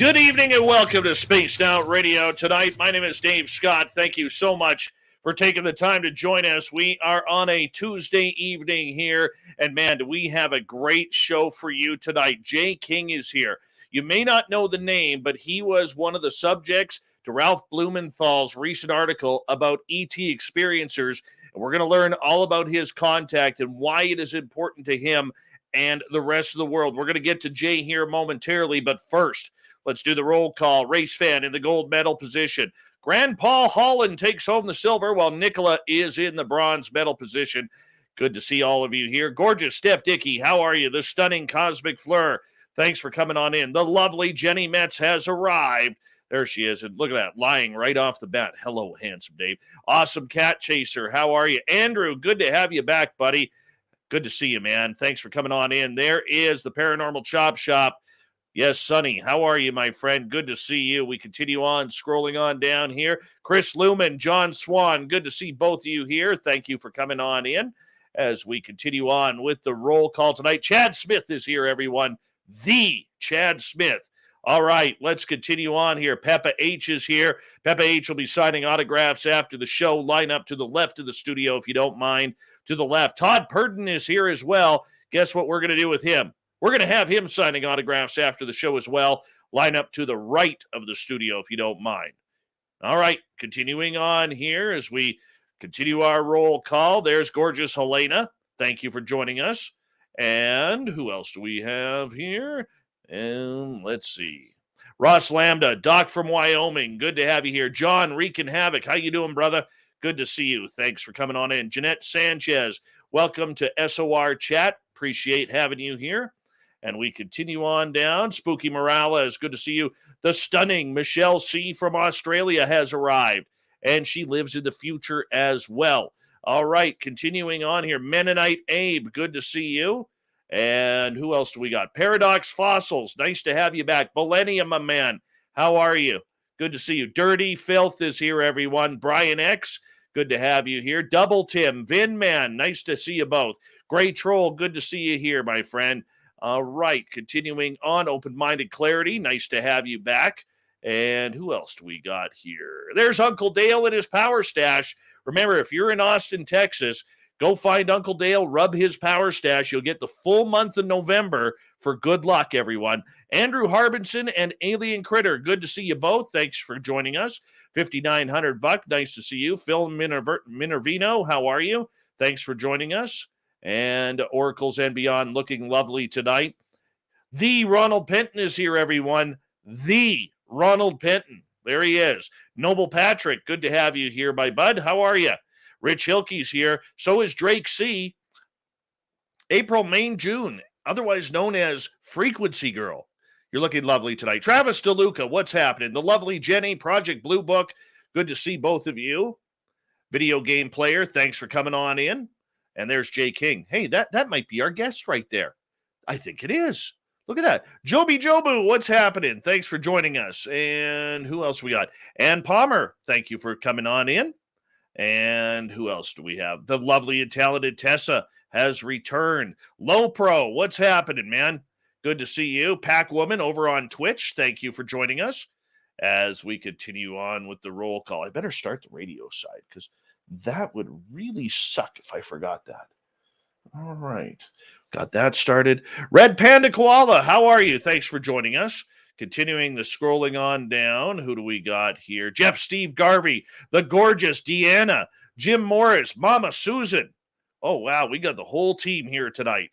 Good evening and welcome to Spaced Out Radio tonight. My name is Dave Scott. Thank you so much for taking the time to join us. We are on a Tuesday evening here, and man, do we have a great show for you tonight. Jay King is here. You may not know the name, but he was one of the subjects to Ralph Blumenthal's recent article about ET experiencers, and we're going to learn all about his contact and why it is important to him and the rest of the world. We're going to get to Jay here momentarily, but first, let's do the roll call. Race fan in the gold medal position. Grandpa Holland takes home the silver while Nicola is in the bronze medal position. Good to see all of you here. Gorgeous Steph Dickey, how are you? The stunning Cosmic Fleur, thanks for coming on in. The lovely Jenny Metz has arrived. There she is, and look at that, lying right off the bat. Hello, handsome Dave. Awesome Cat Chaser, how are you? Andrew, good to have you back, buddy. Good to see you, man. Thanks for coming on in. There is the Paranormal Chop Shop. Yes, Sonny, how are you, my friend? Good to see you. We continue on, scrolling on down here. Chris Luman, John Swan, good to see both of you here. Thank you for coming on in as we continue on with the roll call tonight. Chad Smith is here, everyone. The Chad Smith. All right, let's continue on here. Peppa H is here. Peppa H will be signing autographs after the show. Line up to the left of the studio, if you don't mind. To the left. Todd Purden is here as well. Guess what we're going to do with him? We're going to have him signing autographs after the show as well. Line up to the right of the studio, if you don't mind. All right, continuing on here as we continue our roll call. There's gorgeous Helena. Thank you for joining us. And who else do we have here? And let's see. Ross Lambda, Doc from Wyoming. Good to have you here. John, wreaking havoc. How you doing, brother? Good to see you. Thanks for coming on in. Jeanette Sanchez, welcome to SOR Chat. Appreciate having you here. And we continue on down. Spooky Morales, good to see you. The stunning Michelle C. from Australia has arrived, and she lives in the future as well. All right, continuing on here. Mennonite Abe, good to see you. And who else do we got? Paradox Fossils, nice to have you back. Millennium, my man, how are you? Good to see you. Dirty Filth is here, everyone. Brian X, good to have you here. Double Tim, Vin Man, nice to see you both. Gray Troll, good to see you here, my friend. All right, continuing on, Open-Minded Clarity, nice to have you back. And who else do we got here? There's Uncle Dale and his power stash. Remember, if you're in Austin, Texas, go find Uncle Dale, rub his power stash. You'll get the full month of November for good luck, everyone. Andrew Harbinson and Alien Critter, good to see you both. Thanks for joining us. $5,900, nice to see you. Phil Minervino, how are you? Thanks for joining us. And Oracles and Beyond looking lovely tonight. The Ronald Penton is here, everyone. The Ronald Penton. There he is. Noble Patrick, good to have you here, my bud. How are you? Rich Hilke's here. So is Drake C. April, May, June, otherwise known as Frequency Girl. You're looking lovely tonight. Travis DeLuca, what's happening? The lovely Jenny, Project Blue Book. Good to see both of you. Video Game Player, thanks for coming on in. And there's Jay King. Hey, that might be our guest right there. I think it is. Look at that. Joby Jobu, what's happening? Thanks for joining us. And who else we got? Ann Palmer, thank you for coming on in. And who else do we have? The lovely and talented Tessa has returned. Low Pro, what's happening, man? Good to see you. Pack Woman over on Twitch, thank you for joining us as we continue on with the roll call. I better start the radio side because that would really suck if I forgot that. All right. Got that started. Red Panda Koala, how are you? Thanks for joining us. Continuing the scrolling on down. Who do we got here? Jeff Steve Garvey, the gorgeous Deanna, Jim Morris, Mama Susan. Oh, wow. We got the whole team here tonight.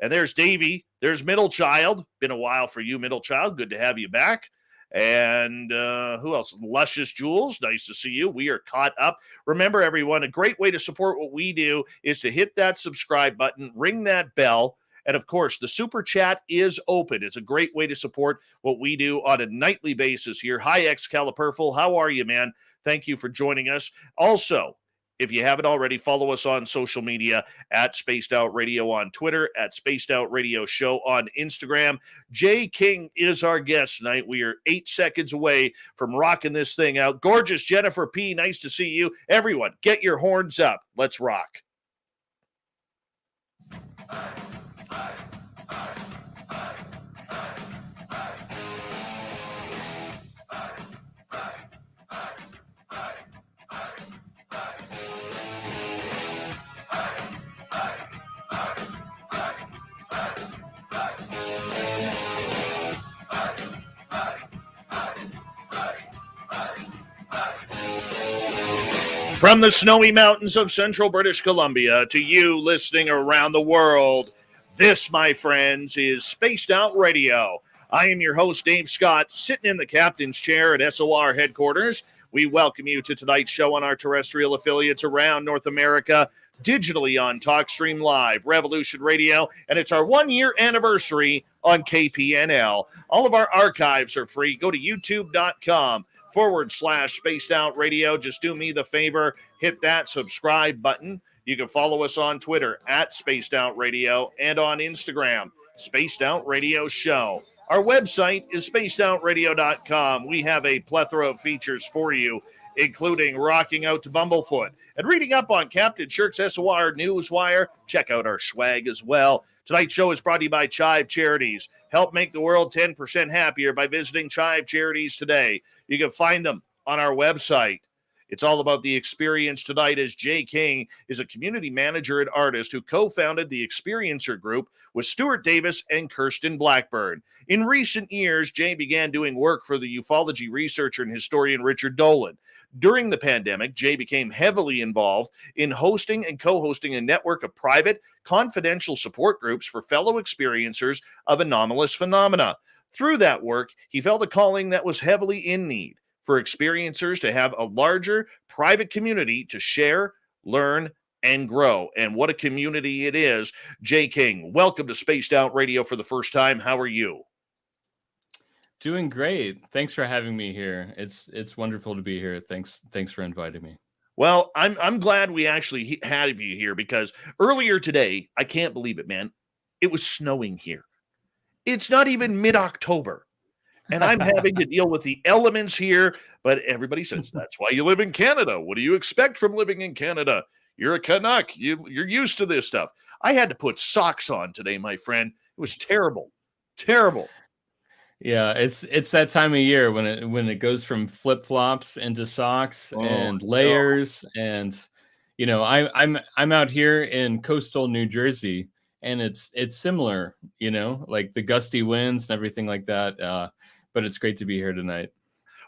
And there's Davey. There's Middle Child. Been a while for you, Middle Child. Good to have you back. And who else? Luscious Jules, nice to see you. We are caught up. Remember, everyone, a great way to support what we do is to hit that subscribe button, ring that bell, and of course, the super chat is open. It's a great way to support what we do on a nightly basis here. Hi, Excalibur, how are you, man? Thank you for joining us. Also, if you haven't already, follow us on social media at Spaced Out Radio on Twitter, at Spaced Out Radio Show on Instagram. Jay King is our guest tonight. We are 8 seconds away from rocking this thing out. Gorgeous Jennifer P., nice to see you. Everyone, get your horns up. Let's rock. From the snowy mountains of central British Columbia to you listening around the world, this, my friends, is Spaced Out Radio. I am your host, Dave Scott, sitting in the captain's chair at SOR headquarters. We welcome you to tonight's show on our terrestrial affiliates around North America, digitally on TalkStream Live, Revolution Radio, and it's our 1-year anniversary on KPNL. All of our archives are free. Go to youtube.com/Spaced Out Radio. Just do me the favor, hit that subscribe button. You can follow us on Twitter at Spaced Out Radio and on Instagram, Spaced Out Radio Show. Our website is spacedoutradio.com. We have a plethora of features for you, including rocking out to Bumblefoot and reading up on Captain Shirk's SOR Newswire. Check out our swag as well. Tonight's show is brought to you by Chive Charities. Help make the world 10% happier by visiting Chive Charities today. You can find them on our website. It's all about the experience tonight, as Jay King is a community manager and artist who co-founded the Experiencer Group with Stuart Davis and Kirsten Blackburn. In recent years, Jay began doing work for the ufology researcher and historian Richard Dolan. During the pandemic, Jay became heavily involved in hosting and co-hosting a network of private, confidential support groups for fellow experiencers of anomalous phenomena. Through that work, he felt a calling that was heavily in need for experiencers to have a larger private community to share, learn, and grow. And what a community it is. Jay King, welcome to Spaced Out Radio for the first time. How are you? Doing great. Thanks for having me here. It's wonderful to be here. Thanks for inviting me. Well, I'm glad we actually had you here, because earlier today, I can't believe it, man, it was snowing here. It's not even mid-October. And I'm having to deal with the elements here, but everybody says, that's why you live in Canada. What do you expect from living in Canada? You're a Canuck. You're used to this stuff. I had to put socks on today, my friend. It was terrible. Terrible. Yeah, it's that time of year when it goes from flip-flops into socks and layers. No. And I'm out here in coastal New Jersey, and it's similar, like the gusty winds and everything like that. But it's great to be here tonight.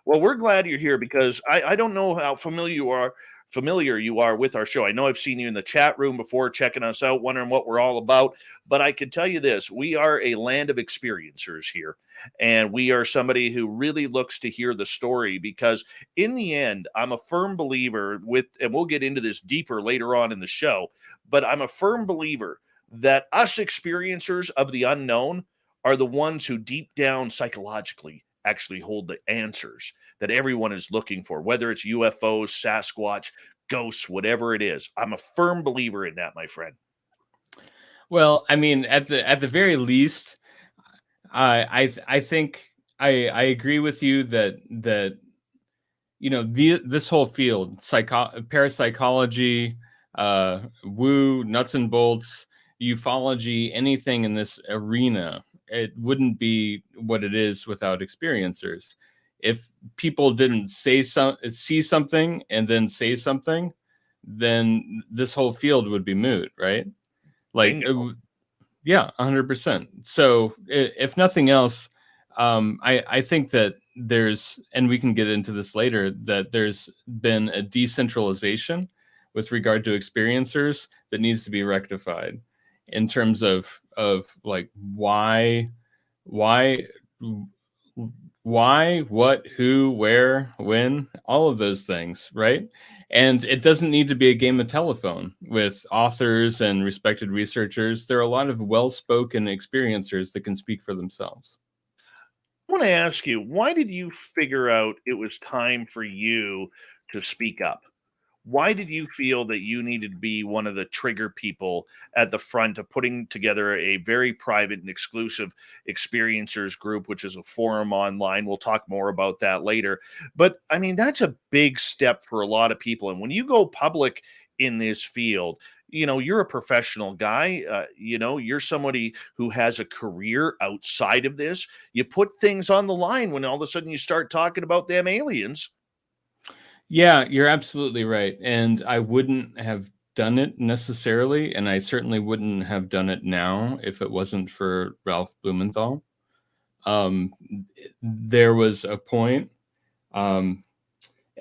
Well, we're glad you're here, because I don't know how familiar you are with our show. I know I've seen you in the chat room before, checking us out, wondering what we're all about. But I can tell you this, we are a land of experiencers here. And we are somebody who really looks to hear the story, because in the end, I'm a firm believer and we'll get into this deeper later on in the show, but I'm a firm believer that us experiencers of the unknown are the ones who deep down psychologically actually hold the answers that everyone is looking for, whether it's UFOs, Sasquatch, ghosts, whatever it is. I'm a firm believer in that, my friend. Well, I mean, at the very least, I think I agree with you that this whole field, parapsychology, woo, nuts and bolts, ufology, anything in this arena, it wouldn't be what it is without experiencers. If people didn't see something and then say something, then this whole field would be moot, right? Like, yeah, 100%. So if nothing else, I think that there's, and we can get into this later, that there's been a decentralization with regard to experiencers that needs to be rectified, in terms of like why, what, who, where, when, all of those things, right? And it doesn't need to be a game of telephone with authors and respected researchers. There are a lot of well-spoken experiencers that can speak for themselves. I want to ask you, why did you figure out it was time for you to speak up? Why did you feel that you needed to be one of the trigger people at the front of putting together a very private and exclusive experiencers group, which is a forum online? We'll talk more about that later. But I mean, that's a big step for a lot of people. And when you go public in this field, you're a professional guy. You're somebody who has a career outside of this. You put things on the line when all of a sudden you start talking about them aliens. Yeah, you're absolutely right. And I wouldn't have done it necessarily, and I certainly wouldn't have done it now if it wasn't for Ralph Blumenthal. There was a point,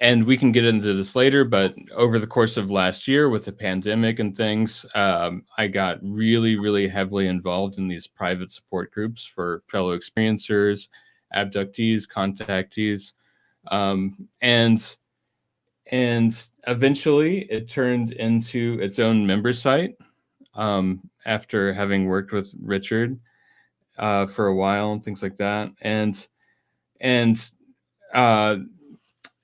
and we can get into this later, but over the course of last year with the pandemic and things, I got really, really heavily involved in these private support groups for fellow experiencers, abductees, contactees, and eventually it turned into its own member site, after having worked with Richard for a while and things like that, and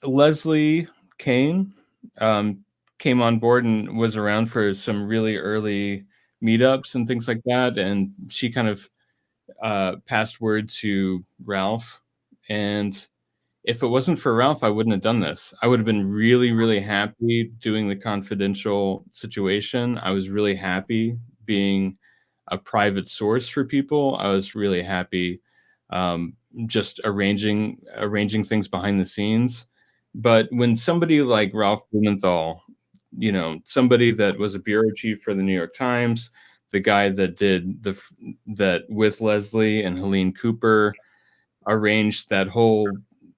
Leslie Kane came on board and was around for some really early meetups and things like that. And she kind of passed word to Ralph. And if it wasn't for Ralph, I wouldn't have done this. I would have been really, really happy doing the confidential situation. I was really happy being a private source for people. I was really happy just arranging things behind the scenes. But when somebody like Ralph Blumenthal, somebody that was a bureau chief for the New York Times, the guy that did that with Leslie and Helene Cooper, arranged that whole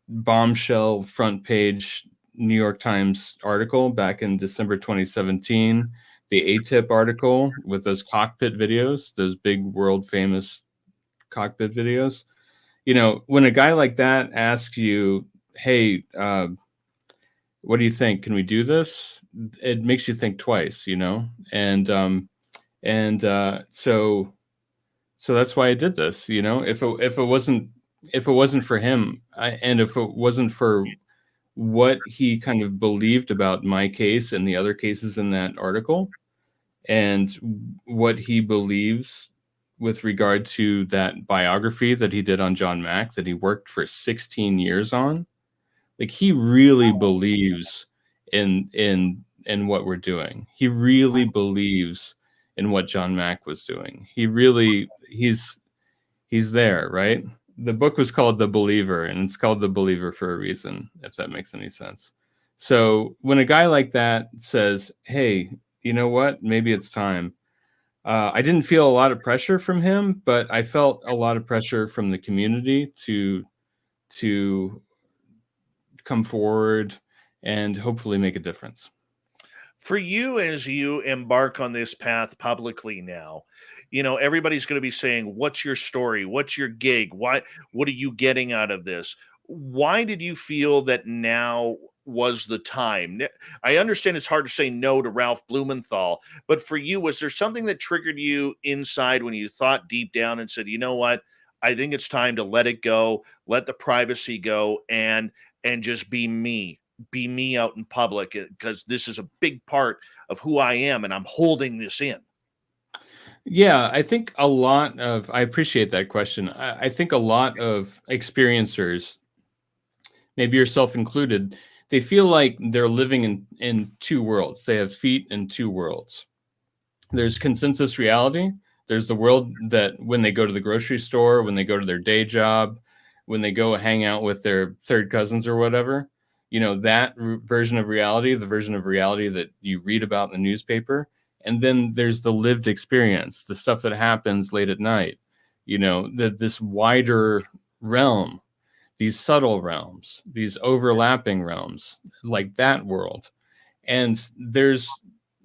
bombshell front page New York Times article back in December 2017, the ATIP article with those cockpit videos, those big world famous cockpit videos. When a guy like that asks you, hey, what do you think? Can we do this? It makes you think twice, and so that's why I did this. If it wasn't for him, and if it wasn't for what he kind of believed about my case and the other cases in that article, and what he believes with regard to that biography that he did on John Mack that he worked for 16 years on, like he really believes in what we're doing. He really believes in what John Mack was doing. He's there, right? The book was called The Believer, and it's called The Believer for a reason, if that makes any sense. So when a guy like that says, hey, you know what, maybe it's time. I didn't feel a lot of pressure from him, but I felt a lot of pressure from the community to come forward and hopefully make a difference. For you, as you embark on this path publicly now, everybody's going to be saying, what's your story? What's your gig? What are you getting out of this? Why did you feel that now was the time? I understand it's hard to say no to Ralph Blumenthal, but for you, was there something that triggered you inside when you thought deep down and said, you know what? I think it's time to let it go, let the privacy go, and just be me out in public, because this is a big part of who I am and I'm holding this in. Yeah, I think I appreciate that question. I think a lot of experiencers, maybe yourself included, they feel like they're living in two worlds. They have feet in two worlds. There's consensus reality. There's the world that when they go to the grocery store, when they go to their day job, when they go hang out with their third cousins or whatever, that version of reality, the version of reality that you read about in the newspaper. And then there's the lived experience, the stuff that happens late at night, this wider realm, these subtle realms, these overlapping realms, like that world. And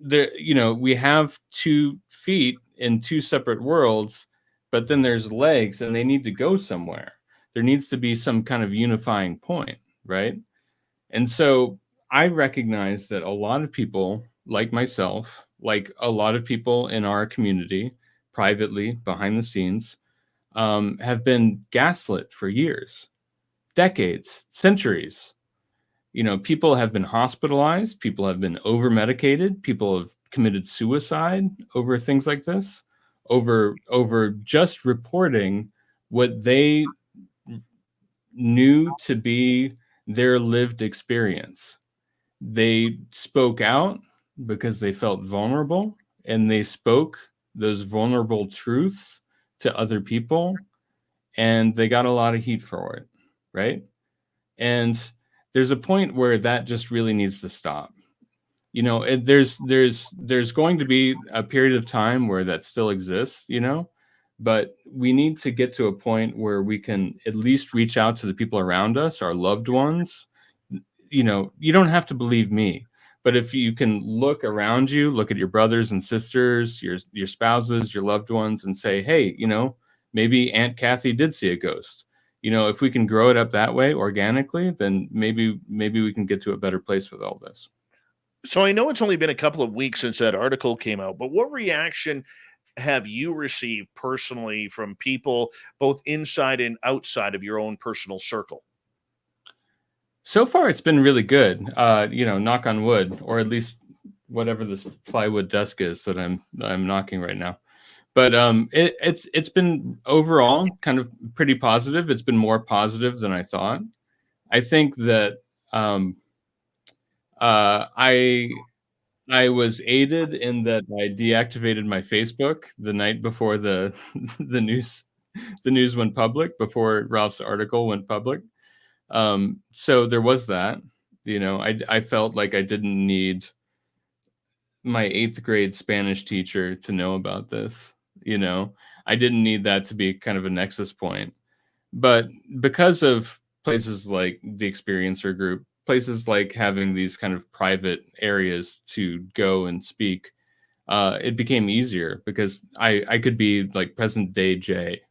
we have 2 feet in 2 separate worlds, but then there's legs and they need to go somewhere. There needs to be some kind of unifying point, right? And so I recognize that a lot of people like myself, like a lot of people in our community, privately, behind the scenes, have been gaslit for years, decades, centuries. People have been hospitalized, people have been over-medicated, people have committed suicide over things like this, over just reporting what they knew to be their lived experience. They spoke out because they felt vulnerable, and they spoke those vulnerable truths to other people, and they got a lot of heat for it, right? And there's a point where that just really needs to stop. There's going to be a period of time where that still exists, but we need to get to a point where we can at least reach out to the people around us, our loved ones, you know, you don't have to believe me, but if you can look around you, look at your brothers and sisters, your spouses, your loved ones, and say, hey, you know, maybe Aunt Kathy did see a ghost. You know, if we can grow it up that way organically, then maybe we can get to a better place with all this. So I know it's only been a couple of weeks since that article came out, but what reaction have you received personally from people both inside and outside of your own personal circle? So far, it's been really good. You know, knock on wood, or at least whatever this plywood desk is that I'm knocking right now. But it's been overall kind of pretty positive. It's been more positive than I thought. I think that I was aided in that I deactivated my Facebook the night before the the news went public, before Ralph's article went public. So there was that. You know, I felt like I didn't need my 8th grade Spanish teacher to know about this. You know, I didn't need that to be kind of a nexus point. But because of places like the Experiencer Group, places like having these kind of private areas to go and speak, it became easier because I could be like present day Jay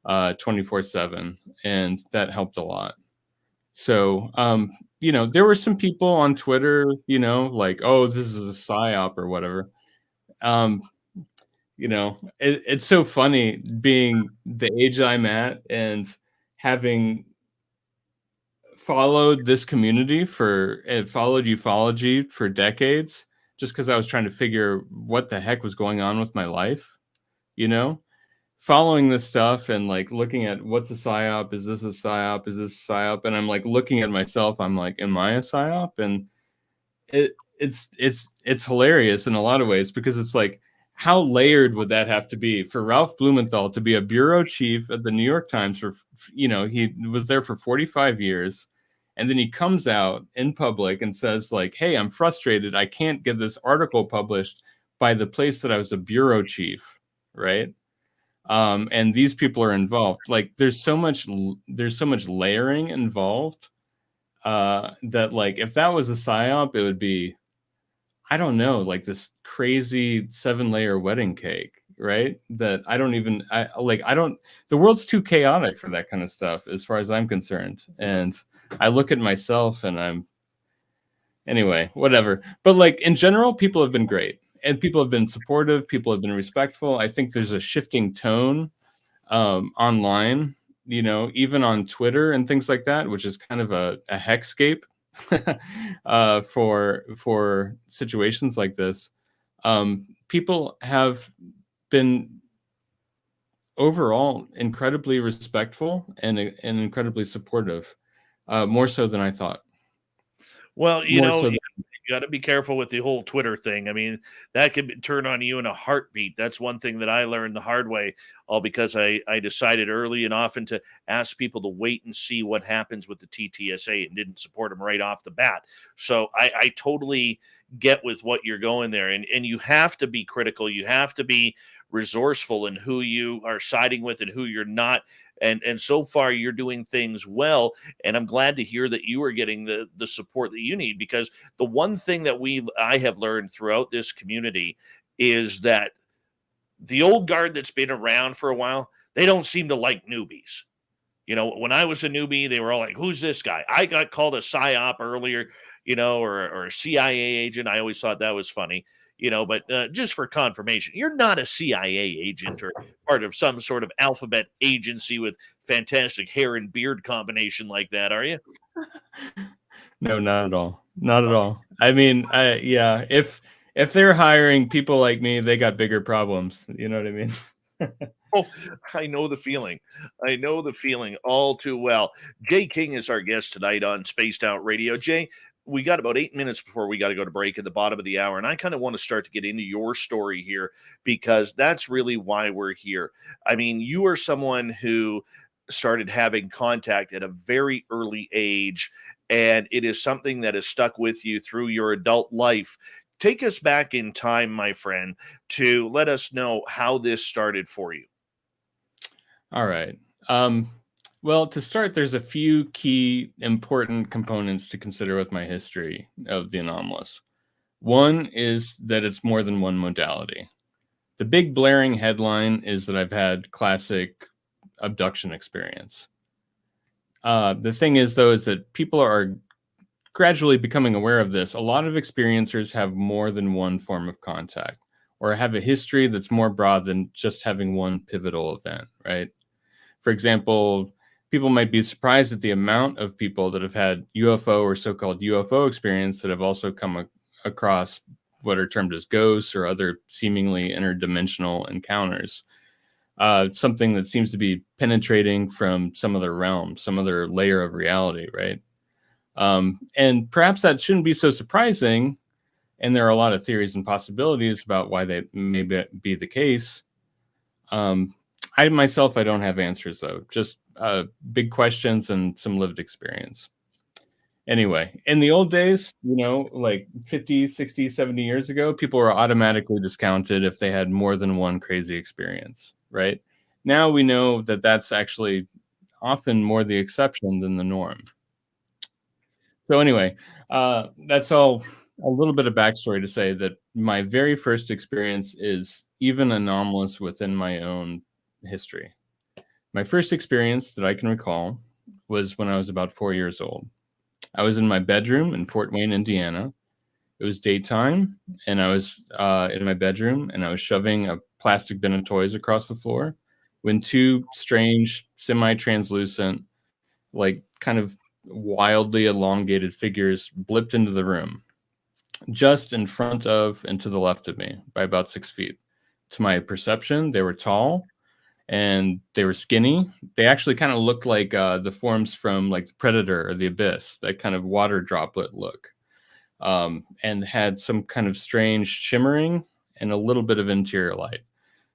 24/7, and that helped a lot. So, you know, there were some people on Twitter, you know, like, oh, this is a psyop or whatever. Um, you know, it's so funny being the age I'm at and having followed this community and followed ufology for decades, just because I was trying to figure what the heck was going on with my life, you know? Following this stuff and like looking at what's a psyop, is this a psyop, is this a psyop? And I'm like looking at myself, I'm like, am I a psyop? And it's hilarious in a lot of ways, because it's like, how layered would that have to be for Ralph Blumenthal to be a bureau chief at the New York Times for, you know, he was there for 45 years, and then he comes out in public and says like, hey, I'm frustrated, I can't get this article published by the place that I was a bureau chief, right? And these people are involved. Like there's so much layering involved, that like if that was a psyop, it would be, I don't know, like this crazy 7-layer wedding cake, right? That I don't even, the world's too chaotic for that kind of stuff as far as I'm concerned. And I look at myself and anyway, whatever. But like in general, people have been great, and people have been supportive. People have been respectful. I think there's a shifting tone online, you know, even on Twitter and things like that, which is kind of a hexscape for situations like this. People have been overall incredibly respectful and incredibly supportive, more so than I thought. Well, you More know, so you got to be careful with the whole Twitter thing. I mean, that could turn on you in a heartbeat. That's one thing that I learned the hard way, all because I decided early and often to ask people to wait and see what happens with the TTSA, and didn't support them right off the bat. So I totally get with what you're going there. And you have to be critical. You have to be resourceful in who you are siding with and who you're not. And so far you're doing things well, and I'm glad to hear that you are getting the support that you need, because the one thing that I have learned throughout this community is that the old guard that's been around for a while, they don't seem to like newbies. You know, when I was a newbie, they were all like, who's this guy? I got called a psyop earlier, you know, or a CIA agent. I always thought that was funny, you know, but just for confirmation, you're not a CIA agent or part of some sort of alphabet agency with fantastic hair and beard combination like that, are you? No, not at all. Not at all. I mean, yeah, if they're hiring people like me, they got bigger problems. You know what I mean? Oh, I know the feeling. I know the feeling all too well. Jay King is our guest tonight on Spaced Out Radio. Jay, we got about 8 minutes before we got to go to break at the bottom of the hour. And I kind of want to start to get into your story here, because that's really why we're here. I mean, you are someone who started having contact at a very early age, and it is something that has stuck with you through your adult life. Take us back in time, my friend, to let us know how this started for you. All right. Well, to start, there's a few key important components to consider with my history of the anomalous. One is that it's more than one modality. The big blaring headline is that I've had classic abduction experience. The thing is, though, is that people are gradually becoming aware of this. A lot of experiencers have more than one form of contact, or have a history that's more broad than just having one pivotal event, right? For example, people might be surprised at the amount of people that have had UFO or so-called UFO experience that have also come across what are termed as ghosts or other seemingly interdimensional encounters. Something that seems to be penetrating from some other realm, some other layer of reality, right? And perhaps that shouldn't be so surprising. And there are a lot of theories and possibilities about why that may be the case. I myself, I don't have answers, though. Just big questions and some lived experience. Anyway, in the old days, like 50, 60, 70 years ago, people were automatically discounted if they had more than one crazy experience, right? Now we know that that's actually often more the exception than the norm. So anyway, that's all a little bit of backstory to say that my very first experience is even anomalous within my own history. My first experience that I can recall was when I was about 4 years old. I was in my bedroom in Fort Wayne, Indiana. It was daytime, and I was in my bedroom, and I was shoving a plastic bin of toys across the floor when two strange, semi-translucent, like kind of wildly elongated figures blipped into the room, just in front of and to the left of me by about 6 feet. To my perception, they were tall and they were skinny. They actually kind of looked like the forms from like the Predator or the Abyss, that kind of water droplet look, and had some kind of strange shimmering and a little bit of interior light.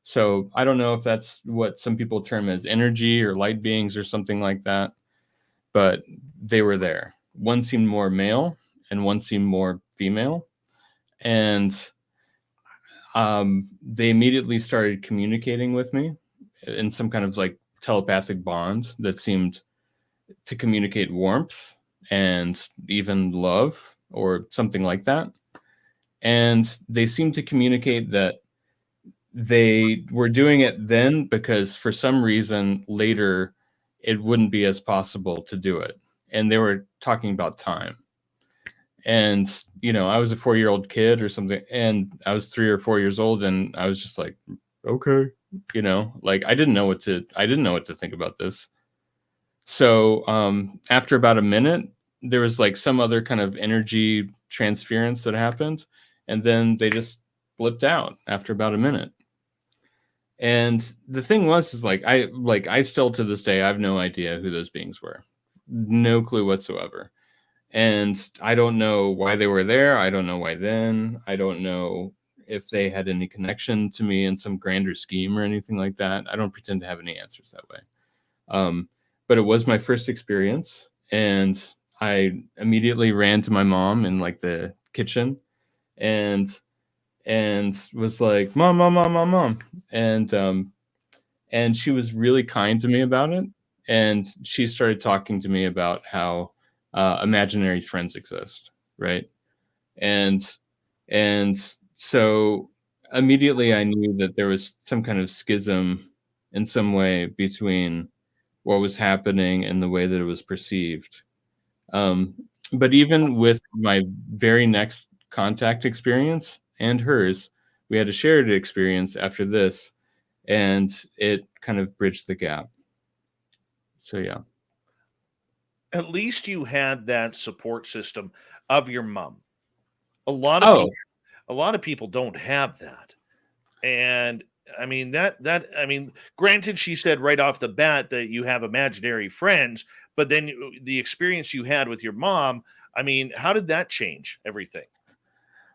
So I don't know if that's what some people term as energy or light beings or something like that, but they were there. One seemed more male and one seemed more female. And they immediately started communicating with me in some kind of like telepathic bond that seemed to communicate warmth and even love or something like that. And they seemed to communicate that they were doing it then because for some reason later it wouldn't be as possible to do it. And they were talking about time. And, I was a 4-year-old kid or something, and I was 3 or 4 years old, and I was just like, okay, like I didn't know what to think about this. So after about a minute, there was like some other kind of energy transference that happened, and then they just blipped out after about a minute. And the thing is I still to this day I have no idea who those beings were, no clue whatsoever. And I don't know why they were there. I don't know why then. I don't know if they had any connection to me in some grander scheme or anything like that. I don't pretend to have any answers that way. But it was my first experience, and I immediately ran to my mom in like the kitchen and was like, "Mom, mom, mom, mom, mom," and she was really kind to me about it. And she started talking to me about how imaginary friends exist, right? And so immediately I knew that there was some kind of schism in some way between what was happening and the way that it was perceived. But even with my very next contact experience and hers, we had a shared experience after this, and it kind of bridged the gap. So yeah. At least you had that support system of your mom. A lot of Oh, people a lot of people don't have that. And I mean granted, she said right off the bat that you have imaginary friends, but then the experience you had with your mom, I mean, how did that change everything?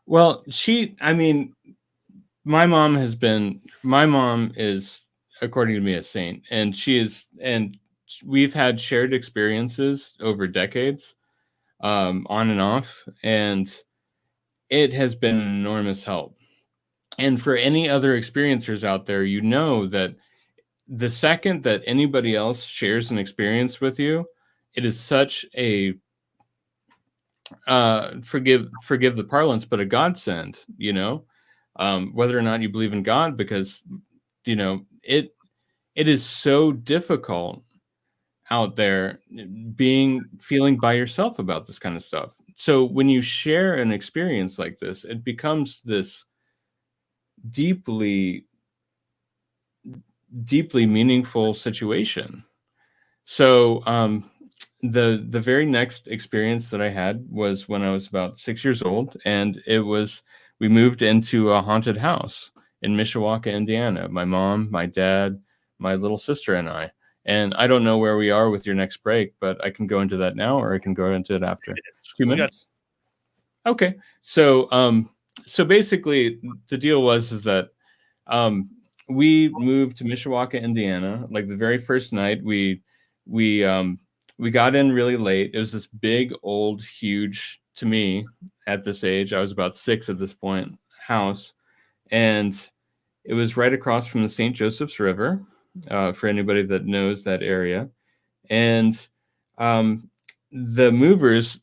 well, my mom is, according to me, a saint, and we've had shared experiences over decades, on and off, and it has been an enormous help. And for any other experiencers out there, that the second that anybody else shares an experience with you, it is such a forgive the parlance, but a godsend, whether or not you believe in God, because it is so difficult out there feeling by yourself about this kind of stuff. So when you share an experience like this, it becomes this deeply meaningful situation. So the very next experience that I had was when I was about 6 years old, and we moved into a haunted house in Mishawaka, Indiana. My mom, my dad, my little sister, and I. And I don't know where we are with your next break, but I can go into that now, or I can go into it after. 2 minutes. Okay. So basically the deal is that we moved to Mishawaka, Indiana. Like the very first night, we got in really late. It was this big, old, huge, to me at this age, I was about 6 at this point, house, and it was right across from the St. Joseph's River, for anybody that knows that area. And the movers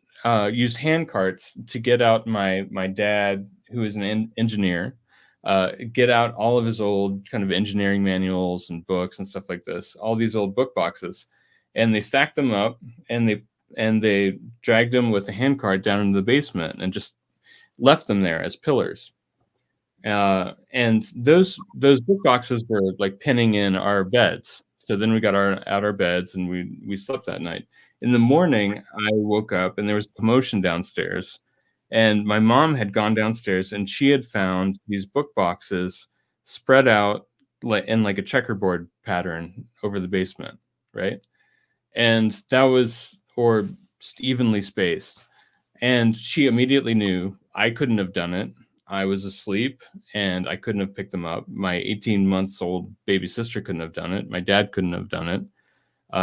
used hand carts to get out my dad, who is an engineer, get out all of his old kind of engineering manuals and books and stuff like this, all these old book boxes, and they stacked them up, and they dragged them with a hand cart down into the basement and just left them there as pillars. And those book boxes were like pinning in our beds. So then we got out our beds and we slept that night. In the morning, I woke up and there was commotion downstairs. And my mom had gone downstairs and she had found these book boxes spread out in like a checkerboard pattern over the basement, right? And that was, or evenly spaced. And she immediately knew I couldn't have done it. I was asleep and I couldn't have picked them up. My 18-month-old baby sister couldn't have done it. My dad couldn't have done it,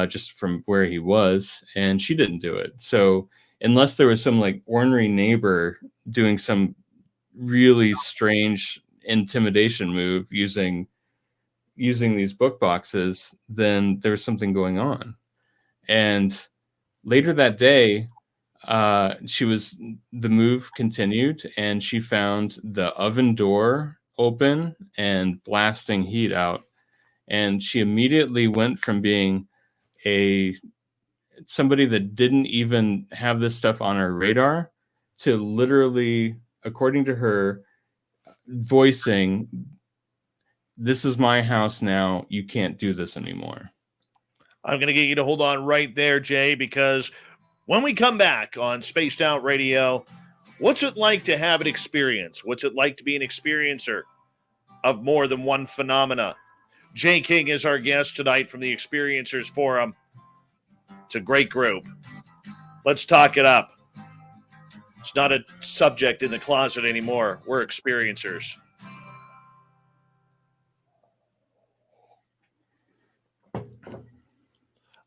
just from where he was. And she didn't do it. So unless there was some like ornery neighbor doing some really strange intimidation move using these book boxes, then there was something going on. And later that day, the move continued, and she found the oven door open and blasting heat out. And she immediately went from being somebody that didn't even have this stuff on her radar to literally, according to her, voicing, "This is my house now. You can't do this anymore." I'm going to get you to hold on right there, Jay, because when we come back on Spaced Out Radio, what's it like to have an experience? What's it like to be an experiencer of more than one phenomena? Jay King is our guest tonight from the Experiencers Forum. It's a great group. Let's talk it up. It's not a subject in the closet anymore. We're experiencers.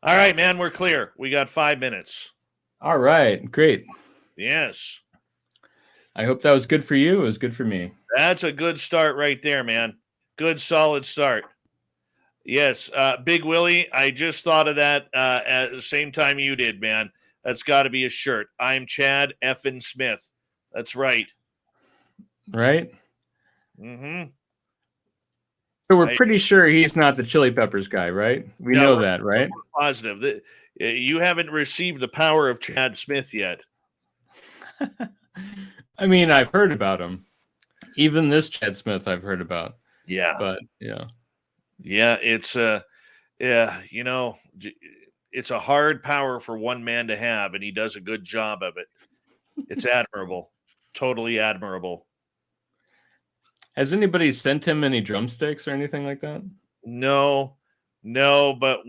All right, man, we're clear. We got 5 minutes. All right, great. Yes. I hope that was good for you. It was good for me. That's a good start right there, man. Good, solid start. Yes, Big Willie, I just thought of that at the same time you did, man. That's got to be a shirt. I'm Chad Effin Smith. That's right. Right? Mm-hmm. So we're pretty sure he's not the Chili Peppers guy, right? We know that, right? Positive. You haven't received the power of Chad Smith yet. I mean, I've heard about him. Even this Chad Smith I've heard about. Yeah. But, yeah. Yeah, it's it's a hard power for one man to have, and he does a good job of it. It's admirable. Totally admirable. Has anybody sent him any drumsticks or anything like that? No, but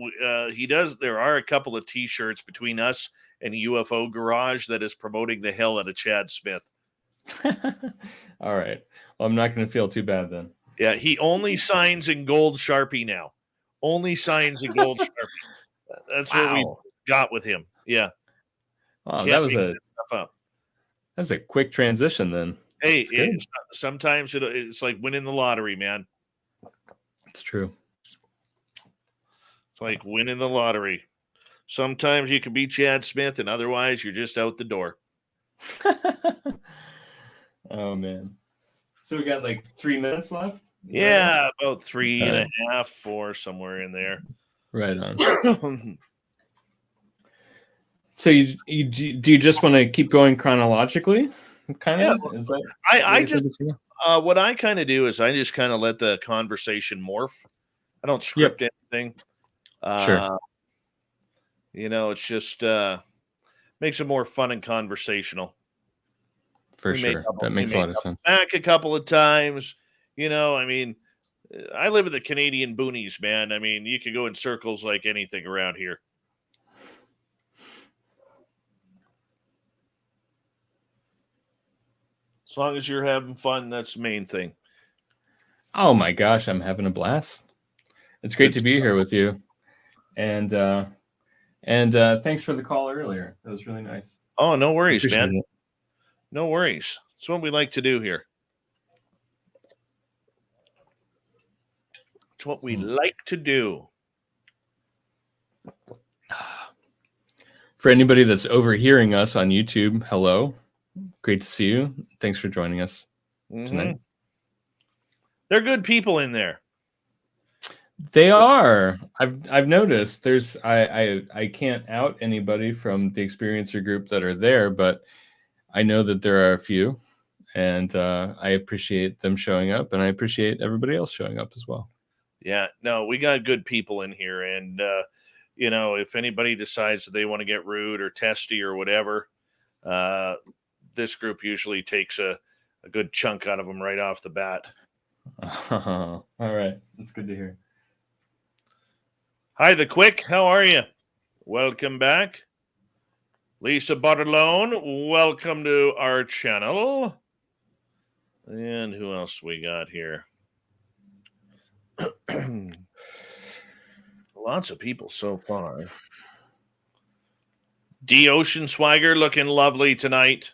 he does. There are a couple of T-shirts between us and UFO Garage that is promoting the hell out of Chad Smith. All right. Well, I'm not going to feel too bad then. Yeah, he only signs in gold Sharpie now. Only signs in gold Sharpie. That's what we got with him. Yeah. Wow, that was a quick transition then. Hey, sometimes it's like winning the lottery, man. It's true. It's like winning the lottery. Sometimes you can be Chad Smith, and otherwise you're just out the door. Oh, man. So we got like 3 minutes left? Yeah, about 3.5, 4, somewhere in there. Right on. So do you just want to keep going chronologically? Kind of? Yeah. Is that I just what I kind of do is I just kind of let the conversation morph. I don't script anything. Sure. It's just makes it more fun and conversational. For sure. That makes a lot of sense. Back a couple of times, I mean, I live in the Canadian boonies, man. I mean, you could go in circles like anything around here. As long as you're having fun, that's the main thing. Oh my gosh, I'm having a blast. It's great to be here with you. And thanks for the call earlier. That was really nice. Oh, no worries, man. No worries. It's what we like to do here. It's what we like to do. For anybody that's overhearing us on YouTube, hello. Great to see you. Thanks for joining us tonight. They're good people in there. They are. I've noticed. I can't out anybody from the experiencer group that are there, but I know that there are a few, and I appreciate them showing up, and I appreciate everybody else showing up as well. Yeah, no, we got good people in here, and if anybody decides that they want to get rude or testy or whatever, this group usually takes a good chunk out of them right off the bat. All right, that's good to hear. Hi, The Quick. How are you? Welcome back. Lisa Butterlone, welcome to our channel. And who else we got here? Lots of people so far. D. Ocean Swagger looking lovely tonight.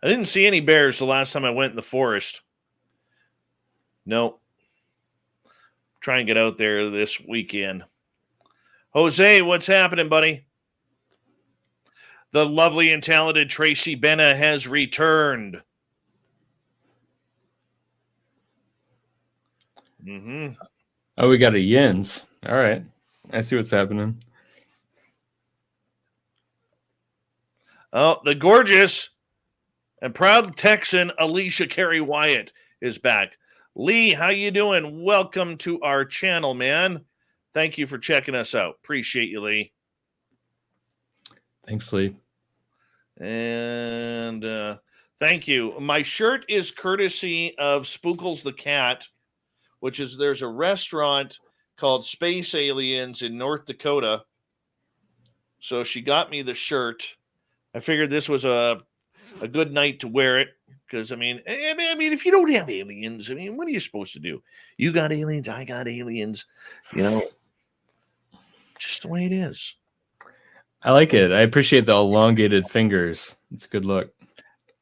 I didn't see any bears the last time I went in the forest. Nope. Try and get out there this weekend. Jose, what's happening, buddy? The lovely and talented Tracy Benna has returned. Oh, we got a Yins. All right. I see what's happening. Oh, the gorgeous and proud Texan Alicia Carey Wyatt is back. Lee, how you doing? Welcome to our channel, man. Thank you for checking us out. Appreciate you, Lee. Thanks, Lee. And thank you. My shirt is courtesy of Spookles the Cat, which is there's a restaurant called Space Aliens in North Dakota. So she got me the shirt. I figured this was a good night to wear it because, I mean, if you don't have aliens, I mean, what are you supposed to do? You got aliens, I got aliens, just the way it is. I like it. I appreciate the elongated fingers. It's a good look.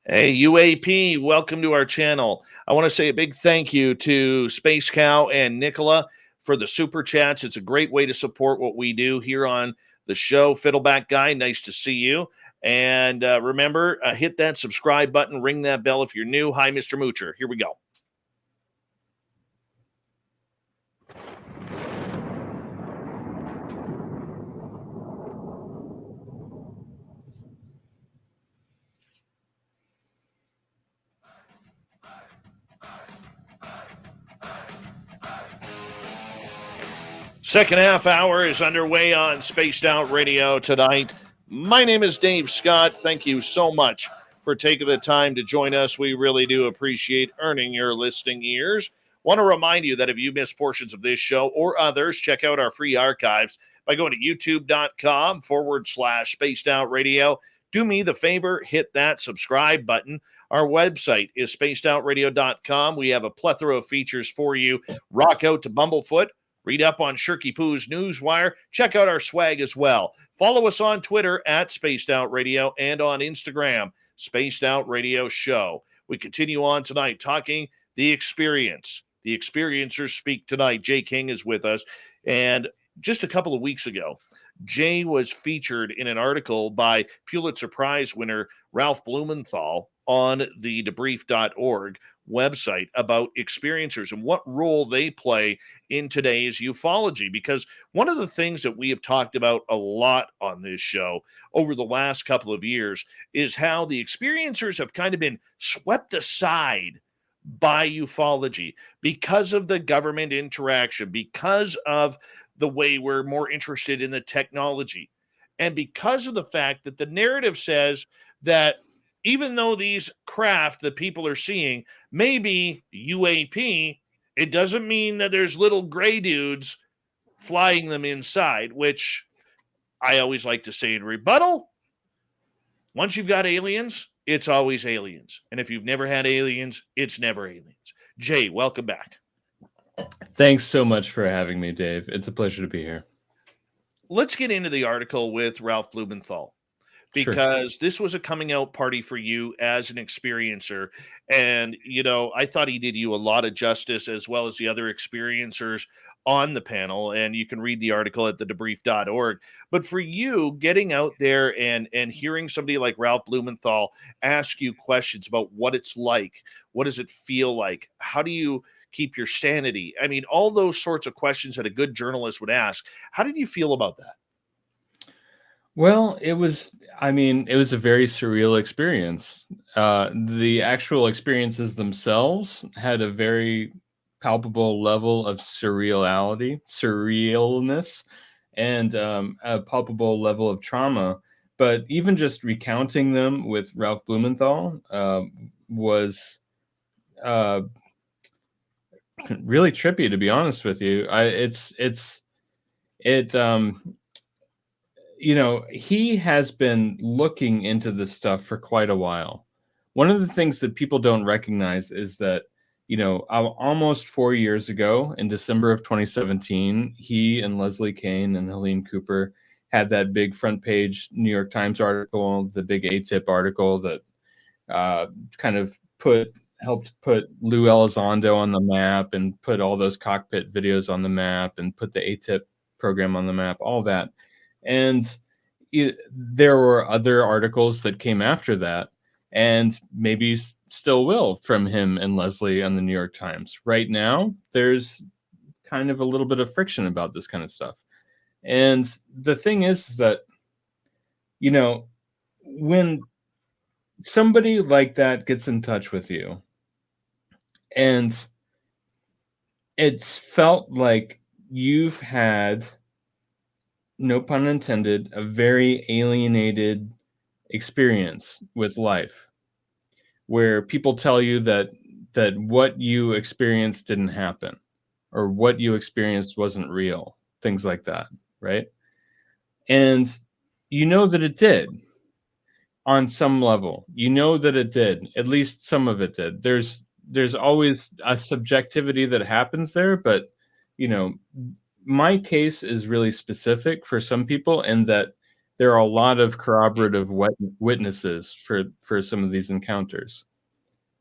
Hey, UAP, welcome to our channel. I want to say a big thank you to Space Cow and Nicola for the super chats. It's a great way to support what we do here on the show. Fiddleback Guy, nice to see you. And remember, hit that subscribe button, ring that bell if you're new. Hi, Mr. Moocher. Here we go. Second half hour is underway on Spaced Out Radio tonight. My name is Dave Scott. Thank you so much for taking the time to join us. We really do appreciate earning your listening ears. Want to remind you that if you miss portions of this show or others, check out our free archives by going to youtube.com/Spaced Out Radio. Do me the favor, hit that subscribe button. Our website is spacedoutradio.com. We have a plethora of features for you. Rock out to Bumblefoot. Read up on Shirky Poo's Newswire. Check out our swag as well. Follow us on Twitter at Spaced Out Radio and on Instagram, Spaced Out Radio Show. We continue on tonight talking the experience. The experiencers speak tonight. Jay King is with us. And just a couple of weeks ago, Jay was featured in an article by Pulitzer Prize winner Ralph Blumenthal on the debrief.org website about experiencers and what role they play in today's ufology. Because one of the things that we have talked about a lot on this show over the last couple of years is how the experiencers have kind of been swept aside by ufology because of the government interaction, because of the way we're more interested in the technology, and because of the fact that the narrative says that even though these craft that people are seeing may be UAP, it doesn't mean that there's little gray dudes flying them inside, which I always like to say in rebuttal. Once you've got aliens, it's always aliens. And if you've never had aliens, it's never aliens. Jay, welcome back. Thanks so much for having me, Dave. It's a pleasure to be here. Let's get into the article with Ralph Blumenthal, because this was a coming out party for you as an experiencer. And, you know, I thought he did you a lot of justice, as well as the other experiencers on the panel. And you can read the article at thedebrief.org. But for you, getting out there and hearing somebody like Ralph Blumenthal ask you questions about what it's like, what does it feel like? How do you keep your sanity? I mean, all those sorts of questions that a good journalist would ask. How did you feel about that? Well, it was a very surreal experience. The actual experiences themselves had a very palpable level of surrealness, and a palpable level of trauma. But even just recounting them with Ralph Blumenthal was really trippy, to be honest with you. You know, he has been looking into this stuff for quite a while. One of the things that people don't recognize is that, you know, almost 4 years ago, in December of 2017, he and Leslie Kane and Helene Cooper had that big front page New York Times article, the big ATIP article that kind of helped put Lou Elizondo on the map and put all those cockpit videos on the map and put the ATIP program on the map, all that. And there were other articles that came after that, and maybe still will, from him and Leslie on the New York Times. Right now, there's kind of a little bit of friction about this kind of stuff. And the thing is that, you know, when somebody like that gets in touch with you, and it's felt like you've had, no pun intended, a very alienated experience with life, where people tell you that what you experienced didn't happen, or what you experienced wasn't real, things like that, right? And you know that it did on some level. You know that it did. At least some of it did. There's always a subjectivity that happens there, but, you know, my case is really specific for some people, in that there are a lot of corroborative witnesses for some of these encounters.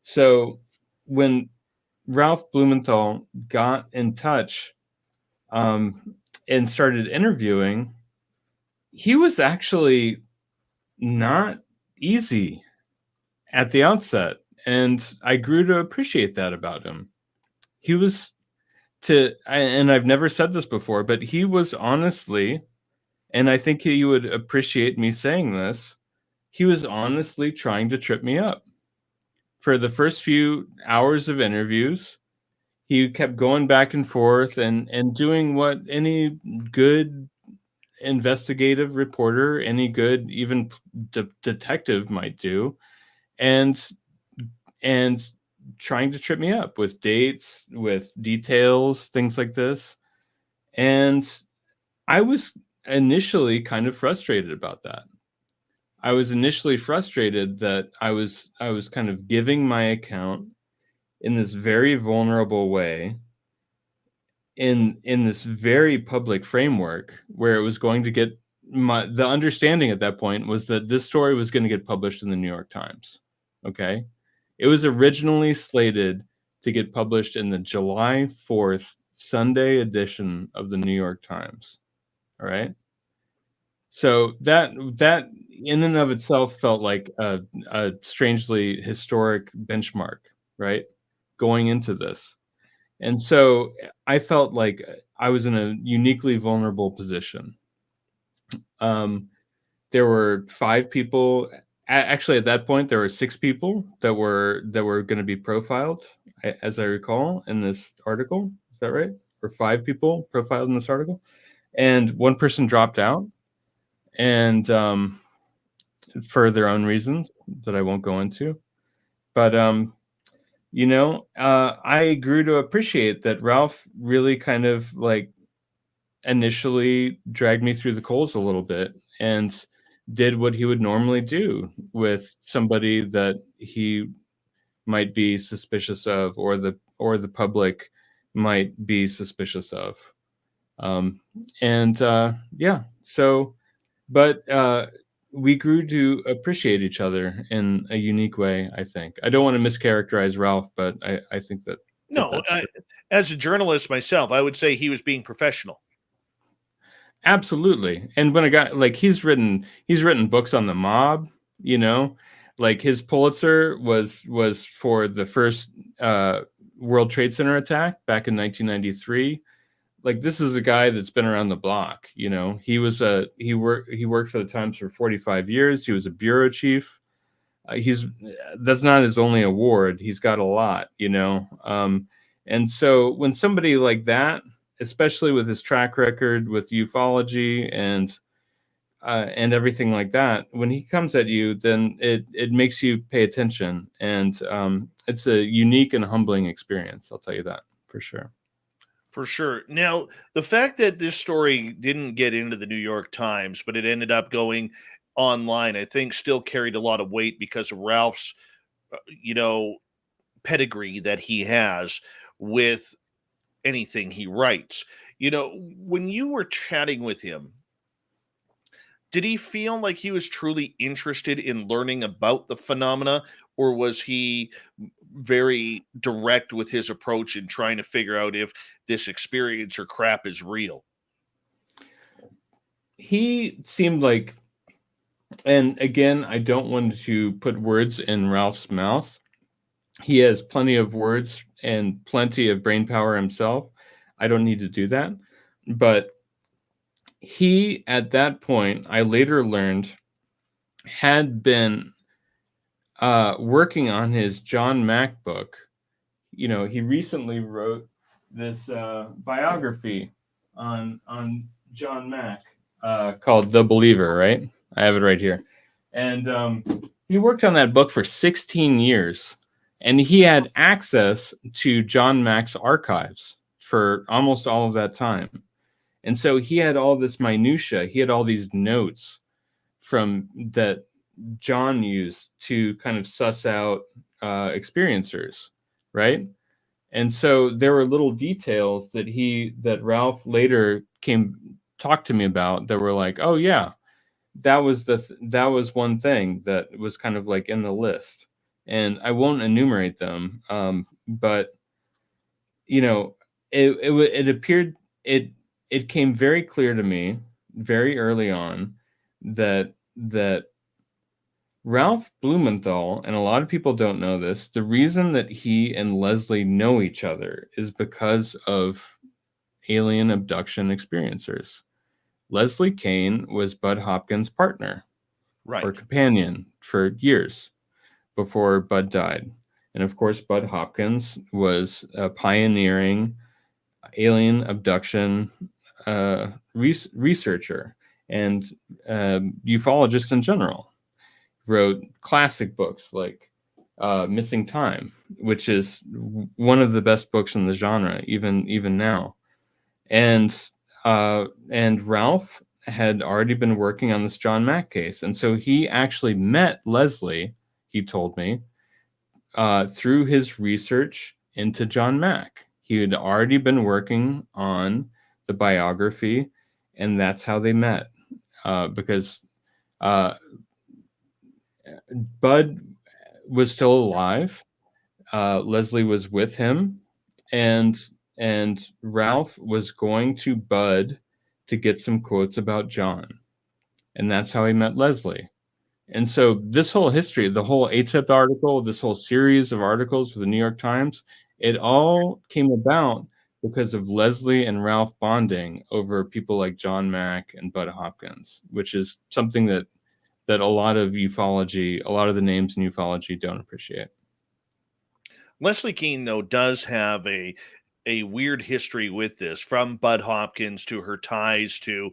So when Ralph Blumenthal got in touch and started interviewing, he was actually not easy at the outset, and I grew to appreciate that about him. He was and I've never said this before, but he was honestly, and I think he would appreciate me saying this, he was honestly trying to trip me up. For the first few hours of interviews, he kept going back and forth and doing what any good investigative reporter, any good even detective might do, and trying to trip me up with dates, with details, things like this. And I was initially kind of frustrated about that. I was initially frustrated that I was kind of giving my account in this very vulnerable way, in this very public framework, where it was going to get the understanding at that point was that this story was going to get published in the New York Times. Okay. It was originally slated to get published in the July 4th Sunday edition of the New York Times. All right. So that in and of itself felt like a strangely historic benchmark, right? Going into this. And so I felt like I was in a uniquely vulnerable position. There were 5 people. Actually, at that point, there were 6 people that were going to be profiled, as I recall, in this article. Is that right? Or 5 people profiled in this article, and one person dropped out, and for their own reasons that I won't go into. But I grew to appreciate that Ralph really kind of like initially dragged me through the coals a little bit and did what he would normally do with somebody that he might be suspicious of, or the public might be suspicious of. But we grew to appreciate each other in a unique way, I think. I don't want to mischaracterize Ralph, but I think that No, as a journalist myself, I would say he was being professional. Absolutely. And when a guy like he's written books on the mob, like his Pulitzer was for the first World Trade Center attack back in 1993. Like, this is a guy that's been around the block. He worked for the Times for 45 years. He was a bureau chief. That's not his only award. He's got a lot, and so when somebody like that, especially with his track record with ufology and everything like that, when he comes at you, then it makes you pay attention, and it's a unique and humbling experience. I'll tell you that for sure. For sure. Now, the fact that this story didn't get into the New York Times, but it ended up going online, I think still carried a lot of weight because of Ralph's, pedigree that he has with anything he writes. When you were chatting with him, did he feel like he was truly interested in learning about the phenomena, or was he very direct with his approach in trying to figure out if this experience or crap is real? He seemed like, and again, I don't want to put words in Ralph's mouth. He has plenty of words and plenty of brain power himself. I don't need to do that. But he, at that point, I later learned, had been working on his John Mack book. He recently wrote this biography on John Mack called The Believer, right? I have it right here. And he worked on that book for 16 years. And he had access to John Mack's archives for almost all of that time. And so he had all this minutia. He had all these notes from that John used to kind of suss out experiencers, right? And so there were little details that Ralph later talked to me about that were like, oh yeah, that was one thing that was kind of like in the list. And I won't enumerate them, but it appeared it came very clear to me very early on that Ralph Blumenthal, and a lot of people don't know this, the reason that he and Leslie know each other is because of alien abduction experiencers. Leslie Kane was Bud Hopkins' partner, right, or companion for years before Bud died. And of course, Bud Hopkins was a pioneering alien abduction researcher and ufologist in general. Wrote classic books like Missing Time, which is one of the best books in the genre, even now. And Ralph had already been working on this John Mack case, and so he actually met Leslie, he told me, through his research into John Mack. He had already been working on the biography, and that's how they met. Because Bud was still alive Leslie was with him, and Ralph was going to Bud to get some quotes about John, and that's how he met Leslie. And so this whole history, the whole ATIP article, this whole series of articles with the New York Times, it all came about because of Leslie and Ralph bonding over people like John Mack and Bud Hopkins, which is something that a lot of ufology, a lot of the names in ufology don't appreciate. Leslie Kean, though, does have a weird history with this, from Bud Hopkins to her ties to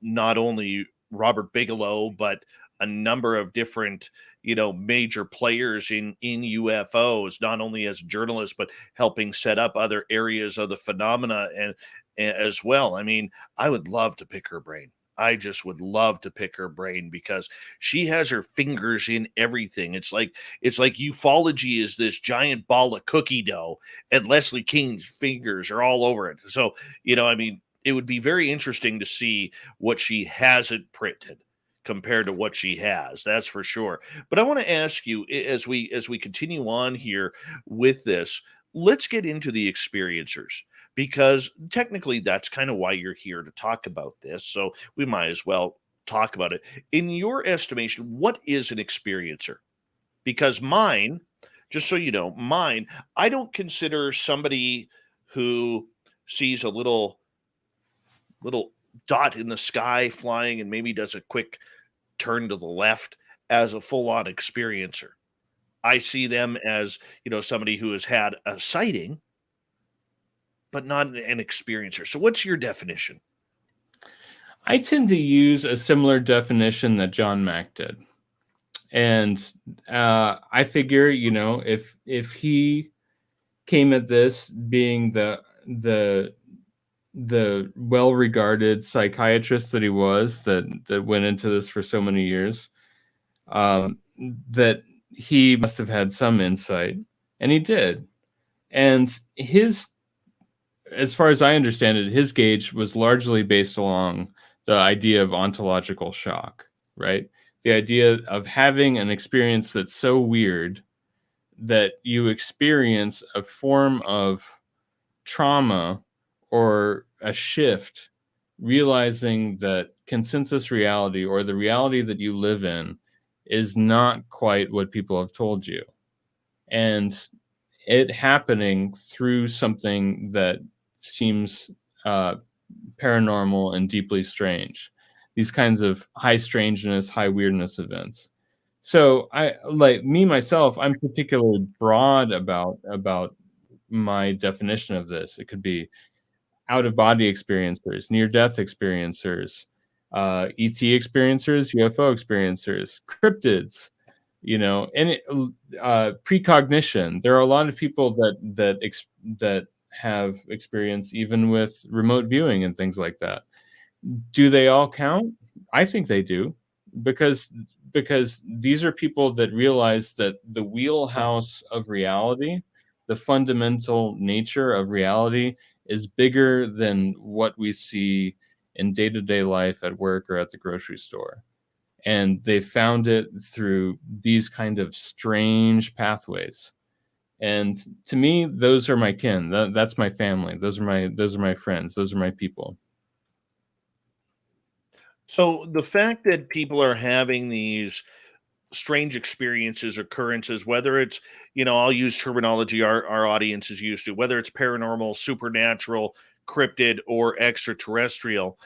not only Robert Bigelow, but a number of different, major players in UFOs, not only as a journalist, but helping set up other areas of the phenomena and as well. I mean, I would love to pick her brain. I just would love to pick her brain because she has her fingers in everything. It's like ufology is this giant ball of cookie dough, and Leslie King's fingers are all over it. So, I mean, it would be very interesting to see what she hasn't printed compared to what she has. That's for sure. But I want to ask you, as we continue on here with this, let's get into the experiencers, because technically that's kind of why you're here to talk about this. So we might as well talk about it. In your estimation, what is an experiencer? Because mine, just so you know, I don't consider somebody who sees a little dot in the sky flying and maybe does a quick turn to the left as a full-on experiencer. I see them as, somebody who has had a sighting, but not an experiencer. So what's your definition? I tend to use a similar definition that John Mack did. And I figure, if he came at this being the well-regarded psychiatrist that he was, that went into this for so many years, that he must have had some insight, and he did. And as far as I understand it, his gauge was largely based along the idea of ontological shock, right? The idea of having an experience that's so weird that you experience a form of trauma or a shift, realizing that consensus reality, or the reality that you live in, is not quite what people have told you. And it happening through something that seems paranormal and deeply strange. These kinds of high strangeness, high weirdness events. So I, like me myself, I'm particularly broad about my definition of this. It could be out-of-body experiencers, near-death experiencers, ET experiencers, UFO experiencers, cryptids, and precognition. There are a lot of people that have experience even with remote viewing and things like that. Do they all count? I think they do, because these are people that realize that the wheelhouse of reality, the fundamental nature of reality, is bigger than what we see in day-to-day life at work or at the grocery store. And they found it through these kind of strange pathways. And to me, those are my kin. That's my family. Those are my friends. Those are my people. So the fact that people are having these strange experiences, occurrences, whether it's, I'll use terminology our audience is used to, whether it's paranormal, supernatural, cryptid, or extraterrestrial,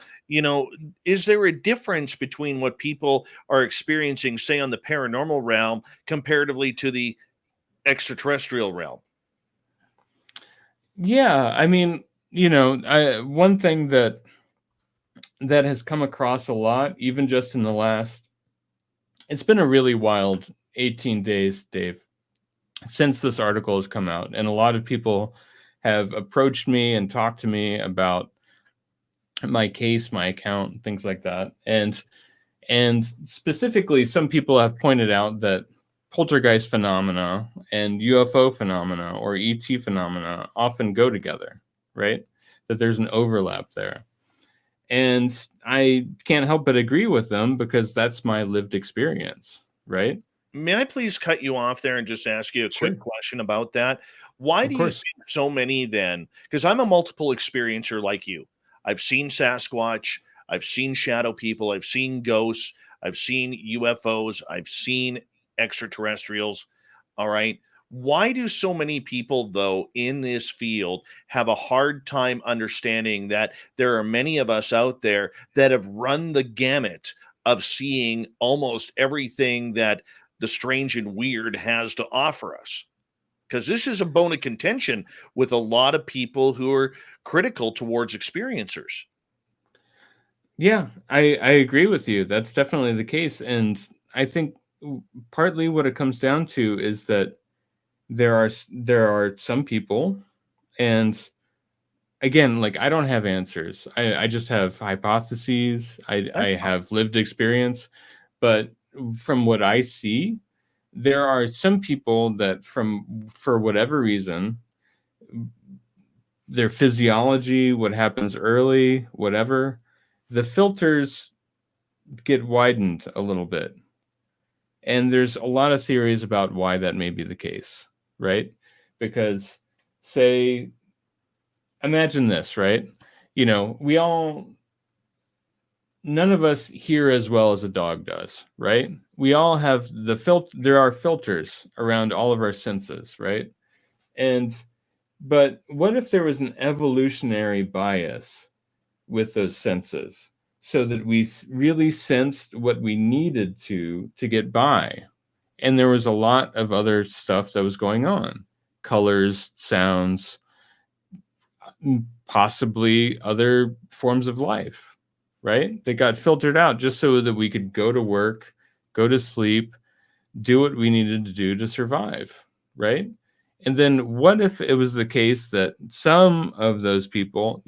is there a difference between what people are experiencing, say, on the paranormal realm comparatively to the extraterrestrial realm? Yeah, I mean, one thing that has come across a lot, even just in the last, it's been a really wild 18 days, Dave, since this article has come out. And a lot of people have approached me and talked to me about my case, my account, things like that. And specifically, some people have pointed out that poltergeist phenomena and UFO phenomena or ET phenomena often go together, right? That there's an overlap there. And I can't help but agree with them, because that's my lived experience, right? May I please cut you off there and just ask you a quick Sure. question about that? Why Of do you course. think so many then? Because I'm a multiple experiencer like you. I've seen Sasquatch, I've seen shadow people, I've seen ghosts, I've seen UFOs, I've seen extraterrestrials. All right. Why do so many people, though, in this field have a hard time understanding that there are many of us out there that have run the gamut of seeing almost everything that the strange and weird has to offer us? Because this is a bone of contention with a lot of people who are critical towards experiencers. Yeah, I agree with you. That's definitely the case. And I think partly what it comes down to is that there are some people, and again, like I don't have answers. I just have hypotheses. I That's fine. have lived experience. But from what I see, there are some people that for whatever reason, their physiology, what happens early, whatever, the filters get widened a little bit. And there's a lot of theories about why that may be the case, right? Because, say, imagine this, right? None of us hear as well as a dog does, right? We all have there are filters around all of our senses, right? And, but what if there was an evolutionary bias with those senses so that we really sensed what we needed to get by, and there was a lot of other stuff that was going on, colors, sounds, possibly other forms of life, right? They got filtered out just so that we could go to work, go to sleep, do what we needed to do to survive, right? And then what if it was the case that some of those people,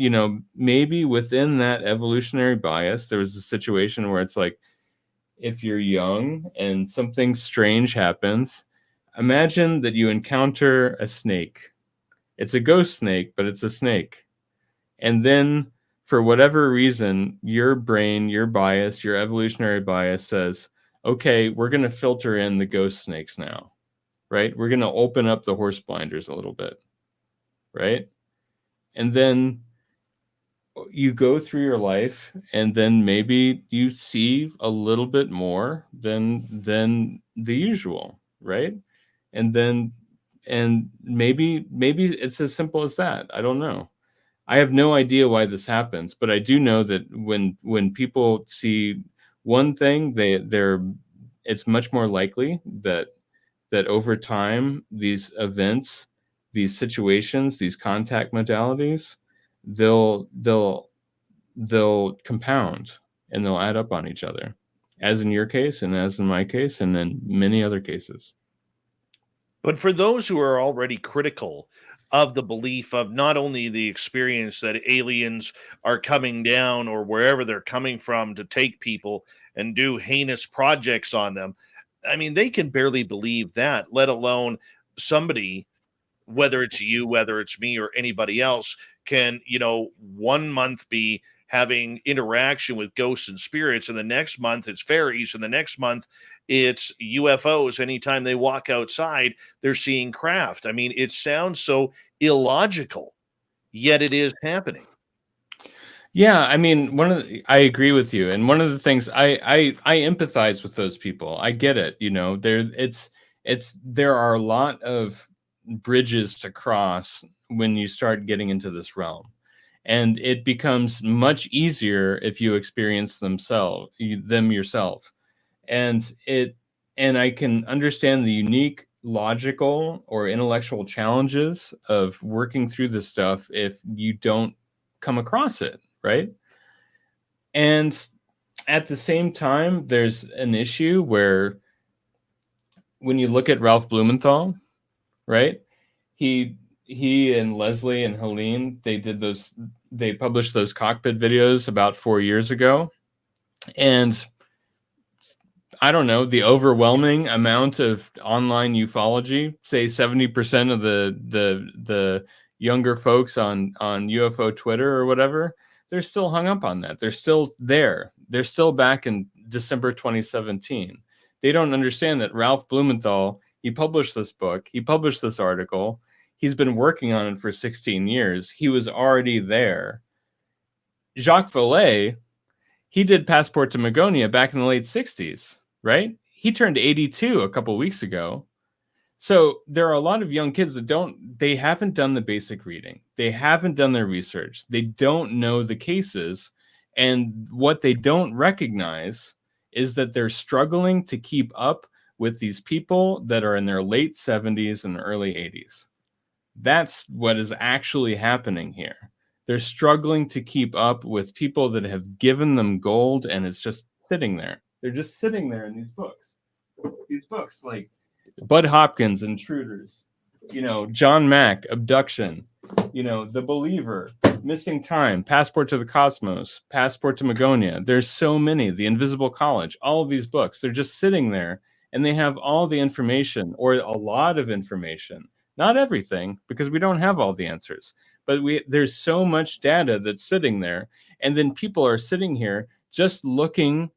maybe within that evolutionary bias, there was a situation where it's like, if you're young and something strange happens, imagine that you encounter a snake. It's a ghost snake, but it's a snake. And then for whatever reason, your brain, your bias, your evolutionary bias says, okay, we're going to filter in the ghost snakes now, right? We're going to open up the horse blinders a little bit, right? And then you go through your life, and then maybe you see a little bit more than the usual, right? And then and maybe it's as simple as that. I don't know. I have no idea why this happens, but I do know that when people see one thing, they're it's much more likely that over time these events, these situations, these contact modalities, they'll they'll compound and they'll add up on each other, as in your case and as in my case and in many other cases. But for those who are already critical of the belief of not only the experience that aliens are coming down or wherever they're coming from to take people and do heinous projects on them, I mean, they can barely believe that, let alone somebody, whether it's you, whether it's me, or anybody else, can, 1 month be having interaction with ghosts and spirits, and the next month it's fairies, and the next month it's UFOs. Anytime they walk outside, they're seeing craft. I mean, it sounds so illogical, yet it is happening. Yeah, I mean, I agree with you, and one of the things I empathize with those people. I get it, there are a lot of bridges to cross when you start getting into this realm, and it becomes much easier if you experience them yourself, and I can understand the unique logical or intellectual challenges of working through this stuff if you don't come across it, right? And at the same time, there's an issue where when you look at Ralph Blumenthal, right? He and Leslie and Helene, they published those cockpit videos about 4 years ago. And I don't know, the overwhelming amount of online ufology, say 70% of the younger folks on UFO Twitter or whatever, they're still hung up on that. They're still there. They're still back in December 2017. They don't understand that Ralph Blumenthal, he published this book, he published this article, he's been working on it for 16 years. He was already there. Jacques Vallée, he did Passport to Magonia back in the late 60s, right? He turned 82 a couple weeks ago. So there are a lot of young kids that they haven't done the basic reading. They haven't done their research. They don't know the cases. And what they don't recognize is that they're struggling to keep up with these people that are in their late 70s and early 80s. That's what is actually happening here. They're struggling to keep up with people that have given them gold, and it's just sitting there. They're just sitting there in these books. These books like Bud Hopkins, Intruders, John Mack, Abduction, The Believer, Missing Time, Passport to the Cosmos, Passport to Magonia. There's so many. The Invisible College, all of these books, they're just sitting there, and they have all the information, or a lot of information. Not everything, because we don't have all the answers, but there's so much data that's sitting there, and then people are sitting here just looking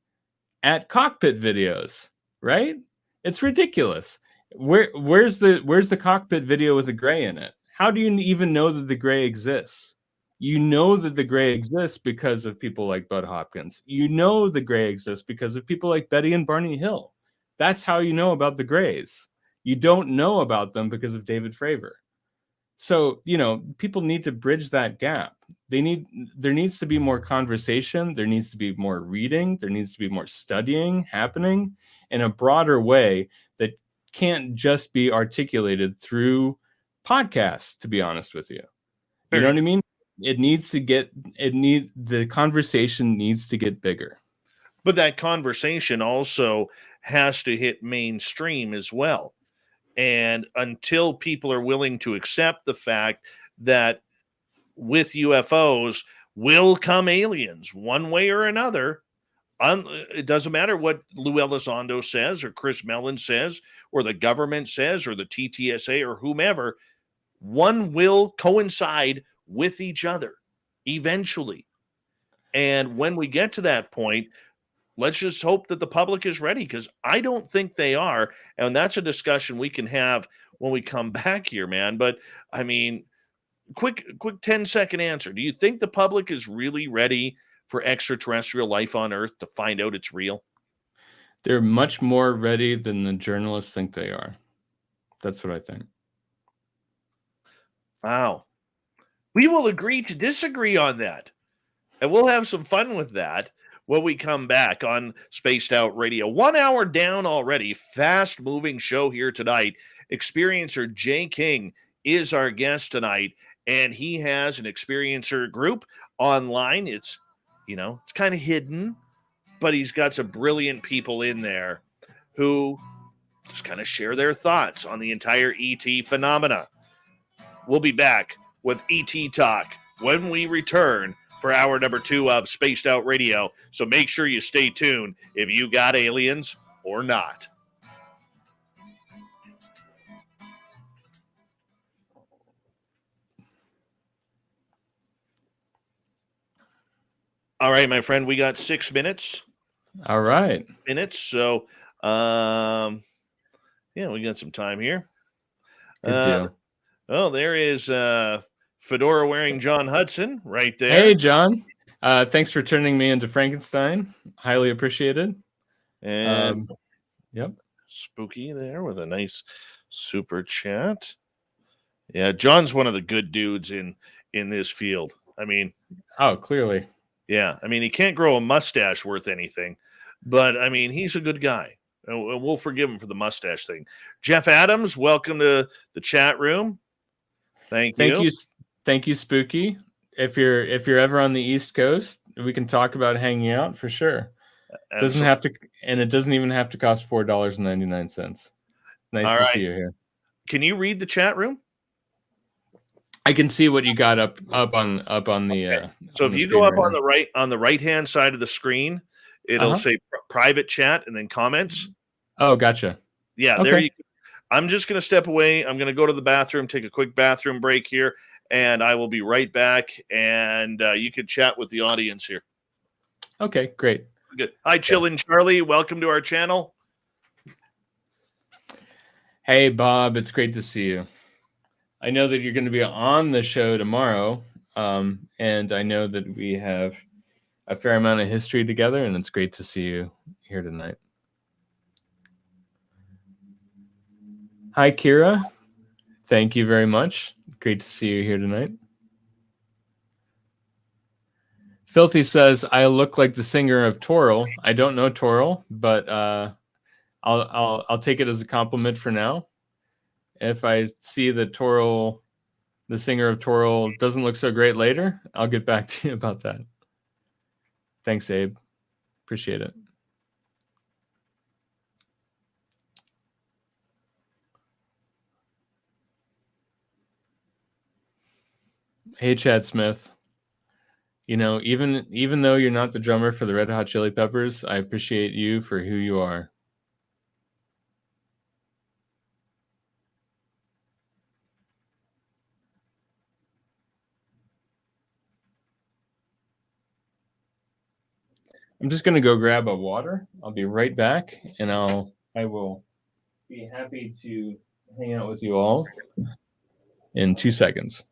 at cockpit videos, right? It's ridiculous. Where's the cockpit video with the gray in it? How do you even know that the gray exists? You know that the gray exists because of people like Bud Hopkins. You know the gray exists because of people like Betty and Barney Hill. That's how you know about the grays. You don't know about them because of David Fravor. So, people need to bridge that gap. There needs to be more conversation. There needs to be more reading. There needs to be more studying happening in a broader way that can't just be articulated through podcasts, to be honest with you. You know what I mean? The conversation needs to get bigger. But that conversation also has to hit mainstream as well. And until people are willing to accept the fact that with UFOs will come aliens one way or another, it doesn't matter what Lou Elizondo says or Chris Mellon says or the government says or the TTSA or whomever, one will coincide with each other eventually. And when we get to that point, let's just hope that the public is ready, because I don't think they are. And that's a discussion we can have when we come back here, man. But I mean, quick 10-second answer. Do you think the public is really ready for extraterrestrial life on Earth to find out it's real? They're much more ready than the journalists think they are. That's what I think. Wow. We will agree to disagree on that. And we'll have some fun with that when we come back on Spaced Out Radio. 1 hour down already. Fast moving show here tonight. Experiencer Jay King is our guest tonight, and he has an experiencer group online. It's kind of hidden, but he's got some brilliant people in there who just kind of share their thoughts on the entire ET phenomena. We'll be back with ET Talk when we return for hour number 2 of Spaced Out Radio. So make sure you stay tuned if you got aliens or not. All right, my friend, we got 6 minutes. All right. So, we got some time here. Good deal. There is fedora wearing John Hudson right there. Hey, John. Thanks for turning me into Frankenstein. Highly appreciated. And yep. Spooky there with a nice super chat. Yeah, John's one of the good dudes in this field. I mean, clearly. Yeah, I mean, he can't grow a mustache worth anything, but I mean, he's a good guy. And we'll forgive him for the mustache thing. Jeff Adams, welcome to the chat room. Thank you, Spooky. If you're ever on the East Coast, we can talk about hanging out for sure. It doesn't have to, and it doesn't even have to cost $4.99. Nice to see you here. Can you read the chat room? I can see what you got up on the. Okay. So if you go up on the right hand side of the screen, it'll say private chat and then comments. Oh, gotcha. Yeah, okay. There you go. I'm just going to step away. I'm going to go to the bathroom, take a quick bathroom break here, and I will be right back. And you can chat with the audience here. Okay, great. Good. Hi, Chillin' Charlie. Welcome to our channel. Hey, Bob, it's great to see you. I know that you're going to be on the show tomorrow, and I know that we have a fair amount of history together, and it's great to see you here tonight. Hi, Kira. Thank you very much. Great to see you here tonight. Filthy says, I look like the singer of Toril. I don't know Toril, but I'll take it as a compliment for now. If I see that Toril, the singer of Toril, doesn't look so great later, I'll get back to you about that. Thanks, Abe. Appreciate it. Hey, Chad Smith. You know, even though you're not the drummer for the Red Hot Chili Peppers, I appreciate you for who you are. I'm just gonna go grab a water. I'll be right back, and I will be happy to hang out with you all in 2 seconds.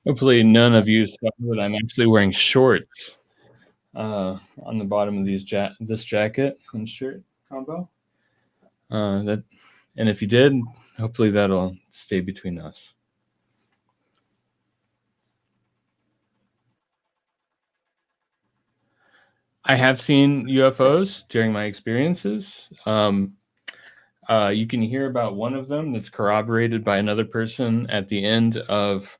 Hopefully, none of you saw that I'm actually wearing shorts on the bottom of this jacket and shirt combo. And if you did, hopefully that'll stay between us. I have seen UFOs during my experiences. You can hear about one of them that's corroborated by another person at the end of.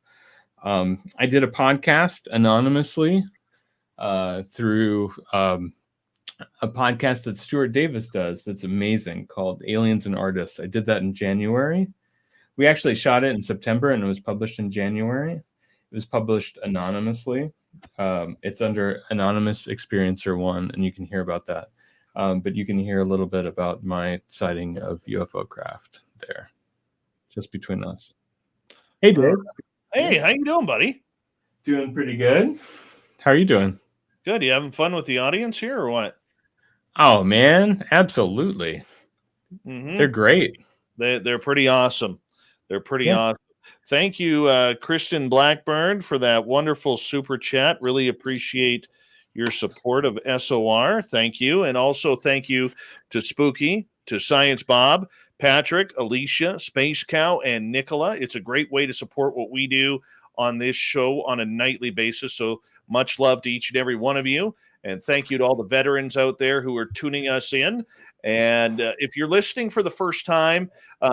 I did a podcast anonymously through a podcast that Stuart Davis does that's amazing called Aliens and Artists. I did that in January. We actually shot it in September and it was published in January. It was published anonymously. It's under Anonymous Experiencer 1, and you can hear about that. But you can hear a little bit about my sighting of UFO craft there, just between us. Hey, Dave. Hey, how you doing, buddy? Doing pretty good. How are you doing? Good. You having fun with the audience here or what? Oh, man, absolutely. Mm-hmm. They're great. They're pretty awesome. They're pretty awesome. Thank you, Kirsten Blackburn, for that wonderful super chat. Really appreciate your support of SOR. Thank you. And also thank you to Spooky, to Science Bob, Patrick, Alicia, Space Cow, and Nicola. It's a great way to support what we do on this show on a nightly basis. So much love to each and every one of you. And thank you to all the veterans out there who are tuning us in. And if you're listening for the first time,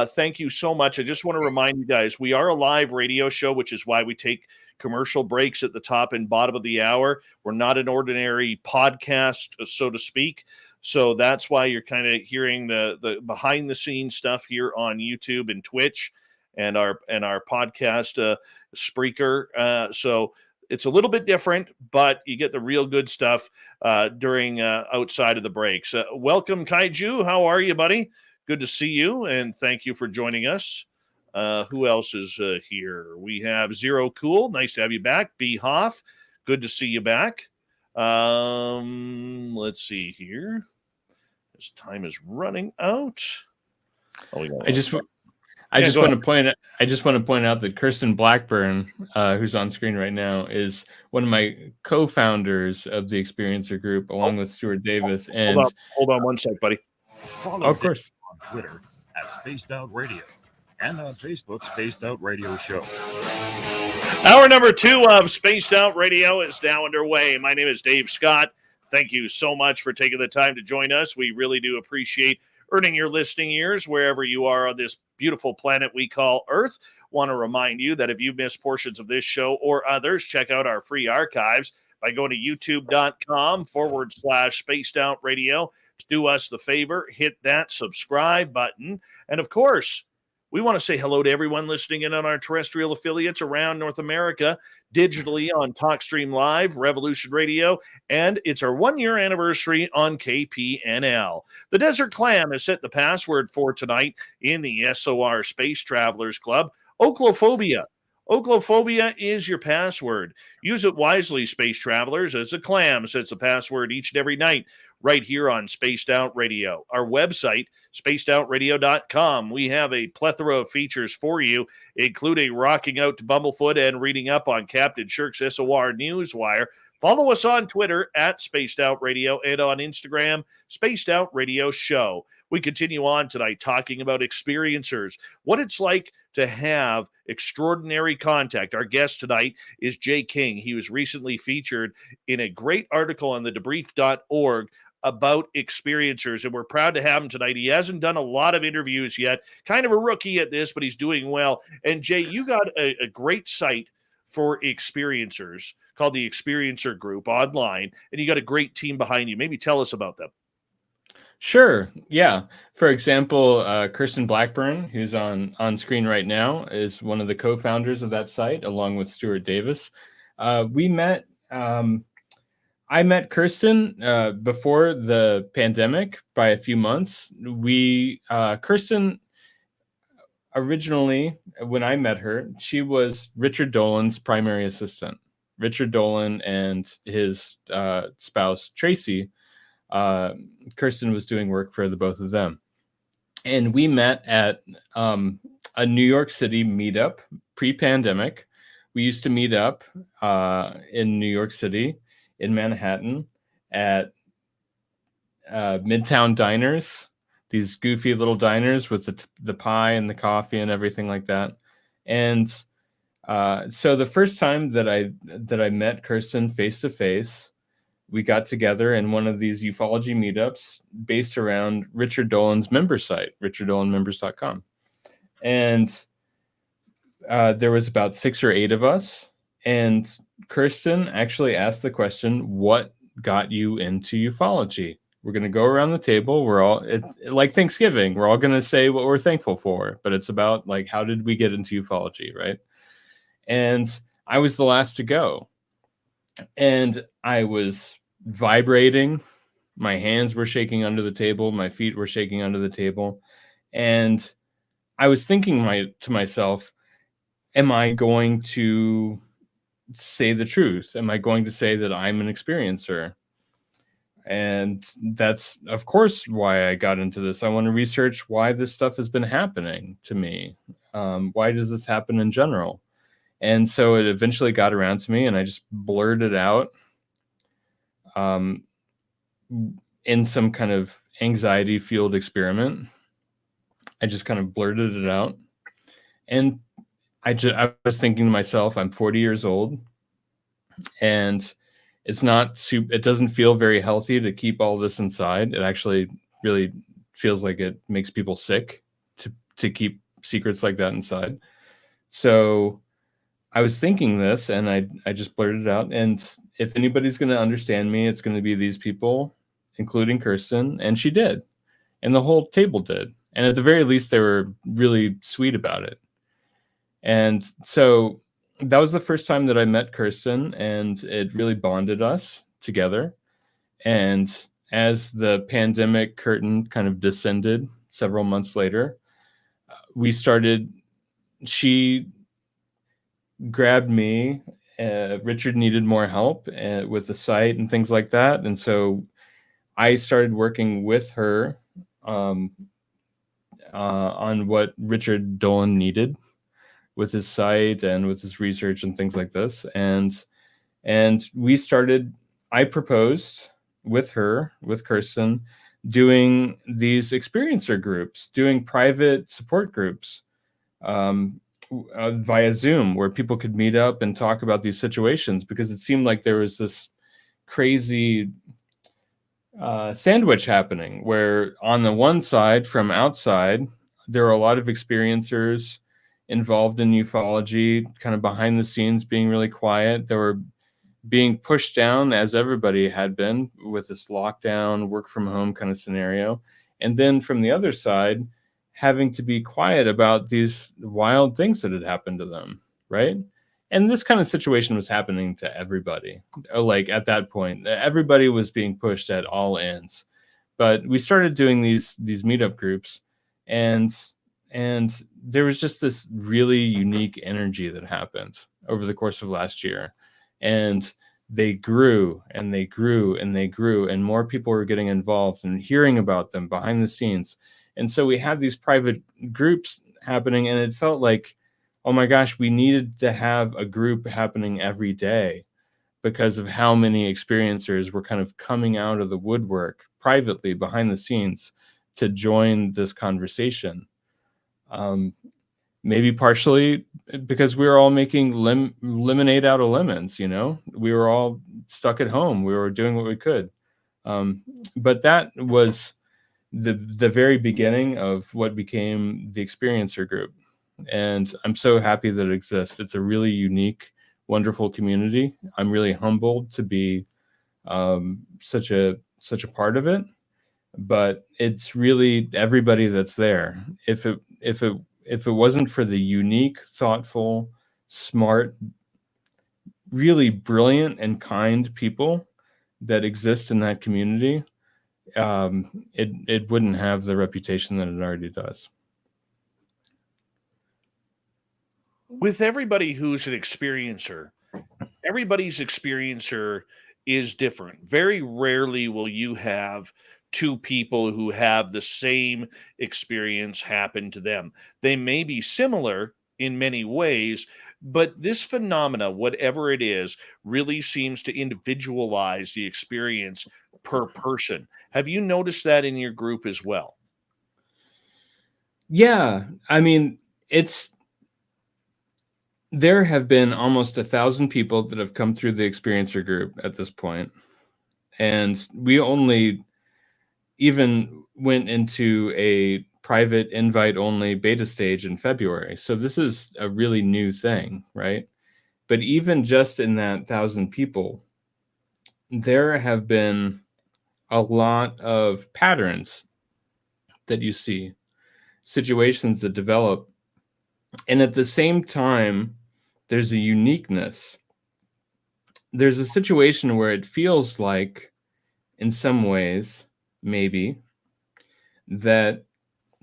thank you so much. I just want to remind you guys, we are a live radio show, which is why we take commercial breaks at the top and bottom of the hour. We're not an ordinary podcast, so to speak. So that's why you're kind of hearing the behind the scenes stuff here on YouTube and Twitch and our podcast Spreaker. So it's a little bit different, but you get the real good stuff during outside of the breaks. Welcome, Kaiju. How are you, buddy? Good to see you, and thank you for joining us. Who else is here? We have Zero Cool. Nice to have you back. B. Hoff. Good to see you back. Let's see here. This time is running out. Oh, we got I just go want to point out that Kirsten Blackburn, who's on screen right now, is one of my co-founders of the Experiencer group, along with Stuart Davis. And hold on one sec, buddy. Follow of course on Twitter at Spaced Out Radio and on Facebook, Spaced Out Radio Show. Hour number 2 of Spaced Out Radio is now underway. My name is Dave Scott. Thank you so much for taking the time to join us. We really do appreciate earning your listening ears wherever you are on this beautiful planet we call Earth. Want to remind you that if you missed portions of this show or others, check out our free archives by going to youtube.com/Spaced Out Radio. Do us the favor, hit that subscribe button. And of course, we want to say hello to everyone listening in on our terrestrial affiliates around North America, digitally on TalkStream Live, Revolution Radio, and it's our 1-year anniversary on KPNL. The Desert Clam has set the password for tonight in the SOR Space Travelers Club, Oclophobia. Oclophobia is your password. Use it wisely, space travelers, as the clam sets the password each and every night right here on Spaced Out Radio. Our website, spacedoutradio.com. We have a plethora of features for you, including rocking out to Bumblefoot and reading up on Captain Shirk's SOR Newswire. Follow us on Twitter at Spaced Out Radio and on Instagram, Spaced Out Radio Show. We continue on tonight talking about experiencers, what it's like to have extraordinary contact. Our guest tonight is Jay King. He was recently featured in a great article on thedebrief.org about experiencers, and we're proud to have him tonight. He hasn't done a lot of interviews yet, kind of a rookie at this, but he's doing well. And Jay, you got a great site for experiencers called the Experiencer Group online, and you got a great team behind you. Maybe tell us about them. Sure. Yeah. For example, Kirsten Blackburn, who's on screen right now, is one of the co-founders of that site, along with Stuart Davis. We met. I met Kirsten before the pandemic by a few months. Kirsten originally, when I met her, she was Richard Dolan's primary assistant. Richard Dolan and his spouse Tracy. Kirsten was doing work for the both of them, and we met at a New York City meetup pre-pandemic. We used to meet up in New York City, in Manhattan, at Midtown diners, these goofy little diners with the pie and the coffee and everything like that. And so the first time that I met Kirsten face to face, we got together in one of these ufology meetups based around Richard Dolan's member site, richarddolanmembers.com. And there was about 6 or 8 of us. And Kirsten actually asked the question, what got you into ufology? We're going to go around the table. It's like Thanksgiving. We're all going to say what we're thankful for, but it's about like, how did we get into ufology, right? And I was the last to go. And I was vibrating. My hands were shaking under the table. My feet were shaking under the table. And I was thinking to myself, am I going to say the truth? Am I going to say that I'm an experiencer? And that's, of course, why I got into this. I want to research why this stuff has been happening to me. Why does this happen in general? And so it eventually got around to me, and I just blurted out in some kind of anxiety-fueled experiment. I just kind of blurted it out. And I was thinking to myself, I'm 40 years old, and it doesn't feel very healthy to keep all this inside. It actually really feels like it makes people sick to keep secrets like that inside. So I was thinking this, and I just blurted it out. And if anybody's going to understand me, it's going to be these people, including Kirsten. And she did. And the whole table did. And at the very least, they were really sweet about it. And so that was the first time that I met Kirsten, and it really bonded us together. And as the pandemic curtain kind of descended several months later, she grabbed me. Richard needed more help with the site and things like that. And so I started working with her on what Richard Dolan needed with his site and with his research and things like this. And we started, I proposed with her, with Kirsten, doing these experiencer groups, doing private support groups via Zoom, where people could meet up and talk about these situations, because it seemed like there was this crazy sandwich happening where on the one side, from outside, there are a lot of experiencers involved in ufology, kind of behind the scenes, being really quiet. They were being pushed down, as everybody had been, with this lockdown, work from home kind of scenario. And then from the other side, having to be quiet about these wild things that had happened to them, right? And this kind of situation was happening to everybody. Like at that point, everybody was being pushed at all ends. But we started doing these meetup groups, and there was just this really unique energy that happened over the course of last year. And they grew and they grew and they grew, and more people were getting involved and hearing about them behind the scenes. And so we had these private groups happening, and it felt like, oh my gosh, we needed to have a group happening every day because of how many experiencers were kind of coming out of the woodwork privately behind the scenes to join this conversation. Maybe partially because we were all making lemonade out of lemons, you know? We were all stuck at home. We were doing what we could. But that was the very beginning of what became the Experiencer Group. And I'm so happy that it exists. It's a really unique, wonderful community. I'm really humbled to be such a part of it. But it's really everybody that's there. If it wasn't for the unique, thoughtful, smart, really brilliant and kind people that exist in that community, it wouldn't have the reputation that it already does. With everybody who's an experiencer, everybody's experiencer is different. Very rarely will you have two people who have the same experience happen to them. They may be similar in many ways, but this phenomena, whatever it is, really seems to individualize the experience per person. Have you noticed that in your group as well? Yeah, I mean, there have been almost 1,000 people that have come through the Experiencer Group at this point, and we only even went into a private invite-only beta stage in February. So this is a really new thing, right? But even just in that 1,000 people, there have been a lot of patterns that you see, situations that develop. And at the same time, there's a uniqueness. There's a situation where it feels like, in some ways, maybe, that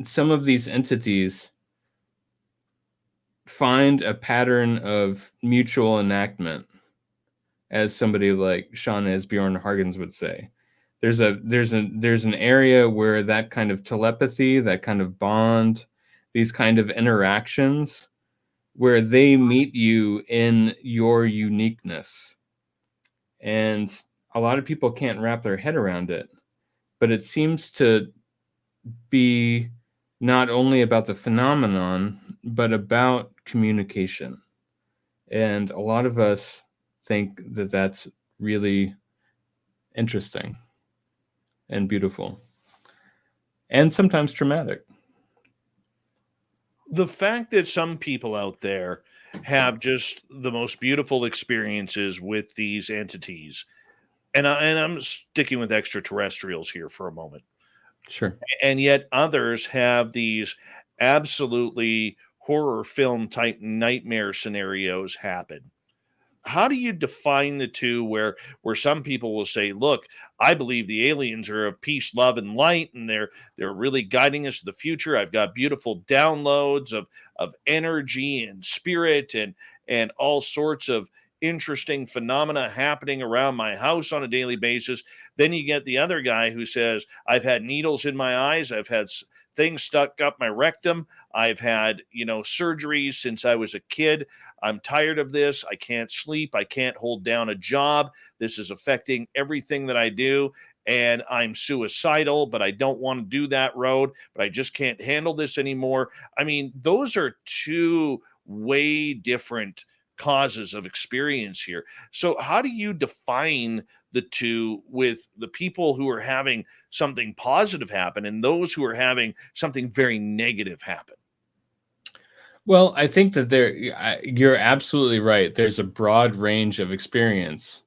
some of these entities find a pattern of mutual enactment, as somebody like Sean Esbjorn Hargens would say. There's an area where that kind of telepathy, that kind of bond, these kind of interactions, where they meet you in your uniqueness. And a lot of people can't wrap their head around it, but it seems to be not only about the phenomenon, but about communication. And a lot of us think that that's really interesting and beautiful, and sometimes traumatic. The fact that some people out there have just the most beautiful experiences with these entities, and I'm sticking with extraterrestrials here for a moment, Sure. and yet others have these absolutely horror film type nightmare scenarios happen. How do you define the two, where some people will say, look, I believe the aliens are of peace, love, and light, and they're really guiding us to the future. I've got beautiful downloads of energy and spirit and all sorts of interesting phenomena happening around my house on a daily basis. Then you get the other guy who says, I've had needles in my eyes, I've had things stuck up my rectum, I've had, surgeries since I was a kid. I'm tired of this. I can't sleep. I can't hold down a job. This is affecting everything that I do. And I'm suicidal, but I don't want to do that road, but I just can't handle this anymore. I mean, those are two way different causes of experience here. So how do you define the two, with the people who are having something positive happen and those who are having something very negative happen? Well, I think that you're absolutely right. There's a broad range of experience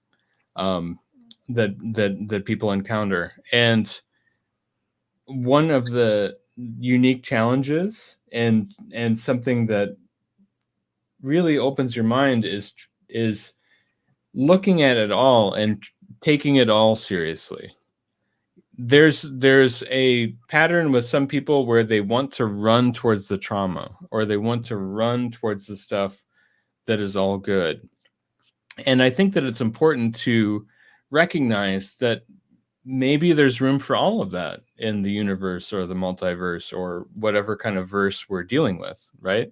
that people encounter, and one of the unique challenges and something that really opens your mind is looking at it all and taking it all seriously. There's a pattern with some people where they want to run towards the trauma, or they want to run towards the stuff that is all good. And I think that it's important to recognize that maybe there's room for all of that in the universe or the multiverse or whatever kind of verse we're dealing with, right?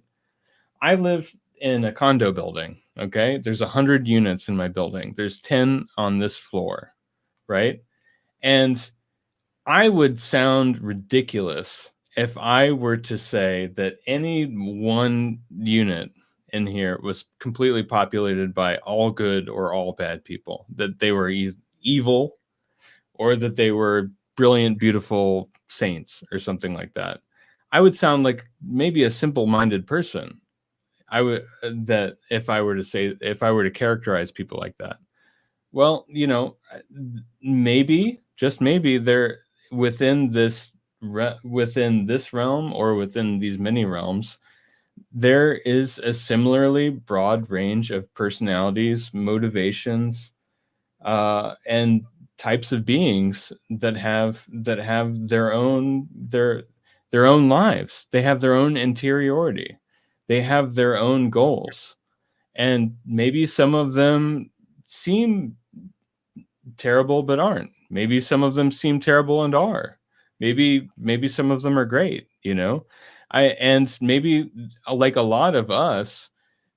I live in a condo building, okay? There's 100 units in my building. There's 10 on this floor, right? And I would sound ridiculous if I were to say that any one unit in here was completely populated by all good or all bad people, that they were evil or that they were brilliant, beautiful saints or something like that. I would sound like maybe a simple-minded person. I would that if I were to characterize people like that. Well, maybe, just maybe, they're within this realm or within these many realms, there is a similarly broad range of personalities, motivations, and types of beings that have their own lives. They have their own interiority. They have their own goals. And maybe some of them seem terrible but aren't. Maybe some of them seem terrible and are. Maybe some of them are great, and maybe, like a lot of us,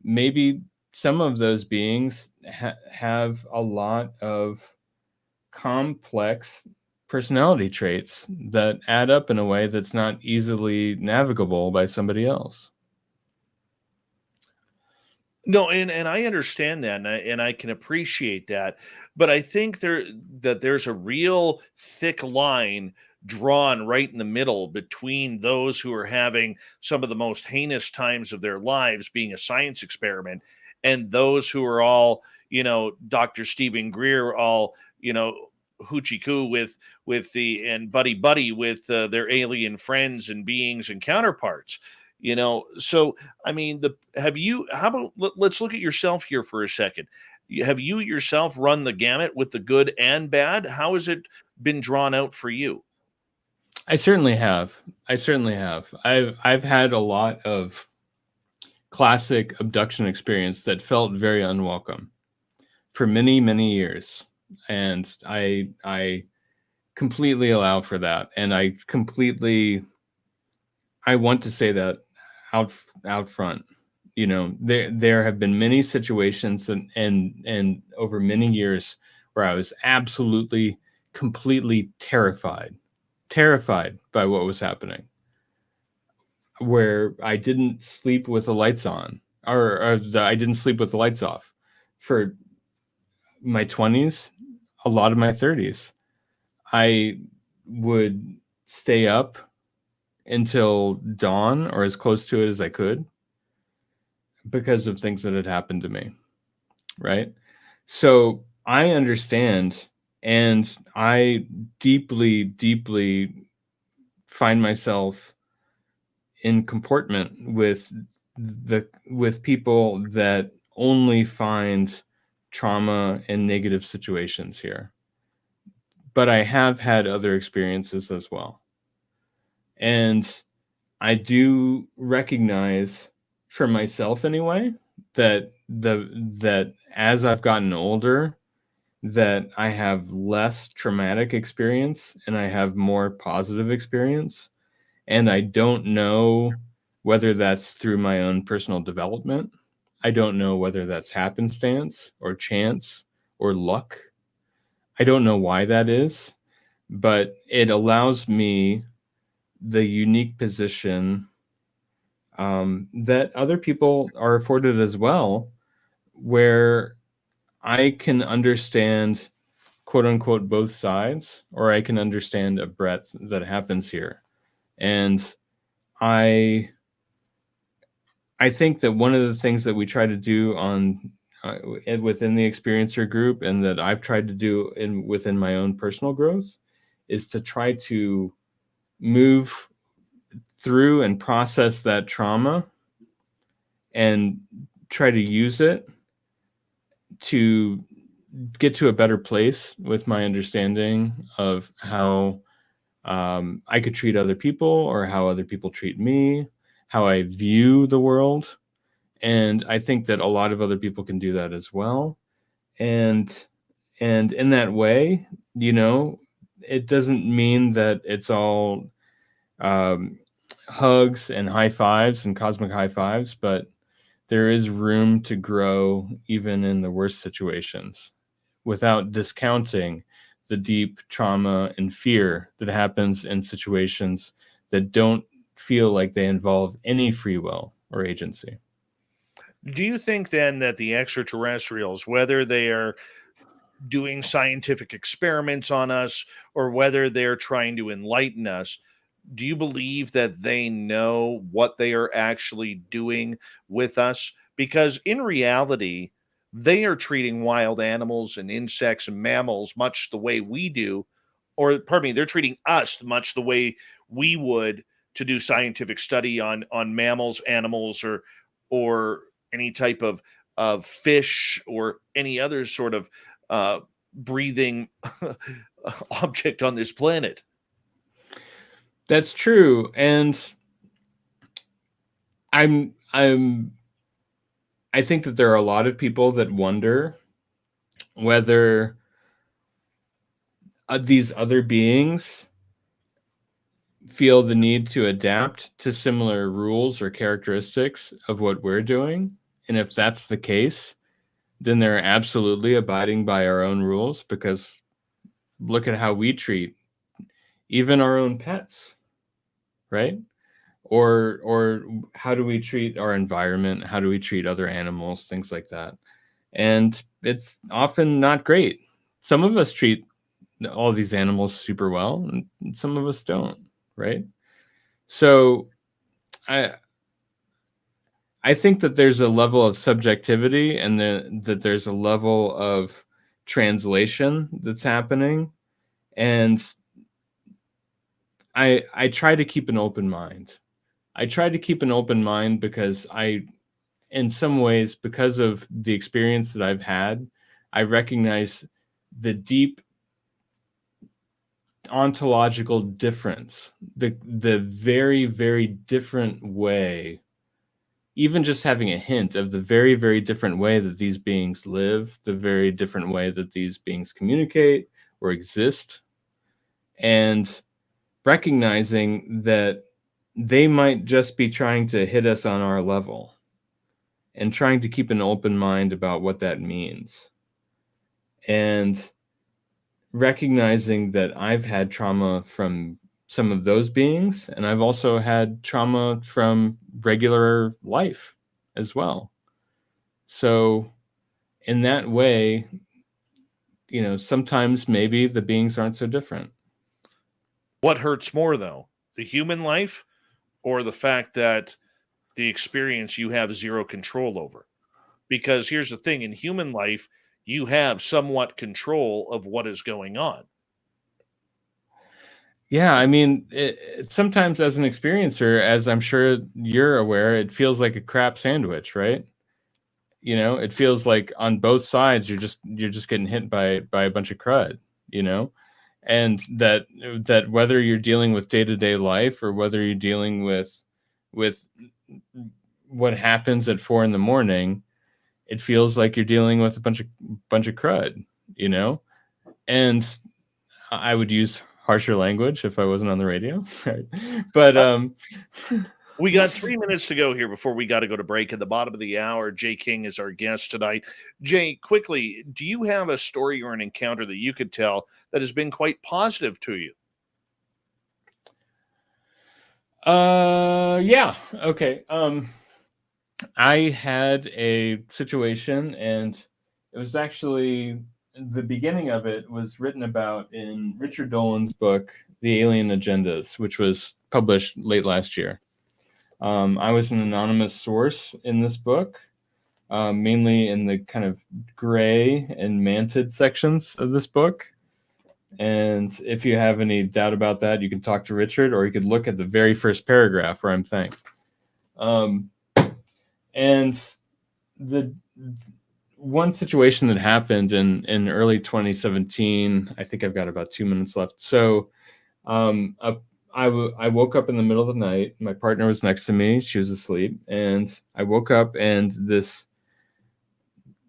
maybe some of those beings have a lot of complex personality traits that add up in a way that's not easily navigable by somebody else. No, and I understand that, and I can appreciate that, but I think there's a real thick line drawn right in the middle between those who are having some of the most heinous times of their lives being a science experiment, and those who are all, Dr. Stephen Greer, all, hoochie coo with the and buddy buddy with their alien friends and beings and counterparts. So I mean, how about, let's look at yourself here for a second. Have you yourself run the gamut with the good and bad? How has it been drawn out for you? I certainly have. I've had a lot of classic abduction experience that felt very unwelcome for many, many years. And I completely allow for that. And I want to say that out front. There have been many situations and over many years where I was absolutely, completely terrified by what was happening, where I didn't sleep with the lights on, or I didn't sleep with the lights off for my 20s, a lot of my 30s. I would stay up until dawn or as close to it as I could because of things that had happened to me, right? So I understand, and I deeply, deeply find myself in comportment with people that only find trauma and negative situations here. But I have had other experiences as well. And I do recognize, for myself anyway, that as I've gotten older, that I have less traumatic experience and I have more positive experience. And I don't know whether that's through my own personal development. I don't know whether that's happenstance or chance or luck. I don't know why that is, but it allows me the unique position that other people are afforded as well, where I can understand, quote unquote, both sides, or I can understand a breadth that happens here. And I think that one of the things that we try to do on within the experiencer group, and that I've tried to do within my own personal growth, is to try to move through and process that trauma and try to use it to get to a better place with my understanding of how I could treat other people, or how other people treat me, how I view the world. And I think that a lot of other people can do that as well. And in that way, it doesn't mean that it's all hugs and high fives and cosmic high fives, but there is room to grow even in the worst situations, without discounting the deep trauma and fear that happens in situations that don't feel like they involve any free will or agency. Do you think then that the extraterrestrials, whether they are doing scientific experiments on us or whether they're trying to enlighten us, do you believe that they know what they are actually doing with us? Because in reality, they are treating wild animals and insects and mammals much the way we do, or pardon me, they're treating us much the way we would to do scientific study on mammals, animals, or any type of fish or any other sort of breathing object on this planet. That's true. And I think that there are a lot of people that wonder whether these other beings feel the need to adapt to similar rules or characteristics of what we're doing. And if that's the case, then they're absolutely abiding by our own rules, because look at how we treat even our own pets, right? Or how do we treat our environment? How do we treat other animals? Things like that. And it's often not great. Some of us treat all these animals super well, and some of us don't, right? So I think that there's a level of subjectivity, and that there's a level of translation that's happening. And I try to keep an open mind. I try to keep an open mind because in some ways, because of the experience that I've had, I recognize the deep ontological difference, the very, very different way, even just having a hint of the very, very different way that these beings live, the very different way that these beings communicate or exist, and recognizing that they might just be trying to hit us on our level, and trying to keep an open mind about what that means. And recognizing that I've had trauma from some of those beings, and I've also had trauma from regular life as well. So in that way, sometimes maybe the beings aren't so different. What hurts more, though? The human life or the fact that the experience you have zero control over? Because here's the thing, in human life, you have somewhat control of what is going on. Yeah, I mean, sometimes as an experiencer, as I'm sure you're aware, it feels like a crap sandwich, right? It feels like on both sides you're just getting hit by a bunch of crud, and that whether you're dealing with day-to-day life, or whether you're dealing with what happens at 4 a.m, it feels like you're dealing with a bunch of crud, and I would use harsher language if I wasn't on the radio. Right? But we got 3 minutes to go here before we got to go to break. At the bottom of the hour, Jay King is our guest tonight. Jay, quickly, do you have a story or an encounter that you could tell that has been quite positive to you? Yeah. Okay. I had a situation, and it was actually the beginning of it was written about in Richard Dolan's book, The Alien Agendas, which was published late last year. I was an anonymous source in this book, mainly in the kind of gray and manted sections of this book. And if you have any doubt about that, you can talk to Richard, or you could look at the very first paragraph where I'm saying. And the one situation that happened in early 2017, I think I've got about 2 minutes left. So I woke up in the middle of the night. My partner was next to me. She was asleep. And I woke up, and this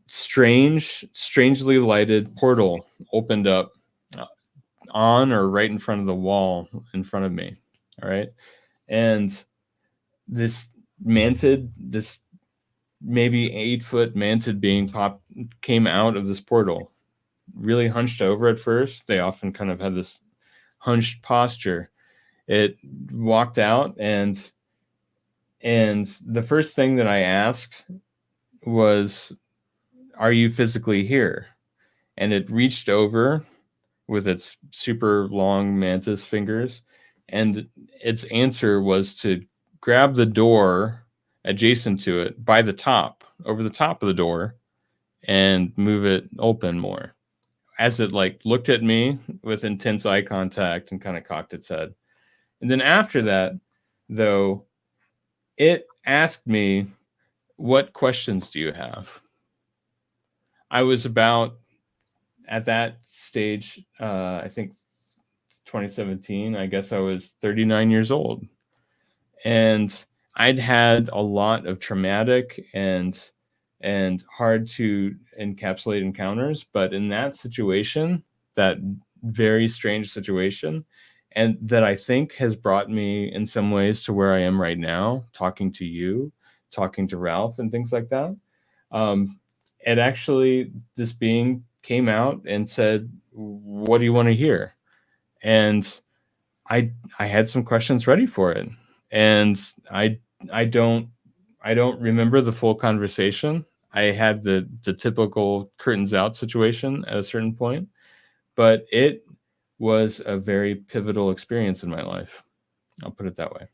strangely lighted portal opened up on or right in front of the wall in front of me. All right. And this maybe 8-foot manted being came out of this portal, really hunched over at first. They often kind of have this hunched posture. It walked out, and the first thing that I asked was, "Are you physically here?" And it reached over with its super long mantis fingers, and its answer was to grab the door adjacent to it by the top, over the top of the door, and move it open more. As it looked at me with intense eye contact and kind of cocked its head. And then after that, though, it asked me, "What questions do you have?" I was about, at that stage, I think 2017, I guess I was 39 years old. And I'd had a lot of traumatic and hard to encapsulate encounters. But in that situation, that very strange situation, and that I think has brought me in some ways to where I am right now, talking to you, talking to Ralph and things like that. It actually, this being came out and said, "What do you want to hear?" And I had some questions ready for it. And I don't remember the full conversation. I had the typical curtains out situation at a certain point, but it was a very pivotal experience in my life. I'll put it that way.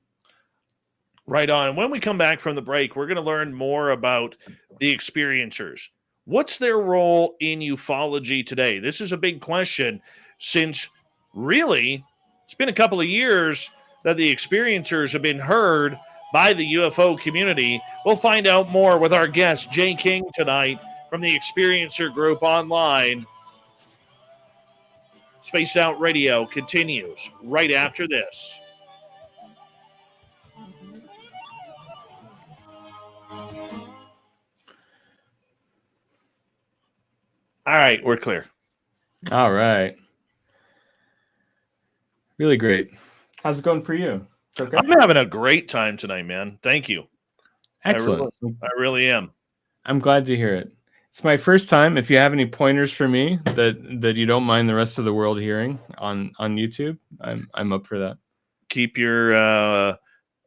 Right on. When we come back from the break, we're going to learn more about the experiencers. What's their role in ufology today? This is a big question, since really it's been a couple of years that the experiencers have been heard by the UFO community. We'll find out more with our guest, Jay King, tonight from the Experiencer Group online. Spaced Out Radio continues right after this. All right, we're clear. All right. Really great. How's it going for you? Okay? I'm having a great time tonight, man. Thank you. Excellent. I really am. I'm glad to hear it. It's my first time. If you have any pointers for me that you don't mind the rest of the world hearing on YouTube, I'm up for that. Keep your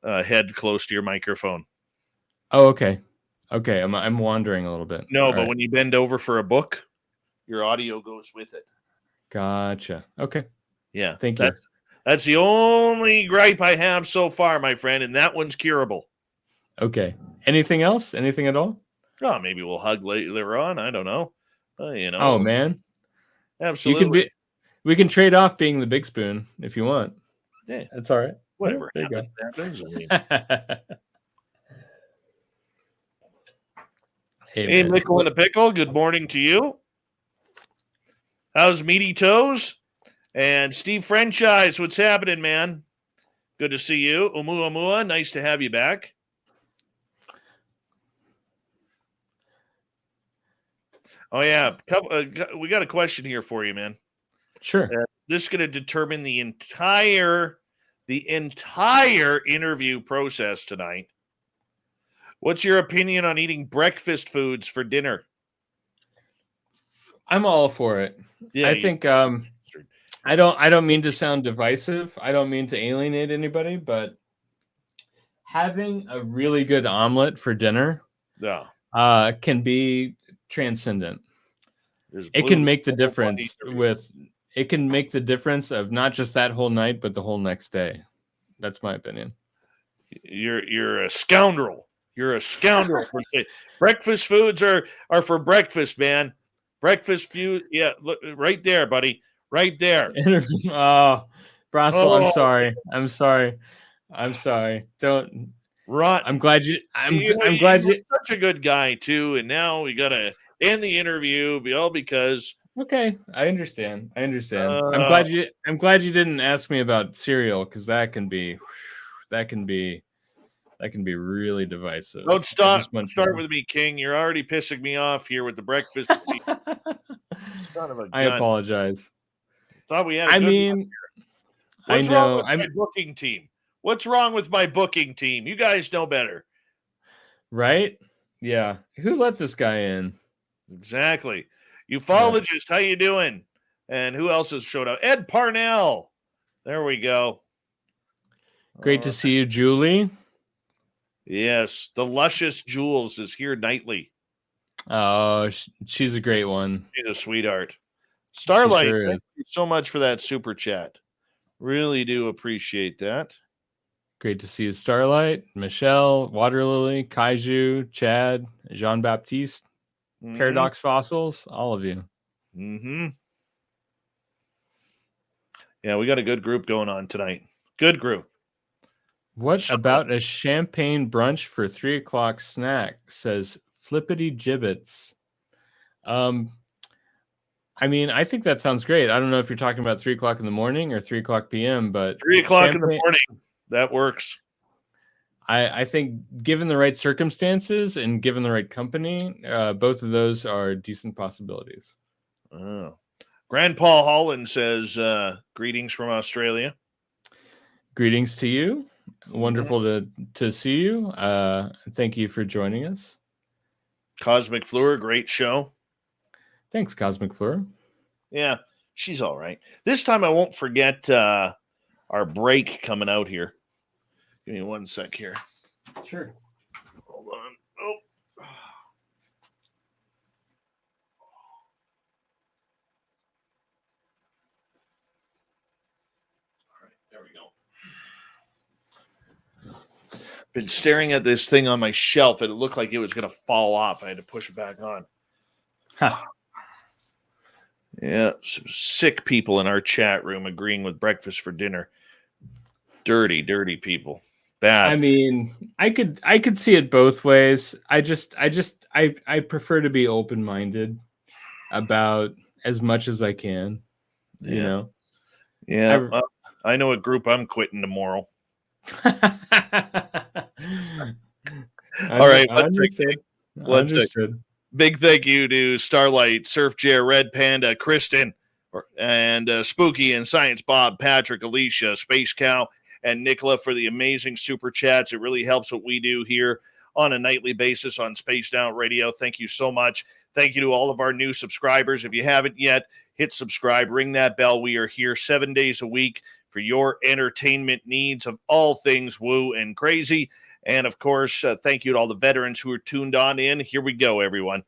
head close to your microphone. Oh, okay. Okay, I'm wandering a little bit. No, all but right. When you bend over for a book, your audio goes with it. Gotcha. Okay. Yeah. Thank you. That's the only gripe I have so far, my friend, and that one's curable. Okay. Anything else? Anything at all? Oh, maybe we'll hug later on. I don't know. Oh, man. Absolutely. We can trade off being the big spoon if you want. Yeah. That's all right. Whatever happens. I mean. Hey, Mickle and a Pickle, good morning to you. How's Meaty Toes? And Steve Franchise, what's happening, man? Good to see you. Oumuamua, nice to have you back. Oh yeah, we got a question here for you, man. Sure. This is going to determine the entire interview process tonight. What's your opinion on eating breakfast foods for dinner? I'm all for it. Yeah, I think I don't mean to sound divisive. I don't mean to alienate anybody, but having a really good omelet for dinner can be transcendent. It can make the difference it can make the difference of not just that whole night, but the whole next day. That's my opinion. You're a scoundrel. You're a scoundrel. Breakfast foods are for breakfast, man. Breakfast food. Yeah, look right there, buddy. Right there. Oh, Brossel, I'm sorry. Don't. Rot. I'm glad you. I'm glad you. Such a good guy too, and now we gotta end the interview. All because. Okay, I understand. I'm glad you didn't ask me about cereal, because that can be really divisive. Don't start with me, King. You're already pissing me off here with the breakfast. Son of a gun. I apologize. Thought we had. What's wrong with my booking team? What's wrong with my booking team? You guys know better, right? Yeah. Who let this guy in? Exactly. Ufologist, how you doing? And who else has showed up? Ed Parnell. There we go. Great to see you, Julie. Yes, the luscious Jules is here nightly. Oh, she's a great one. She's a sweetheart. Starlight, thank you so much for that super chat. Really do appreciate that. Great to see you, Starlight, Michelle, Water Lily, Kaiju, Chad, Jean-Baptiste, Paradox Fossils, all of you. Yeah, we got a good group going on tonight. Good group. What about a champagne brunch for 3 o'clock snack? Says Flippity Gibbets. I mean, I think that sounds great. I don't know if you're talking about 3 o'clock in the morning or 3 o'clock p.m., but 3 o'clock in the morning. That works. I think given the right circumstances and given the right company, both of those are decent possibilities. Grandpa Holland says, greetings from Australia. Greetings to you. Wonderful to see you. Thank you for joining us. Cosmic Fleur, great show. Thanks, Cosmic Fleur. Yeah, she's all right. This time I won't forget our break coming out here. Give me 1 sec here. Sure. Hold on. Oh. All right, there we go. Been staring at this thing on my shelf, and it looked like it was going to fall off. I had to push it back on. Yeah, sick people in our chat room agreeing with breakfast for dinner. Dirty people. Bad. I mean, I could see it both ways. I prefer to be open-minded about as much as I can. Yeah. You know. Yeah. I know a group I'm quitting tomorrow. All right. Understood. Big thank you to Starlight, Surf Jare, Red Panda, Kirsten, and Spooky and Science Bob, Patrick, Alicia, Space Cow, and Nicola for the amazing super chats. It really helps what we do here on a nightly basis on Spaced Out Radio. Thank you so much. Thank you to all of our new subscribers. If you haven't yet, hit subscribe, ring that bell. We are here 7 days a week for your entertainment needs of all things woo and crazy. And, of course, thank you to all the veterans who are tuned on in. Here we go, everyone.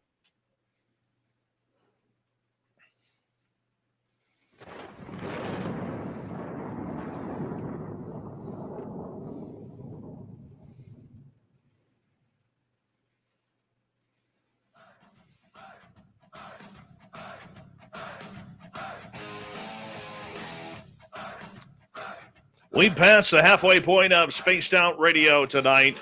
We passed the halfway point of Spaced Out Radio tonight.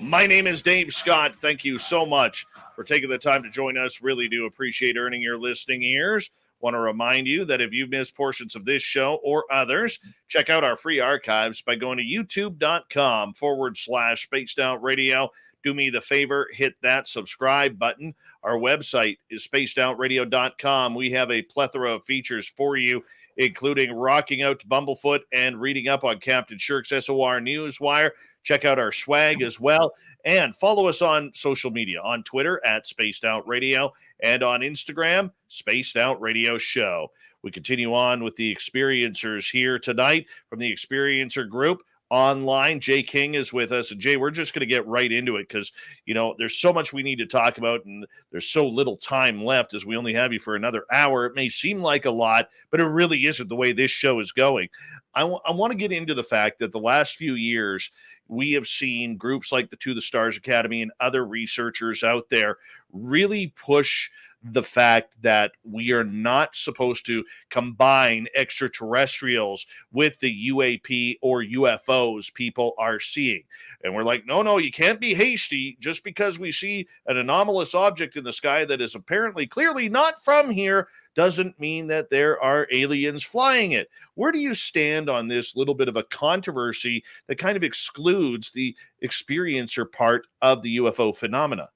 My name is Dave Scott. Thank you so much for taking the time to join us. Really do appreciate earning your listening ears. Want to remind you that if you've missed portions of this show or others, check out our free archives by going to youtube.com/Spaced Out Radio. do me the favor, hit that subscribe button. Our website is spacedoutradio.com. We have a plethora of features for you, including rocking out to Bumblefoot and reading up on Captain Shirk's SOR Newswire. Check out our swag as well. And follow us on social media, on Twitter at Spaced Out Radio, and on Instagram, Spaced Out Radio Show. We continue on with the experiencers here tonight from the Experiencer Group. Online, Jay King is with us. And Jay, we're just going to get right into it because, there's so much we need to talk about and there's so little time left as we only have you for another hour. It may seem like a lot, but it really isn't the way this show is going. I want to get into the fact that the last few years, we have seen groups like the To the Stars Academy and other researchers out there really push the fact that we are not supposed to combine extraterrestrials with the UAP or UFOs people are seeing. And we're like, no, you can't be hasty. Just because we see an anomalous object in the sky that is apparently clearly not from here doesn't mean that there are aliens flying it. Where do you stand on this little bit of a controversy that kind of excludes the experiencer part of the UFO phenomena?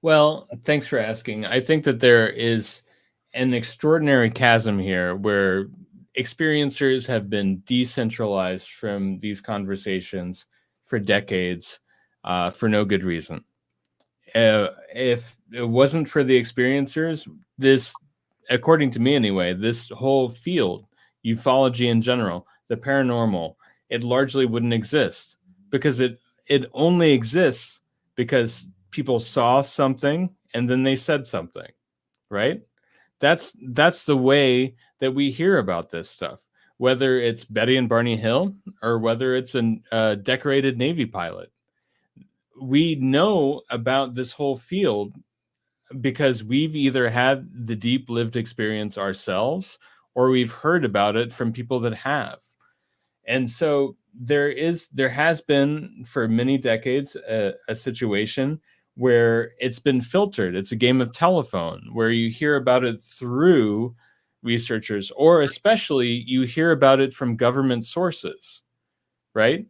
Well, thanks for asking. I think that there is an extraordinary chasm here where experiencers have been decentralized from these conversations for decades for no good reason. If it wasn't for the experiencers, this, according to me anyway, this whole field, ufology in general, the paranormal, it largely wouldn't exist because it only exists because people saw something and then they said something, right? That's the way that we hear about this stuff, whether it's Betty and Barney Hill or whether it's a decorated Navy pilot. We know about this whole field because we've either had the deep lived experience ourselves or we've heard about it from people that have. And so there has been for many decades a situation where it's been filtered. It's a game of telephone where you hear about it through researchers, or especially you hear about it from government sources, right?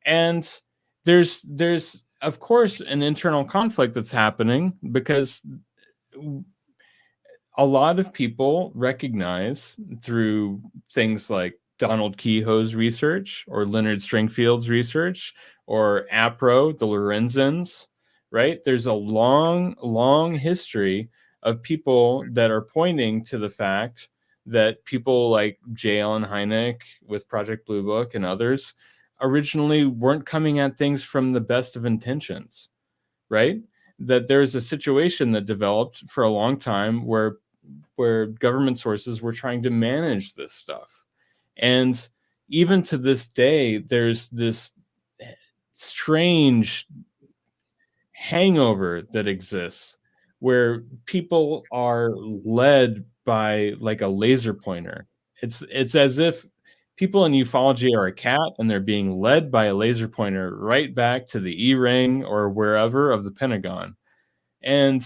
And there's of course an internal conflict that's happening because a lot of people recognize through things like Donald Kehoe's research or Leonard Stringfield's research or APRO, the Lorenzens, right? There's a long history of people that are pointing to the fact that people like J. Allen Hynek with Project Blue Book and others originally weren't coming at things from the best of intentions, right? That there's a situation that developed for a long time where government sources were trying to manage this stuff. And even to this day, there's this strange hangover that exists where people are led by like a laser pointer. It's as if people in ufology are a cat and they're being led by a laser pointer right back to the E-ring or wherever of the Pentagon. And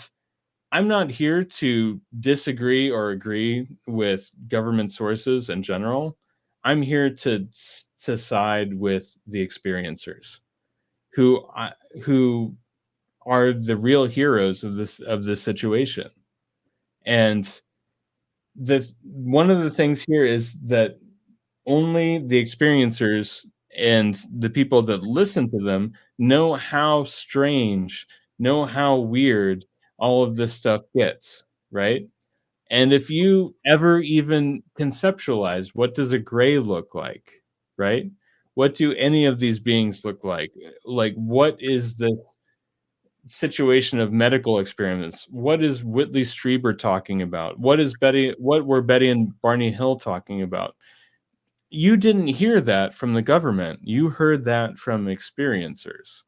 I'm not here to disagree or agree with government sources in general. I'm here to side with the experiencers who are the real heroes of this situation. And this, one of the things here is that only the experiencers and the people that listen to them know how strange, know how weird all of this stuff gets, right? And if you ever even conceptualize what does a gray look like, right? What do any of these beings look like? Like, what is the situation of medical experiments? What is Whitley Strieber talking about? What were Betty and Barney Hill talking about? You didn't hear that from the government. You heard that from experiencers.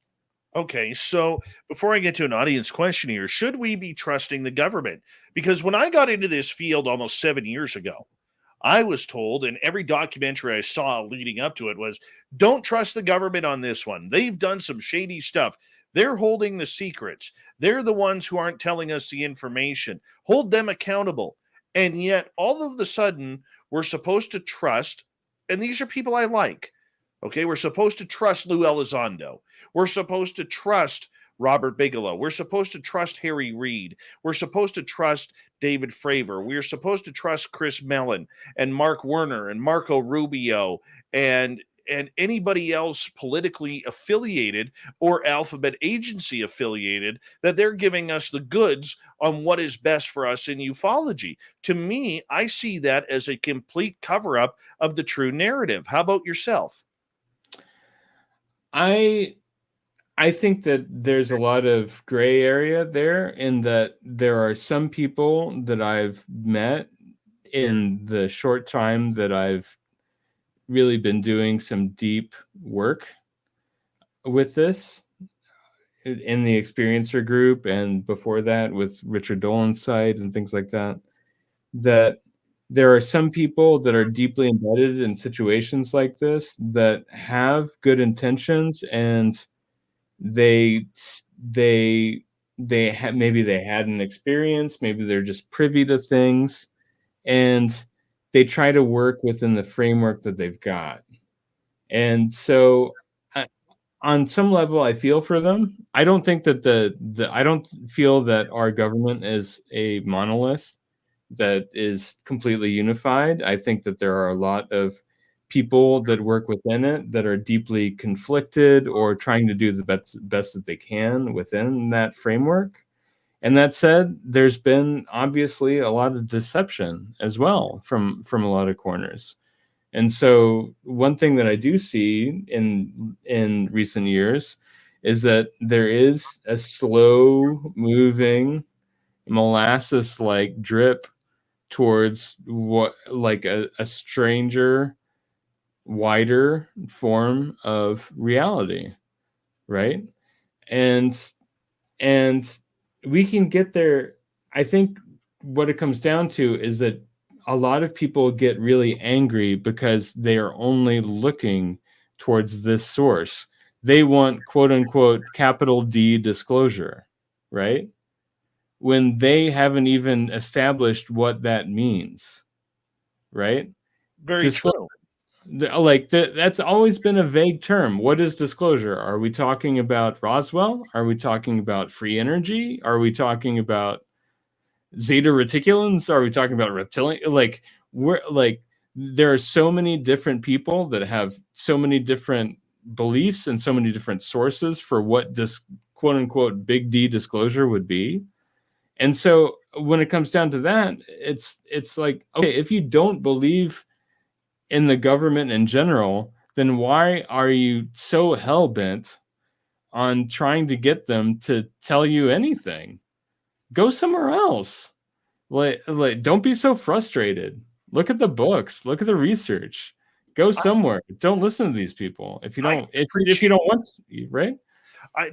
Okay, so before I get to an audience question here, should we be trusting the government? Because when I got into this field almost 7 years ago, I was told, and every documentary I saw leading up to it was, don't trust the government on this one. They've done some shady stuff. They're holding the secrets. They're the ones who aren't telling us the information. Hold them accountable. And yet, all of a sudden, we're supposed to trust, and these are people I like, Okay, we're supposed to trust Lou Elizondo. We're supposed to trust Robert Bigelow. We're supposed to trust Harry Reid. We're supposed to trust David Fravor. We're supposed to trust Chris Mellon and Mark Werner and Marco Rubio and anybody else politically affiliated or alphabet agency affiliated, that they're giving us the goods on what is best for us in ufology. To me, I see that as a complete cover-up of the true narrative. How about yourself? I think that there's a lot of gray area there, in that there are some people that I've met in the short time that I've really been doing some deep work with this in the experiencer group, and before that with Richard Dolan's site and things like that, that there are some people that are deeply embedded in situations like this that have good intentions, and they maybe they had an experience, maybe they're just privy to things, and they try to work within the framework that they've got. And so on some level, I feel for them. I don't think that I don't feel that our government is a monolith that is completely unified. I think that there are a lot of people that work within it that are deeply conflicted or trying to do the best that they can within that framework. And that said, there's been obviously a lot of deception as well from a lot of corners. And so one thing that I do see in recent years is that there is a slow moving molasses like drip towards what, like a stranger, wider form of reality, right? And we can get there. I think what it comes down to is that a lot of people get really angry because they are only looking towards this source. They want quote unquote capital D disclosure, right? When they haven't even established what that means, right? Very true. That's always been a vague term. What is disclosure? Are we talking about Roswell? Are we talking about free energy? Are we talking about Zeta Reticulans? Are we talking about reptilian? There are so many different people that have so many different beliefs and so many different sources for what this quote unquote big D disclosure would be. And so when it comes down to that, it's like, okay, if you don't believe in the government in general, then why are you so hell-bent on trying to get them to tell you anything? Go somewhere else. Don't be so frustrated. Look at the books. Look at the research. Go somewhere. Don't listen to these people if you don't want to, right?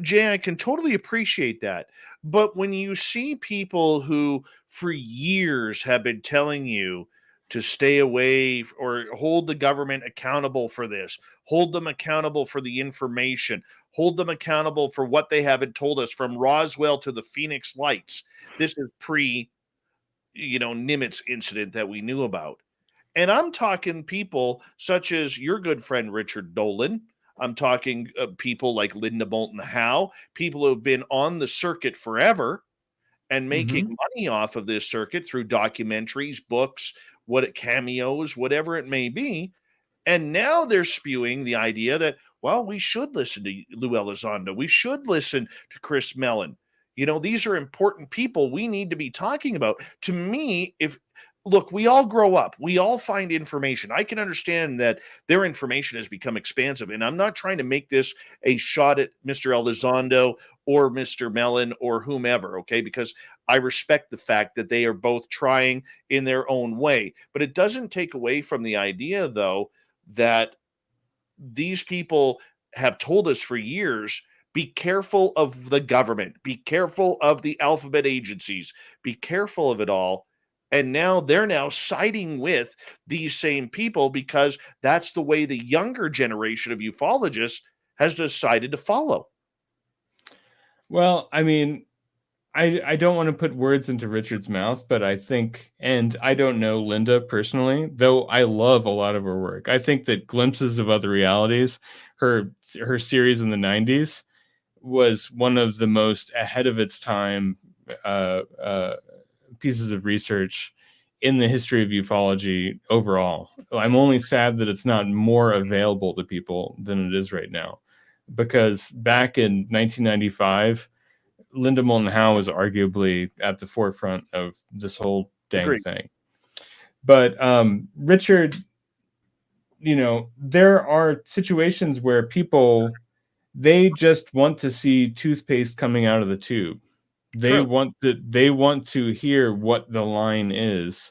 Jay, I can totally appreciate that. But when you see people who for years have been telling you to stay away or hold the government accountable for this, hold them accountable for the information, hold them accountable for what they haven't told us, from Roswell to the Phoenix Lights. This is pre, Nimitz incident that we knew about. And I'm talking people such as your good friend Richard Dolan. I'm talking people like Linda Moulton Howe, people who have been on the circuit forever and making money off of this circuit through documentaries, books, cameos, whatever it may be. And now they're spewing the idea that, well, we should listen to Lou Elizondo. We should listen to Chris Mellon. These are important people we need to be talking about. To me, look, we all grow up. We all find information. I can understand that their information has become expansive. And I'm not trying to make this a shot at Mr. Elizondo or Mr. Mellon or whomever, okay? Because I respect the fact that they are both trying in their own way. But it doesn't take away from the idea, though, that these people have told us for years, be careful of the government, be careful of the alphabet agencies, be careful of it all. And now they're siding with these same people because that's the way the younger generation of ufologists has decided to follow. Well, I mean, I don't want to put words into Richard's mouth, but I think, and I don't know Linda personally, though I love a lot of her work. I think that Glimpses of Other Realities, her series in the 90s, was one of the most ahead of its time pieces of research in the history of ufology overall. I'm only sad that it's not more available to people than it is right now, because back in 1995, Linda Moulton Howe was arguably at the forefront of this whole dang Agreed. thing. But Richard, there are situations where people, they just want to see toothpaste coming out of the tube. They True. want to hear what the line is,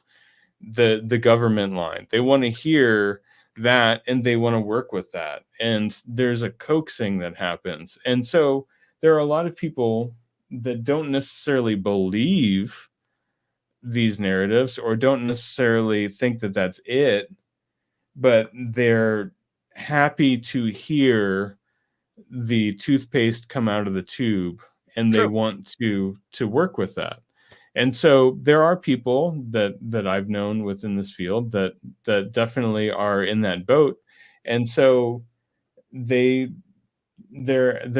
the government line. They want to hear that, and they want to work with that. And there's a coaxing that happens. And so there are a lot of people that don't necessarily believe these narratives or don't necessarily think that that's it, but they're happy to hear the toothpaste come out of the tube, and they True. want to work with that. And so there are people that I've known within this field that definitely are in that boat. And so they're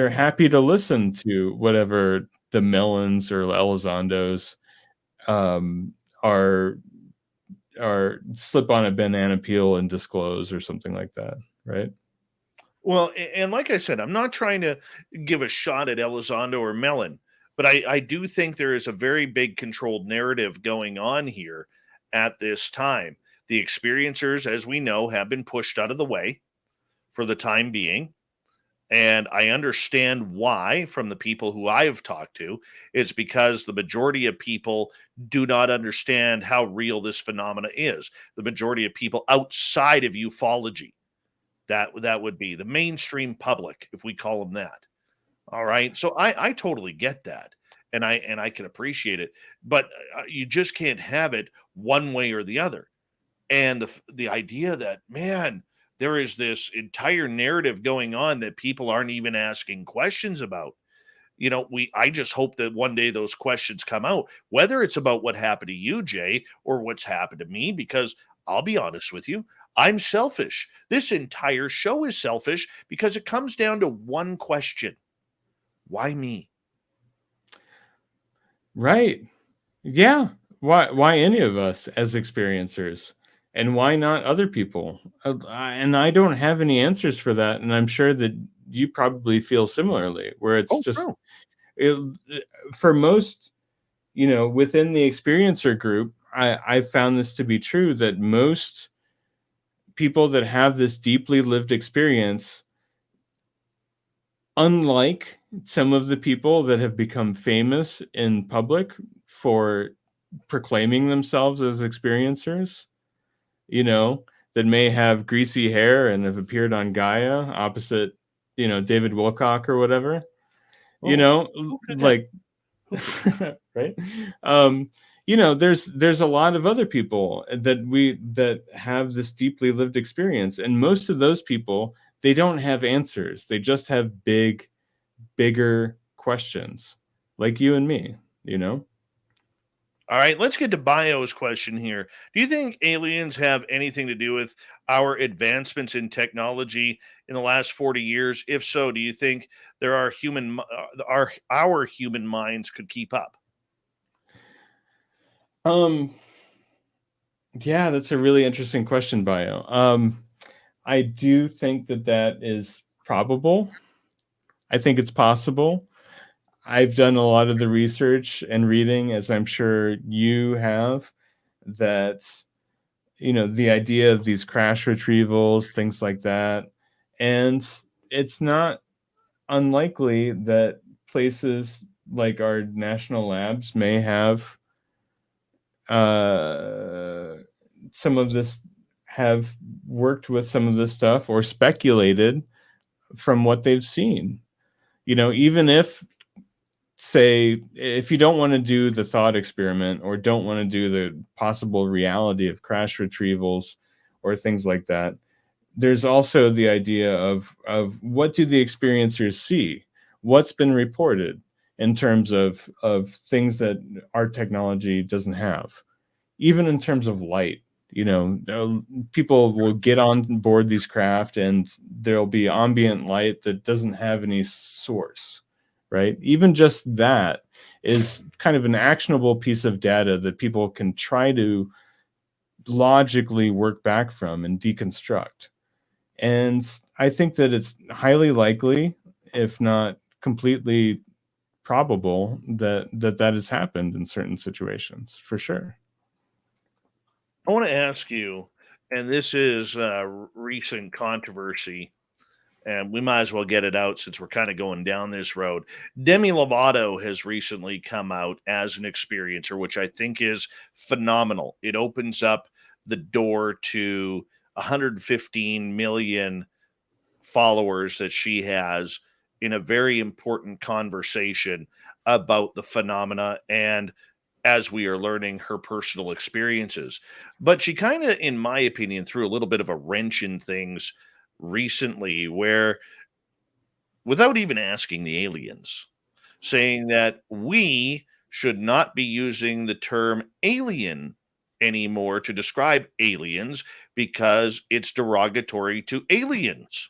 happy to listen to whatever the Mellons or Elizondos are slip on a banana peel and disclose or something like that, right? Well, and like I said, I'm not trying to give a shot at Elizondo or Mellon, but I do think there is a very big controlled narrative going on here at this time. The experiencers, as we know, have been pushed out of the way for the time being. And I understand why from the people who I have talked to. It's because the majority of people do not understand how real this phenomena is. The majority of people outside of ufology, that would be the mainstream public, if we call them that. All right. So I totally get that. And I can appreciate it. But you just can't have it one way or the other. And the idea that, man, there is this entire narrative going on that people aren't even asking questions about. I just hope that one day those questions come out, whether it's about what happened to you, Jay, or what's happened to me, because I'll be honest with you, I'm selfish. This entire show is selfish because it comes down to one question. Why me? Right. Yeah. Why any of us as experiencers? And why not other people? And I don't have any answers for that. And I'm sure that you probably feel similarly, where it's Oh, just true. For most, within the experiencer group, I found this to be true, that most people that have this deeply lived experience, unlike some of the people that have become famous in public for proclaiming themselves as experiencers, that may have greasy hair and have appeared on Gaia opposite, David Wilcock or whatever, Who could that? like, right. There's a lot of other people that have this deeply lived experience. And most of those people, they don't have answers. They just have bigger questions, like you and me, All right, let's get to Bio's question here. Do you think aliens have anything to do with our advancements in technology in the last 40 years? If so, do you think there are our human minds could keep up? Yeah, that's a really interesting question, Bio. I do think that is probable. I think it's possible. I've done a lot of the research and reading, as I'm sure you have, that, the idea of these crash retrievals, things like that. And it's not unlikely that places like our national labs may have some of this, have worked with some of this stuff or speculated from what they've seen. Even if, say, if you don't want to do the thought experiment or don't want to do the possible reality of crash retrievals or things like that, there's also the idea of what do the experiencers see? What's been reported? in terms of things that our technology doesn't have, even in terms of light. People will get on board these craft and there'll be ambient light that doesn't have any source, right? Even just that is kind of an actionable piece of data that people can try to logically work back from and deconstruct. And I think that it's highly likely, if not completely probable, that has happened in certain situations, for sure. I want to ask you, and this is recent controversy, and we might as well get it out since we're kind of going down this road. Demi Lovato has recently come out as an experiencer, which I think is phenomenal. It opens up the door to 115 million followers that she has in a very important conversation about the phenomena and, as we are learning, her personal experiences. But she kind of, in my opinion, threw a little bit of a wrench in things recently, where, without even asking the aliens, saying that we should not be using the term alien anymore to describe aliens because it's derogatory to aliens.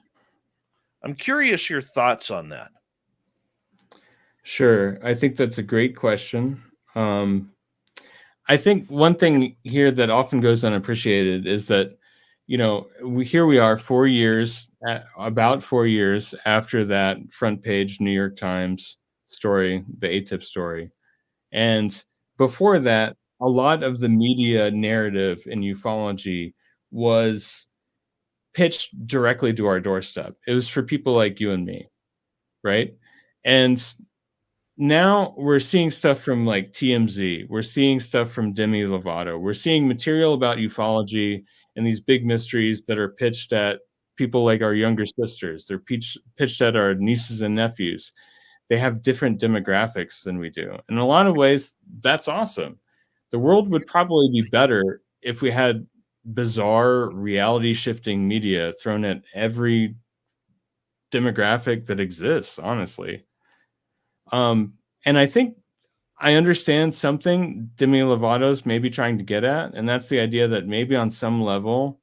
I'm curious your thoughts on that. Sure. I think that's a great question. I think one thing here that often goes unappreciated is that, we are 4 years, about 4 years after that front page New York Times story, the ATIP story. And before that, a lot of the media narrative in ufology was pitched directly to our doorstep. It was for people like you and me, right? And now we're seeing stuff from like TMZ. We're seeing stuff from Demi Lovato. We're seeing material about ufology and these big mysteries that are pitched at people like our younger sisters. They're pitched at our nieces and nephews. They have different demographics than we do. In a lot of ways, that's awesome. The world would probably be better if we had bizarre reality shifting media thrown at every demographic that exists, honestly. And I think I understand something Demi Lovato's maybe trying to get at, and that's the idea that maybe on some level,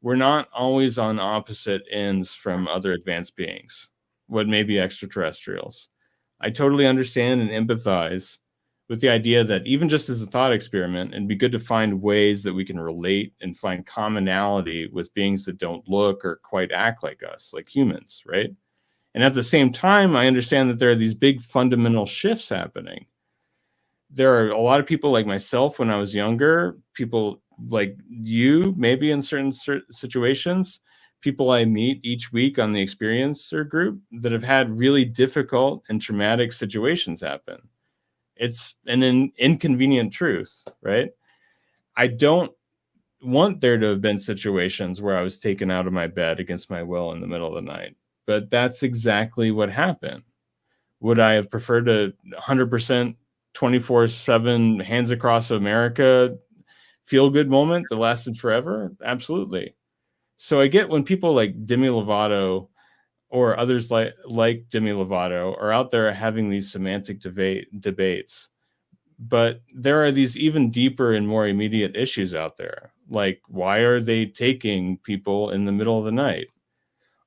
we're not always on opposite ends from other advanced beings, what may be extraterrestrials. I totally understand and empathize with the idea that even just as a thought experiment, it'd be good to find ways that we can relate and find commonality with beings that don't look or quite act like us, like humans, right? And at the same time, I understand that there are these big fundamental shifts happening. There are a lot of people like myself when I was younger, people like you, maybe in certain situations, people I meet each week on the experiencer group that have had really difficult and traumatic situations happen. It's an inconvenient truth, right? I don't want there to have been situations where I was taken out of my bed against my will in the middle of the night. But that's exactly what happened. Would I have preferred a 100% 24/7 hands across America feel good moment that lasted forever? Absolutely. So I get when people like Demi Lovato or others like Demi Lovato are out there having these semantic debates. But there are these even deeper and more immediate issues out there. Like, why are they taking people in the middle of the night?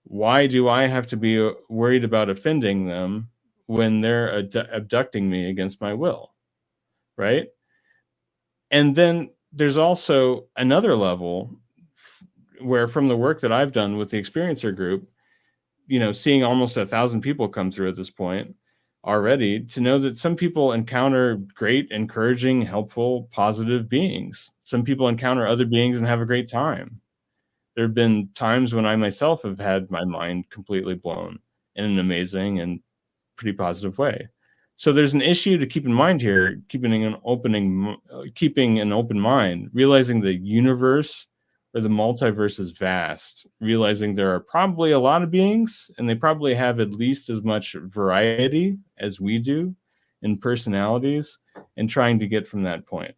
Why do I have to be worried about offending them when they're abducting me against my will? Right? And then there's also another level where, from the work that I've done with the experiencer group, seeing almost 1,000 people come through at this point already, to know that some people encounter great, encouraging, helpful, positive beings. Some people encounter other beings and have a great time. There have been times when I myself have had my mind completely blown in an amazing and pretty positive way. So there's an issue to keep in mind here, keeping an open mind, realizing the universe or the multiverse is vast, realizing there are probably a lot of beings and they probably have at least as much variety as we do in personalities, and trying to get from that point.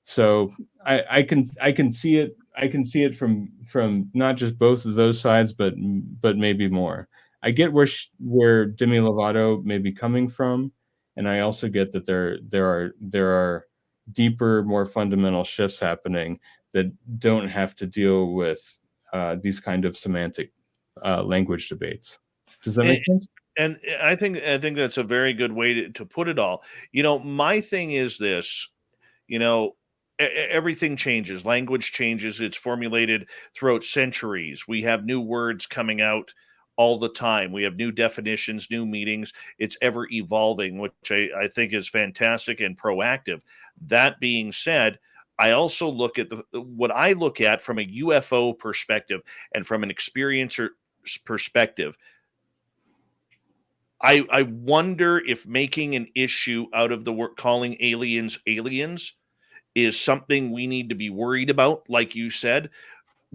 So I can see it. I can see it from not just both of those sides, but maybe more. I get where Demi Lovato may be coming from, and I also get that there are deeper, more fundamental shifts happening that don't have to deal with these kind of semantic language debates. Does that make sense? And I think that's a very good way to put it all. My thing is this, everything changes, language changes, it's formulated throughout centuries. We have new words coming out all the time. We have new definitions, new meanings. It's ever evolving, which I think is fantastic and proactive. That being said, I also look at what I look at from a UFO perspective and from an experiencer perspective. I wonder if making an issue out of the word calling aliens is something we need to be worried about, like you said,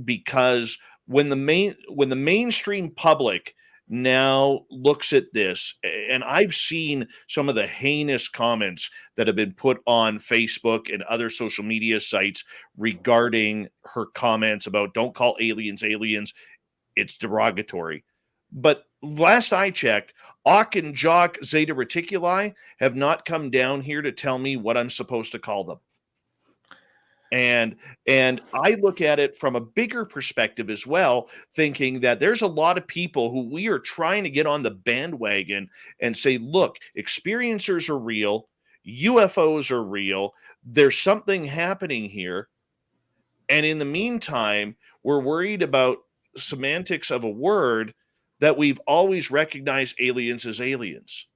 because when the mainstream public now looks at this, and I've seen some of the heinous comments that have been put on Facebook and other social media sites regarding her comments about don't call aliens, it's derogatory. But last I checked, Auk and Jock Zeta Reticuli have not come down here to tell me what I'm supposed to call them. And I look at it from a bigger perspective as well, thinking that there's a lot of people who we are trying to get on the bandwagon and say, look, experiencers are real, UFOs are real, there's something happening here. And in the meantime, we're worried about semantics of a word that we've always recognized aliens as aliens.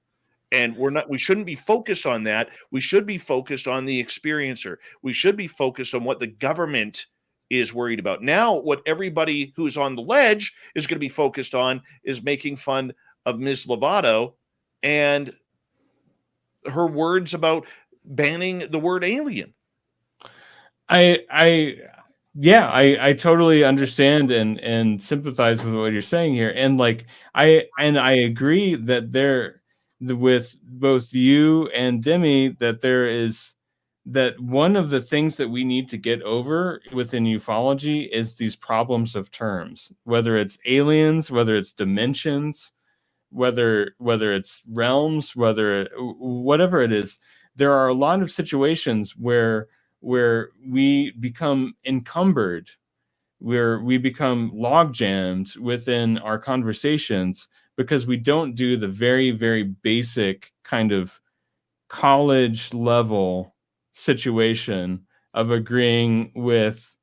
And we shouldn't be focused on that. We should be focused on the experiencer. We should be focused on what the government is worried about. Now, what everybody who's on the ledge is going to be focused on is making fun of Ms. Lovato and her words about banning the word alien. I totally understand and sympathize with what you're saying here. And I agree that with both you and Demi, that one of the things that we need to get over within ufology is these problems of terms, whether it's aliens, whether it's dimensions, whether it's realms, whatever it is. There are a lot of situations where we become encumbered, where we become log jammed within our conversations because we don't do the very, very basic kind of college level situation of agreeing with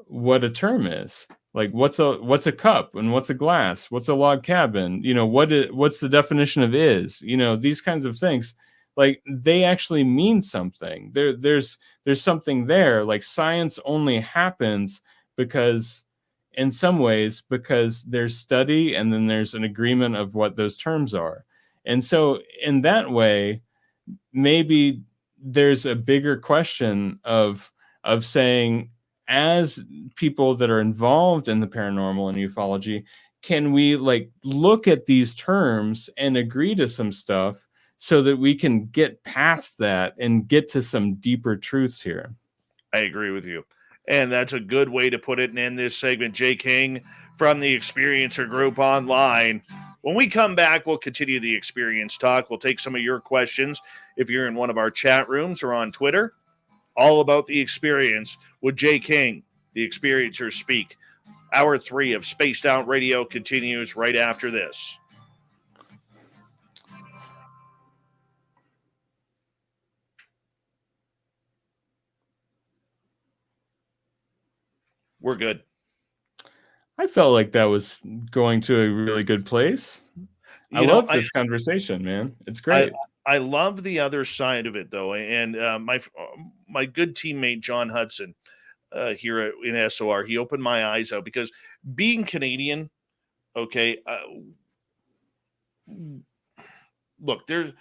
what a term is. Like what's a cup and what's a glass? What's a log cabin? What's the definition of is? These kinds of things. Like they actually mean something. There's something there. Like science only happens because there's study and then there's an agreement of what those terms are. And so in that way, maybe there's a bigger question of saying, as people that are involved in the paranormal and ufology, can we look at these terms and agree to some stuff so that we can get past that and get to some deeper truths here? I agree with you. And that's a good way to put it and end this segment. Jay King from the Experiencer Group Online. When we come back, we'll continue the experience talk. We'll take some of your questions if you're in one of our chat rooms or on Twitter. All about the experience with Jay King, the Experiencer Speak. Hour 3 of Spaced Out Radio continues right after this. We're good. I felt like that was going to a really good place. I love this conversation, man. It's great. I love the other side of it, though. And my good teammate, John Hudson, here in SOR, he opened my eyes out because being Canadian, okay, look, there's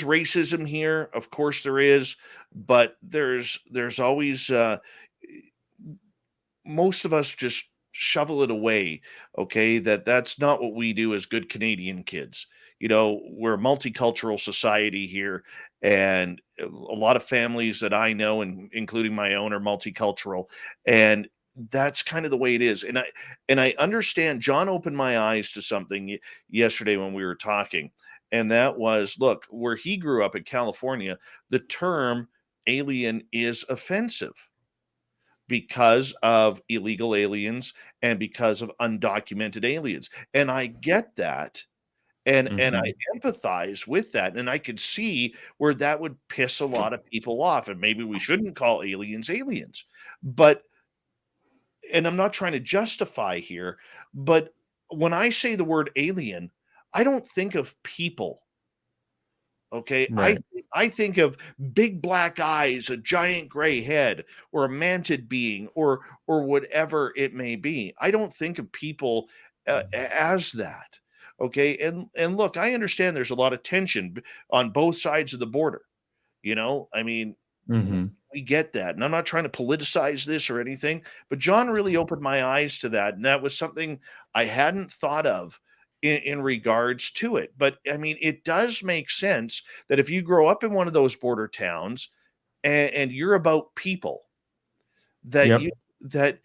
racism here. Of course there is, but there's always most of us just shovel it away. Okay, that's not what we do as good Canadian kids. We're a multicultural society here, and a lot of families that I know, and including my own, are multicultural, and that's kind of the way it is. And I understand. John opened my eyes to something yesterday when we were talking, And that was, look, where he grew up in California, the term alien is offensive because of illegal aliens and because of undocumented aliens. And I get that. And I empathize with that. And I could see where that would piss a lot of people off. And maybe we shouldn't call aliens aliens. But, and I'm not trying to justify here, but when I say the word alien, I don't think of people. Okay. Right. I think of big black eyes, a giant gray head, or a mantid being, or whatever it may be. I don't think of people as that. Okay. And look, I understand there's a lot of tension on both sides of the border. You know, I mean, we get that. And I'm not trying to politicize this or anything, but John really opened my eyes to that. And that was something I hadn't thought of in regards to it. But I mean, it does make sense that if you grow up in one of those border towns and you're about people, that Yep.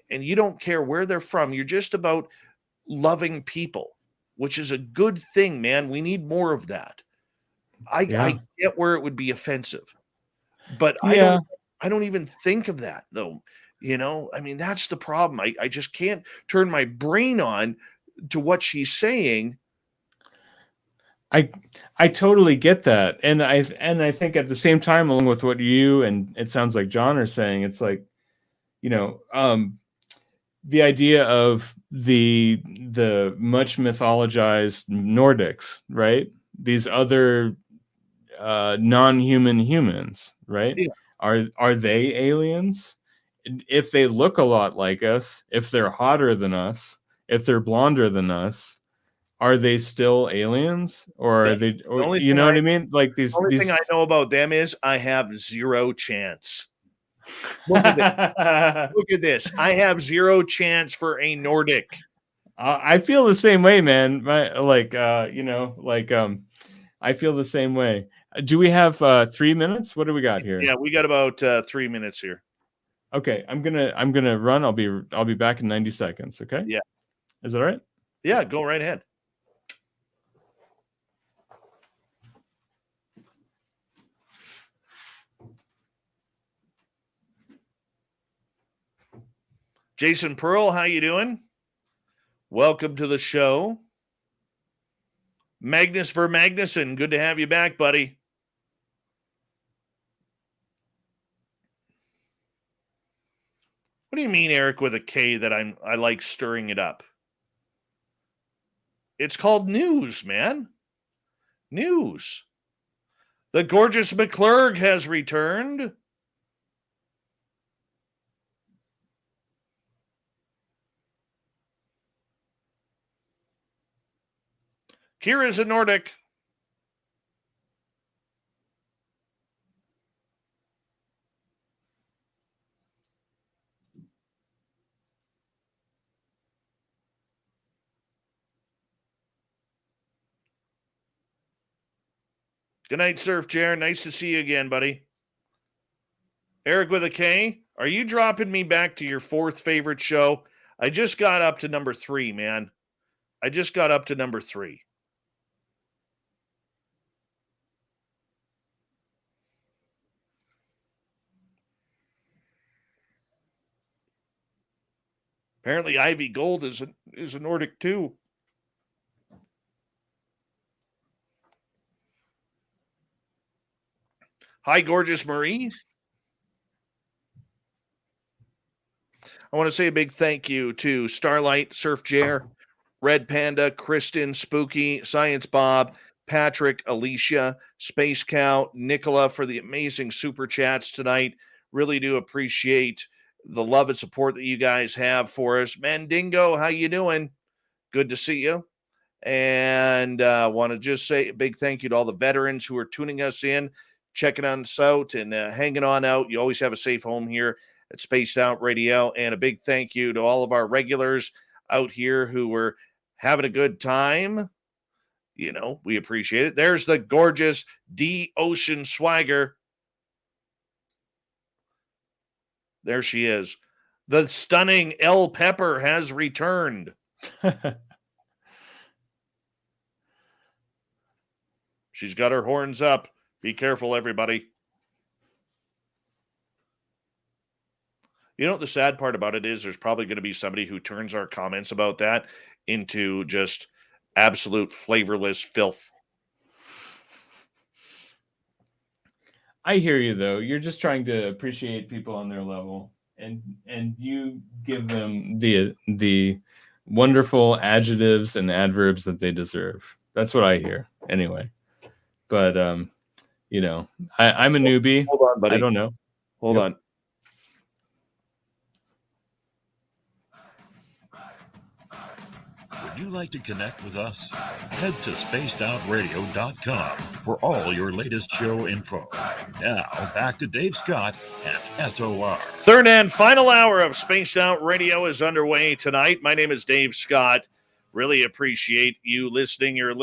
and you don't care where they're from, you're just about loving people, which is a good thing, man. We need more of that. I get where it would be offensive, but I don't even think of that though. You know, I mean, that's the problem. I just can't turn my brain on to what she's saying. I totally get that. And I think at the same time, along with what you and it sounds like John are saying, it's like, you know, the idea of the much mythologized Nordics, right? These other non-human humans, right? Yeah. Are they aliens? If they look a lot like us, if they're hotter than us, if they're blonder than us, are they still aliens? Or are they, or, you know what I mean? Like these. The only thing I know about them is I have zero chance. Look at this. Look at this. I have zero chance for a Nordic. I feel the same way, man. You know, like I feel the same way. Do we have 3 minutes? What do we got here? Yeah, we got about 3 minutes here. Okay, I'm gonna run. I'll be back in 90 seconds. Okay. Yeah. Is that all right? Yeah, go right ahead. Jason Pearl, how you doing? Welcome to the show. Magnus Vermagnuson, good to have you back, buddy. What do you mean, Eric, with a K that I like stirring it up? It's called news, man. News. The gorgeous McClurg has returned. Kira's a Nordic. Good night, Surf Jer. Nice to see you again, buddy. Eric with a K, are you dropping me back to your fourth favorite show? I just got up to number 3, man. I just got up to number 3. Apparently, Ivy Gold is a Nordic too. Hi, gorgeous Marie. I want to say a big thank you to Starlight, Surf Jer, Red Panda, Kristen, Spooky, Science Bob, Patrick, Alicia, Space Cow, Nicola for the amazing super chats tonight. Really do appreciate the love and support that you guys have for us. Mandingo, how you doing? Good to see you. And want to just say a big thank you to all the veterans who are tuning us in, checking us out, and hanging on out. You always have a safe home here at Spaced Out Radio. And a big thank you to all of our regulars out here who were having a good time. You know, we appreciate it. There's the gorgeous D Ocean Swagger. There she is. The stunning L Pepper has returned. She's got her horns up. Be careful, everybody. You know what the sad part about it is? There's probably going to be somebody who turns our comments about that into just absolute flavorless filth. I hear you, though. You're just trying to appreciate people on their level, and you give them the wonderful adjectives and adverbs that they deserve. That's what I hear, anyway. But you know, I'm a newbie. Hold on, buddy. I don't know. Hold on. Would you like to connect with us? Head to spacedoutradio.com for all your latest show info. Now, back to Dave Scott and SOR. Third and final hour of Spaced Out Radio is underway tonight. My name is Dave Scott. Really appreciate you listening. You're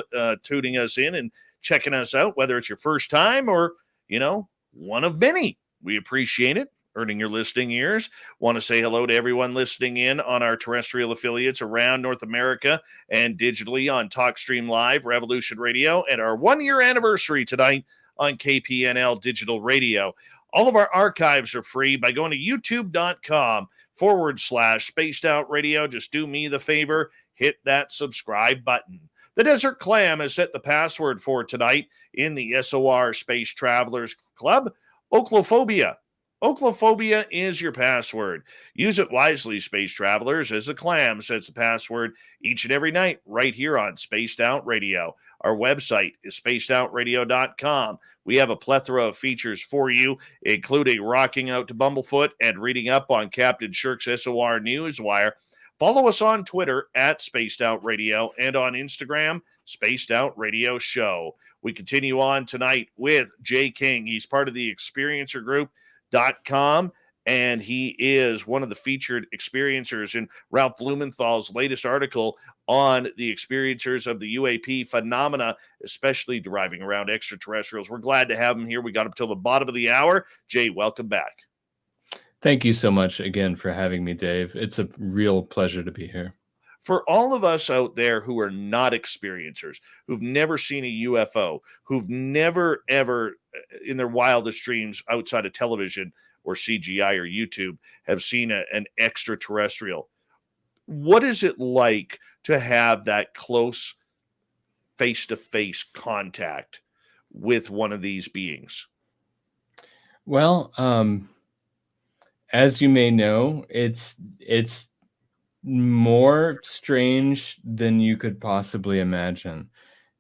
tuning us in and checking us out, whether it's your first time or, you know, one of many. We appreciate it. Earning your listening ears. Want to say hello to everyone listening in on our terrestrial affiliates around North America and digitally on TalkStream Live, Revolution Radio, and our 1-year anniversary tonight on KPNL Digital Radio. All of our archives are free by going to youtube.com/Spaced Out Radio. Just do me the favor, hit that subscribe button. The Desert Clam has set the password for tonight in the SOR Space Travelers Club, Oaklophobia. Oaklophobia is your password. Use it wisely, space travelers, as the Clam sets the password each and every night right here on Spaced Out Radio. Our website is spacedoutradio.com. We have a plethora of features for you, including rocking out to Bumblefoot and reading up on Captain Shirk's SOR Newswire. Follow us on Twitter at Spaced Out Radio and on Instagram, Spaced Out Radio Show. We continue on tonight with Jay King. He's part of the Experiencer Group.com, and he is one of the featured experiencers in Ralph Blumenthal's latest article on the experiencers of the UAP phenomena, especially deriving around extraterrestrials. We're glad to have him here. We got up till the bottom of the hour. Jay, welcome back. Thank you so much again for having me, Dave. It's a real pleasure to be here. For all of us out there who are not experiencers, who've never seen a UFO, who've never, ever in their wildest dreams outside of television or CGI or YouTube have seen an extraterrestrial, what is it like to have that close face-to-face contact with one of these beings? Well, as you may know, it's more strange than you could possibly imagine.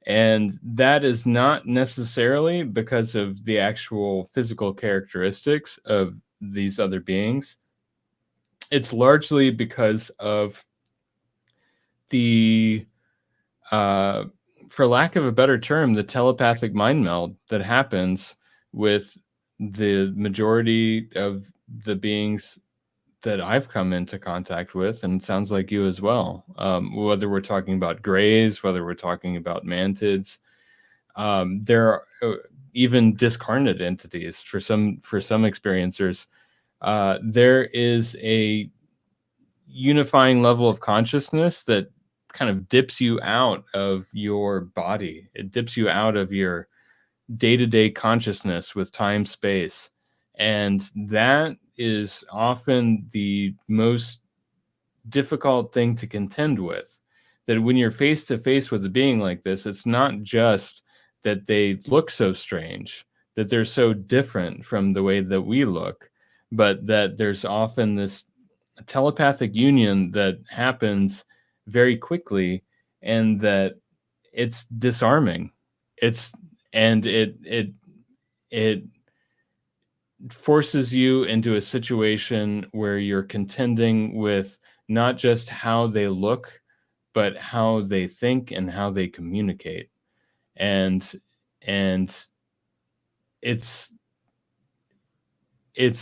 And that is not necessarily because of the actual physical characteristics of these other beings. It's largely because of the, for lack of a better term, the telepathic mind meld that happens with the majority of the beings that I've come into contact with, and it sounds like you as well. Whether we're talking about grays, whether we're talking about mantids, there are even discarnate entities for some experiencers. There is a unifying level of consciousness that kind of dips you out of your body. It dips you out of your day-to-day consciousness with time, space. And that is often the most difficult thing to contend with. That when you're face to face with a being like this, it's not just that they look so strange, that they're so different from the way that we look, but that there's often this telepathic union that happens very quickly, and that it's disarming. It forces you into a situation where you're contending with not just how they look, but how they think and how they communicate. And it's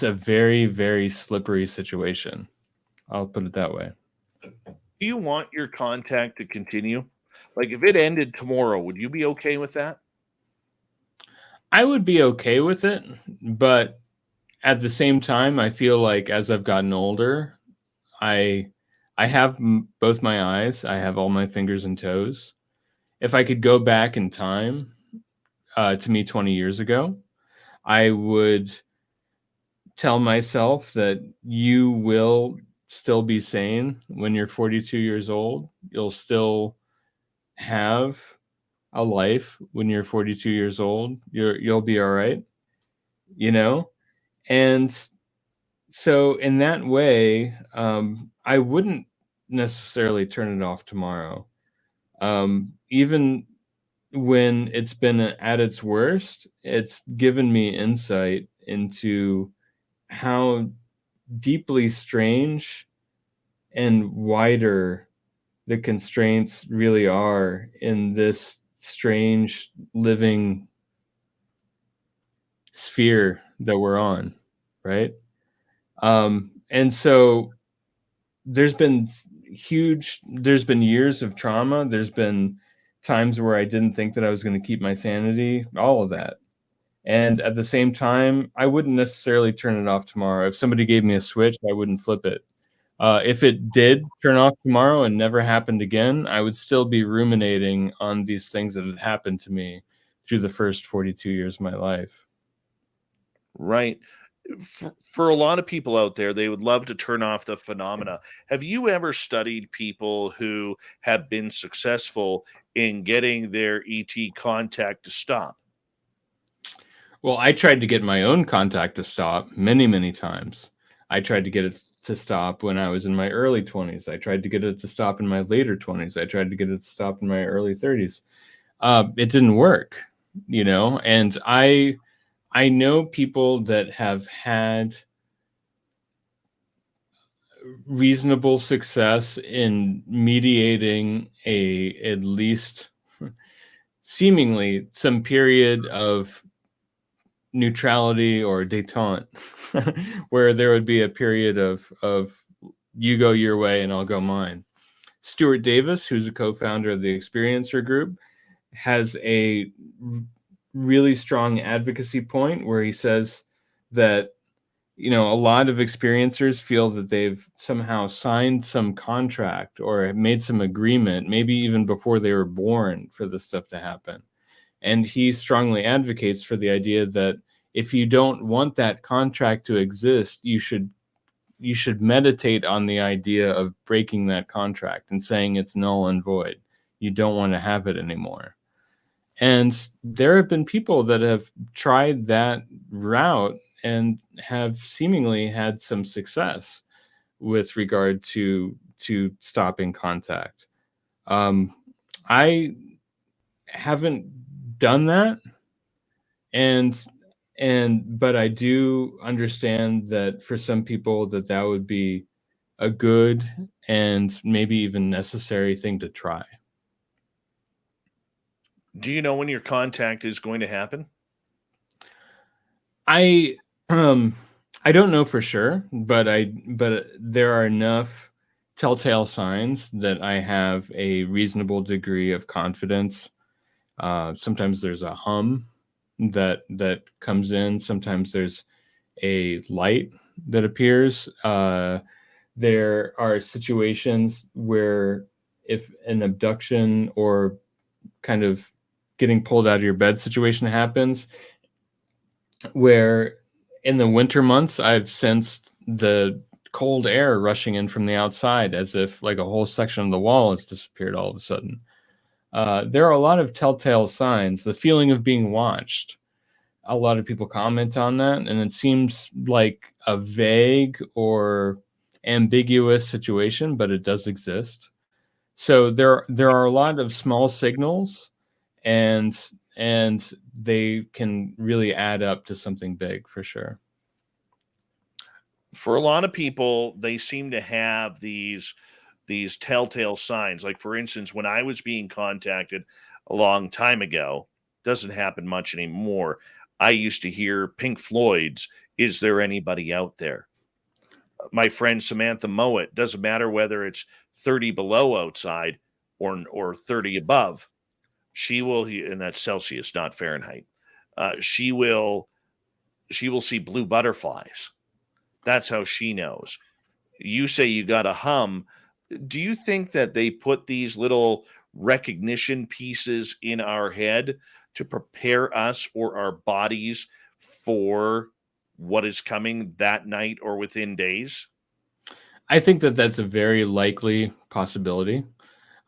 a very, very slippery situation. I'll put it that way. Do you want your contact to continue? Like, if it ended tomorrow, would you be okay with that? I would be okay with it, but at the same time, I feel like as I've gotten older, I have both my eyes, I have all my fingers and toes. If I could go back in time, to me 20 years ago, I would tell myself that you will still be sane when you're 42 years old. You'll still have a life when you're 42 years old. You'll be all right, you know? And so in that way, I wouldn't necessarily turn it off tomorrow. Even when it's been at its worst, it's given me insight into how deeply strange and wider the constraints really are in this strange living sphere that we're on, right? And so there's been years of trauma. There's been times where I didn't think that I was going to keep my sanity, all of that. And at the same time, I wouldn't necessarily turn it off tomorrow. If somebody gave me a switch, I wouldn't flip it. If it did turn off tomorrow and never happened again, I would still be ruminating on these things that had happened to me through the first 42 years of my life. Right. For a lot of people out there, they would love to turn off the phenomena. Have you ever studied people who have been successful in getting their ET contact to stop? Well, I tried to get my own contact to stop many, many times. I tried to get it to stop when I was in my early 20s. I tried to get it to stop in my later 20s. I tried to get it to stop in my early 30s. It didn't work, and I know people that have had reasonable success in mediating at least seemingly some period of neutrality or détente where there would be a period of you go your way and I'll go mine. Stuart Davis, who's a co-founder of the Experiencer Group, has a really strong advocacy point where he says that a lot of experiencers feel that they've somehow signed some contract or made some agreement, maybe even before they were born, for this stuff to happen. And he strongly advocates for the idea that if you don't want that contract to exist, you should meditate on the idea of breaking that contract and saying it's null and void. You don't want to have it anymore. And there have been people that have tried that route and have seemingly had some success with regard to stopping contact. I haven't done that, but I do understand that for some people that would be a good and maybe even necessary thing to try. Do you know when your contact is going to happen? I don't know for sure, but there are enough telltale signs that I have a reasonable degree of confidence. Sometimes there's a hum that comes in. Sometimes there's a light that appears. There are situations where if an abduction or kind of getting pulled out of your bed situation happens, where in the winter months I've sensed the cold air rushing in from the outside as if like a whole section of the wall has disappeared all of a sudden. There are a lot of telltale signs. The feeling of being watched. A lot of people comment on that, and it seems like a vague or ambiguous situation, but it does exist. So there are a lot of small signals, and they can really add up to something big for sure. For a lot of people, they seem to have these telltale signs. Like, for instance, when I was being contacted a long time ago, doesn't happen much anymore. I used to hear Pink Floyd's "Is There Anybody Out There?" My friend Samantha Mowat, doesn't matter whether it's 30 below outside or 30 above, she will, and that's Celsius, not Fahrenheit. She will see blue butterflies. That's how she knows. You say you got a hum. Do you think that they put these little recognition pieces in our head to prepare us or our bodies for what is coming that night or within days? I think that that's a very likely possibility.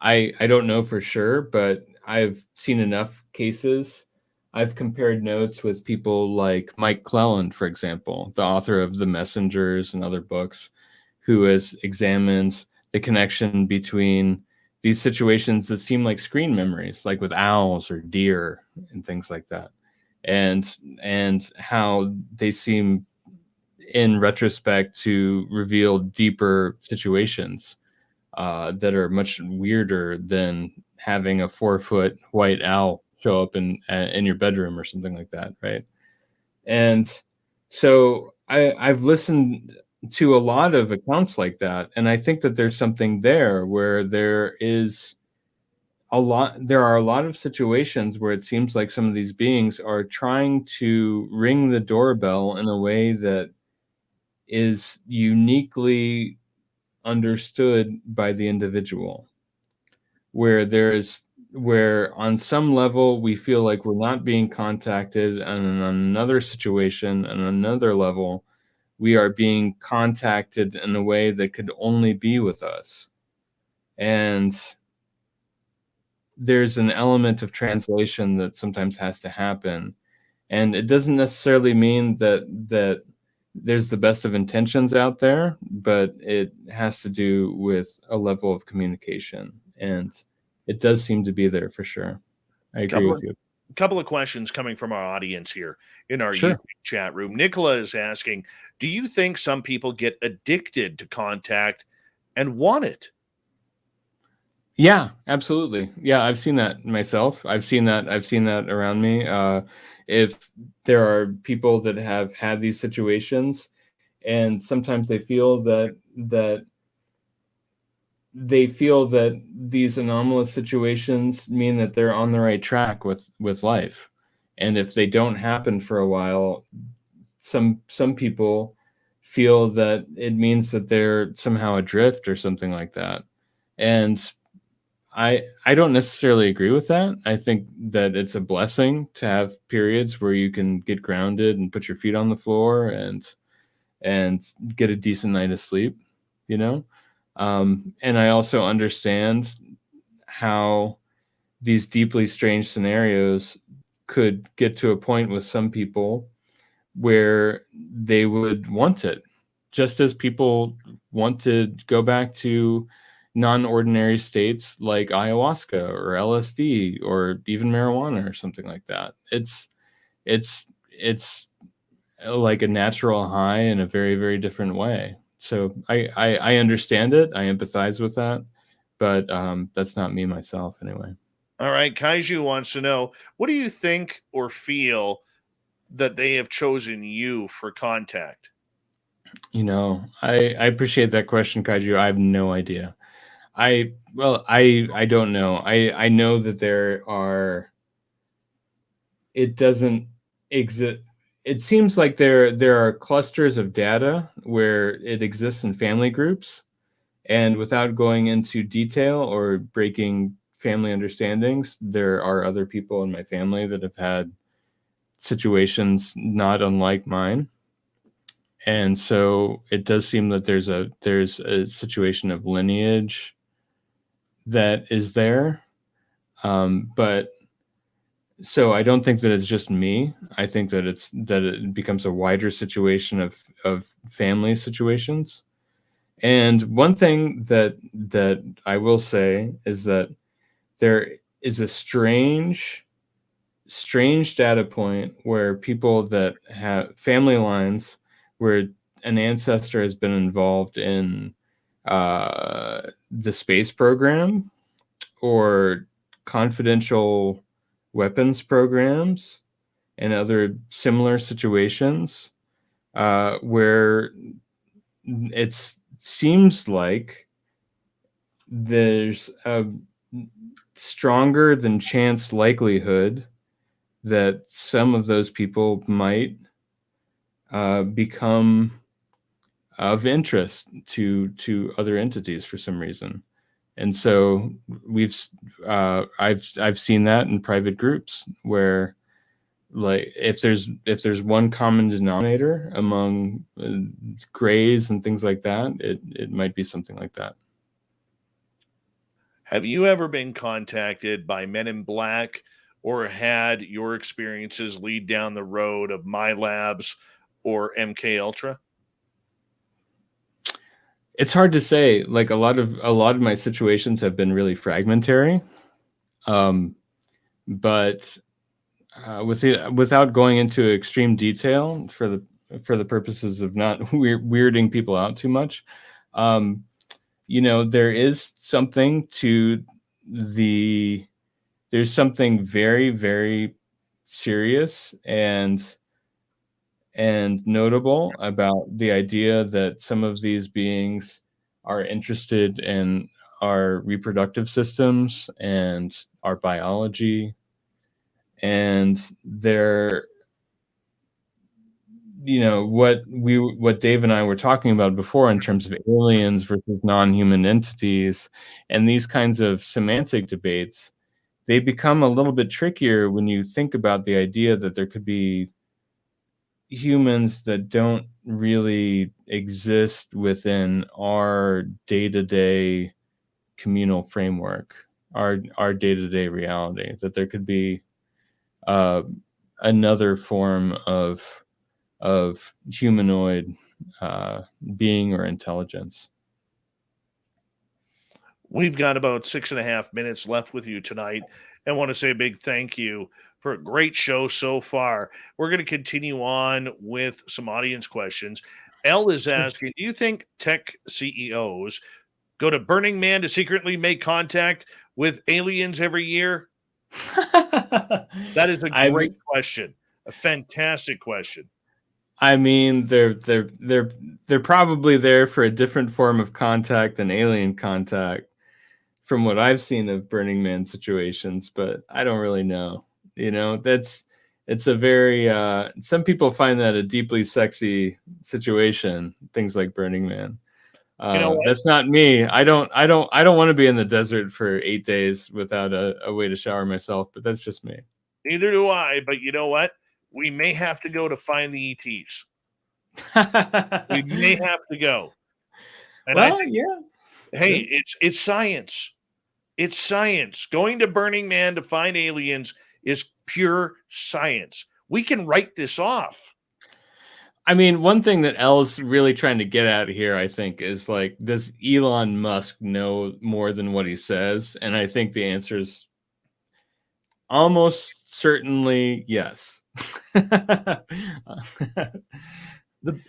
I don't know for sure, but I've seen enough cases. I've compared notes with people like Mike Clelland, for example, the author of The Messengers and other books, who has examined the connection between these situations that seem like screen memories, like with owls or deer and things like that, and how they seem in retrospect to reveal deeper situations that are much weirder than having a 4-foot white owl show up in your bedroom or something like that, right? And so I've listened to a lot of accounts like that, and I think that there's something there where there are a lot of situations where it seems like some of these beings are trying to ring the doorbell in a way that is uniquely understood by the individual, where on some level we feel like we're not being contacted, and in another situation, on another level, we are being contacted in a way that could only be with us. And there's an element of translation that sometimes has to happen. And it doesn't necessarily mean that there's the best of intentions out there, but it has to do with a level of communication. And it does seem to be there for sure. I agree Couple with of you. couple of questions coming from our audience here in our Sure. YouTube chat room. Nicola is asking, do you think some people get addicted to contact and want it? Yeah, absolutely. Yeah, I've seen that myself. I've seen that around me. If there are people that have had these situations, and sometimes they feel that these anomalous situations mean that they're on the right track with life. And if they don't happen for a while, some people feel that it means that they're somehow adrift or something like that. And I don't necessarily agree with that. I think that it's a blessing to have periods where you can get grounded and put your feet on the floor and get a decent night of sleep, you know? And I also understand how these deeply strange scenarios could get to a point with some people where they would want it, just as people want to go back to non-ordinary states like ayahuasca or LSD or even marijuana or something like that. It's like a natural high in a very, very different way. So I understand it. I empathize with that, but that's not me myself anyway. All right, Kaiju wants to know, what do you think or feel that they have chosen you for contact? I appreciate that question, Kaiju. I have no idea. I don't know. I know that it doesn't exist. It seems like there are clusters of data where it exists in family groups, and without going into detail or breaking family understandings, there are other people in my family that have had situations not unlike mine. And so it does seem that there's a situation of lineage that is there. But so I don't think that it's just me. I think that it becomes a wider situation of family situations. And one thing that I will say is that there is a strange data point where people that have family lines where an ancestor has been involved in the space program or confidential weapons programs and other similar situations where it seems like there's a stronger than chance likelihood that some of those people might become of interest to other entities for some reason. And so I've seen that in private groups where, like, if there's one common denominator among grays and things like that, it might be something like that. Have you ever been contacted by Men in Black or had your experiences lead down the road of My Labs or MK Ultra? It's hard to say. Like, a lot of my situations have been really fragmentary, but without going into extreme detail for the purposes of not weirding people out too much, there is something there's something very, very serious and notable about the idea that some of these beings are interested in our reproductive systems and our biology, and they're, what Dave and I were talking about before in terms of aliens versus non-human entities and these kinds of semantic debates. They become a little bit trickier when you think about the idea that there could be humans that don't really exist within our day-to-day communal framework, our day-to-day reality, that there could be another form of humanoid being or intelligence. We've got about 6.5 minutes left with you tonight. I want to say a big thank you for a great show so far. We're going to continue on with some audience questions. Elle is asking, do you think tech CEOs go to Burning Man to secretly make contact with aliens every year? That is a great question. A fantastic question. I mean, they're probably there for a different form of contact than alien contact, from what I've seen of Burning Man situations, but I don't really know. It's a very some people find that a deeply sexy situation, things like Burning Man. That's not me. I don't want to be in the desert for 8 days without a way to shower myself, but that's just me. Neither do I, but you know what? We may have to go to find the ETs. We may have to go. And well, I think, yeah. Hey, it's science. It's science. Going to Burning Man to find aliens is pure science. We can write this off. I mean, one thing that Elle's really trying to get at here, I think, is like, does Elon Musk know more than what he says? And I think the answer is almost certainly yes.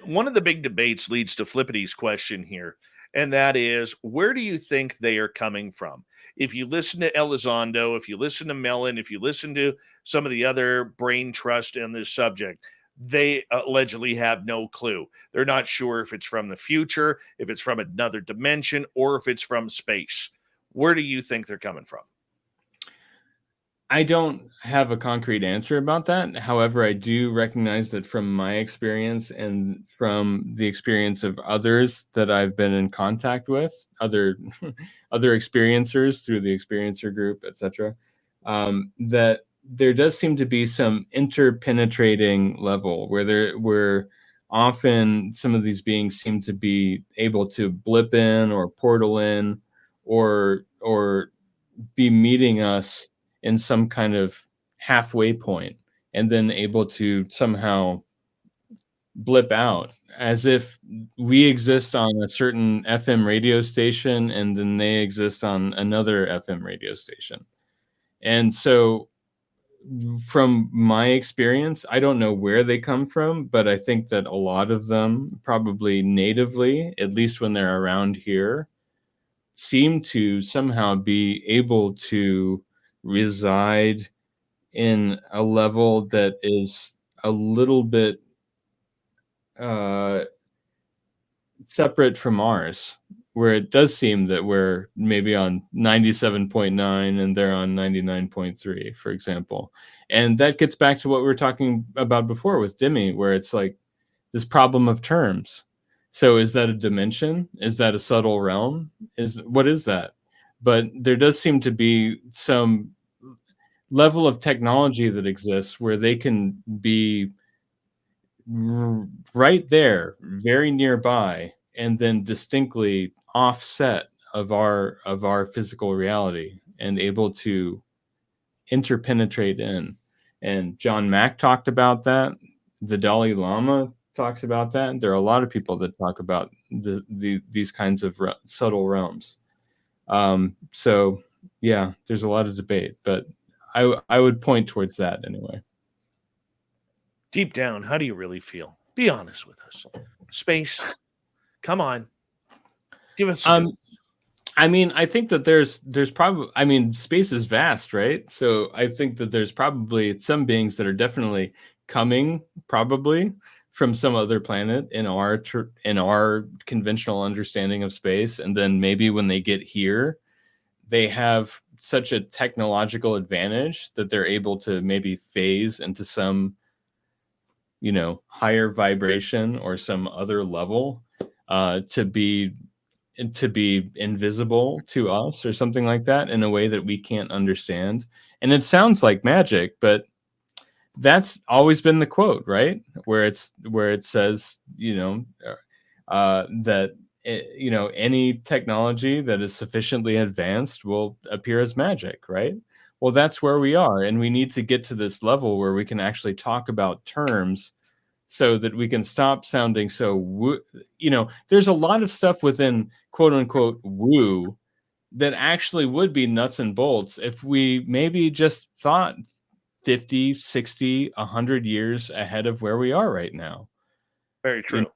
One of the big debates leads to Flippity's question here, and that is, where do you think they are coming from? If you listen to Elizondo, if you listen to Mellon, if you listen to some of the other brain trust in this subject, they allegedly have no clue. They're not sure if it's from the future, if it's from another dimension, or if it's from space. Where do you think they're coming from? I don't have a concrete answer about that. However, I do recognize that from my experience and from the experience of others that I've been in contact with, other experiencers through the experiencer group, etc., that there does seem to be some interpenetrating level where often some of these beings seem to be able to blip in or portal in or be meeting us in some kind of halfway point and then able to somehow blip out, as if we exist on a certain FM radio station and then they exist on another FM radio station. And so from my experience, I don't know where they come from, but I think that a lot of them probably natively, at least when they're around here, seem to somehow be able to reside in a level that is a little bit separate from ours, where it does seem that we're maybe on 97.9 and they're on 99.3, for example. And that gets back to what we were talking about before with Demi, where it's like this problem of terms. So is that a dimension? Is that a subtle realm? What is that? but there does seem to be some level of technology that exists where they can be right there, very nearby, and then distinctly offset of our physical reality and able to interpenetrate in. And John Mack talked about that. The Dalai Lama talks about that. There are a lot of people that talk about these kinds of subtle realms. So yeah, there's a lot of debate, but I would point towards that anyway. Deep down, how do you really feel? Be honest with us. Space, come on, give us. I mean, I think that there's probably, I mean, space is vast, right? So I think that there's probably some beings that are definitely coming, probably from some other planet in our conventional understanding of space, and then maybe when they get here, they have such a technological advantage that they're able to maybe phase into some, you know, higher vibration or some other level to be invisible to us or something like that in a way that we can't understand. And it sounds like magic, but that's always been the quote, right? Where it says, you know, that you know, any technology that is sufficiently advanced will appear as magic, right? Well, that's where we are, and we need to get to this level where we can actually talk about terms so that we can stop sounding so woo. You know, there's a lot of stuff within quote unquote woo that actually would be nuts and bolts if we maybe just thought 50, 60, 100 years ahead of where we are right now. Very true. You know?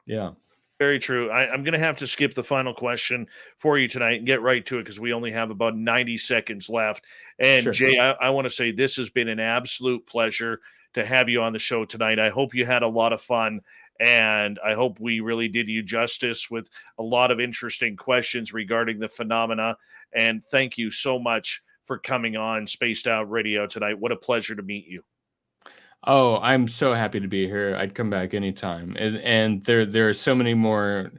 Yeah. Very true. I'm going to have to skip the final question for you tonight and get right to it because we only have about 90 seconds left. And Sure. Jay, I want to say this has been an absolute pleasure to have you on the show tonight. I hope you had a lot of fun, and I hope we really did you justice with a lot of interesting questions regarding the phenomena. And thank you so much for coming on Spaced Out Radio tonight. What a pleasure to meet you. Oh, I'm so happy to be here. I'd come back anytime. And there are so many more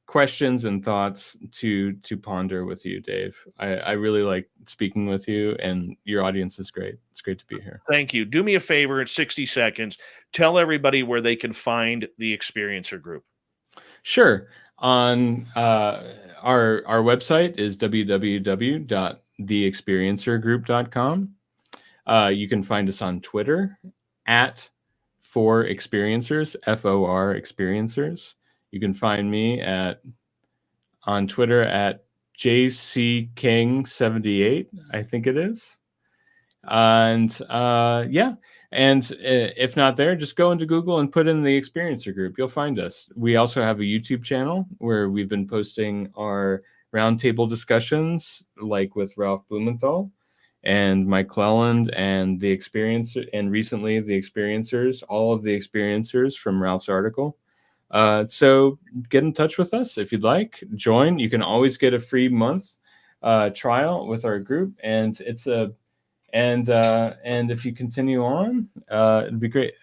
questions and thoughts to ponder with you, Dave. I really like speaking with you, and your audience is great. It's great to be here. Thank you. Do me a favor in 60 seconds. Tell everybody where they can find the Experiencer Group. Sure. On our website is www.theexperiencergroup.com. You can find us on Twitter at For Experiencers, FOR Experiencers. You can find me on Twitter at JCKing78, I think it is. And yeah. And if not there, just go into Google and put in the Experiencer Group. You'll find us. We also have a YouTube channel where we've been posting our roundtable discussions, like with Ralph Blumenthal and Mike Cleland and the Experiencer, and recently the Experiencers, all of the Experiencers from Ralph's article. So get in touch with us if you'd like. Join. You can always get a free month trial with our group, and it's a and if you continue on, it'd be great.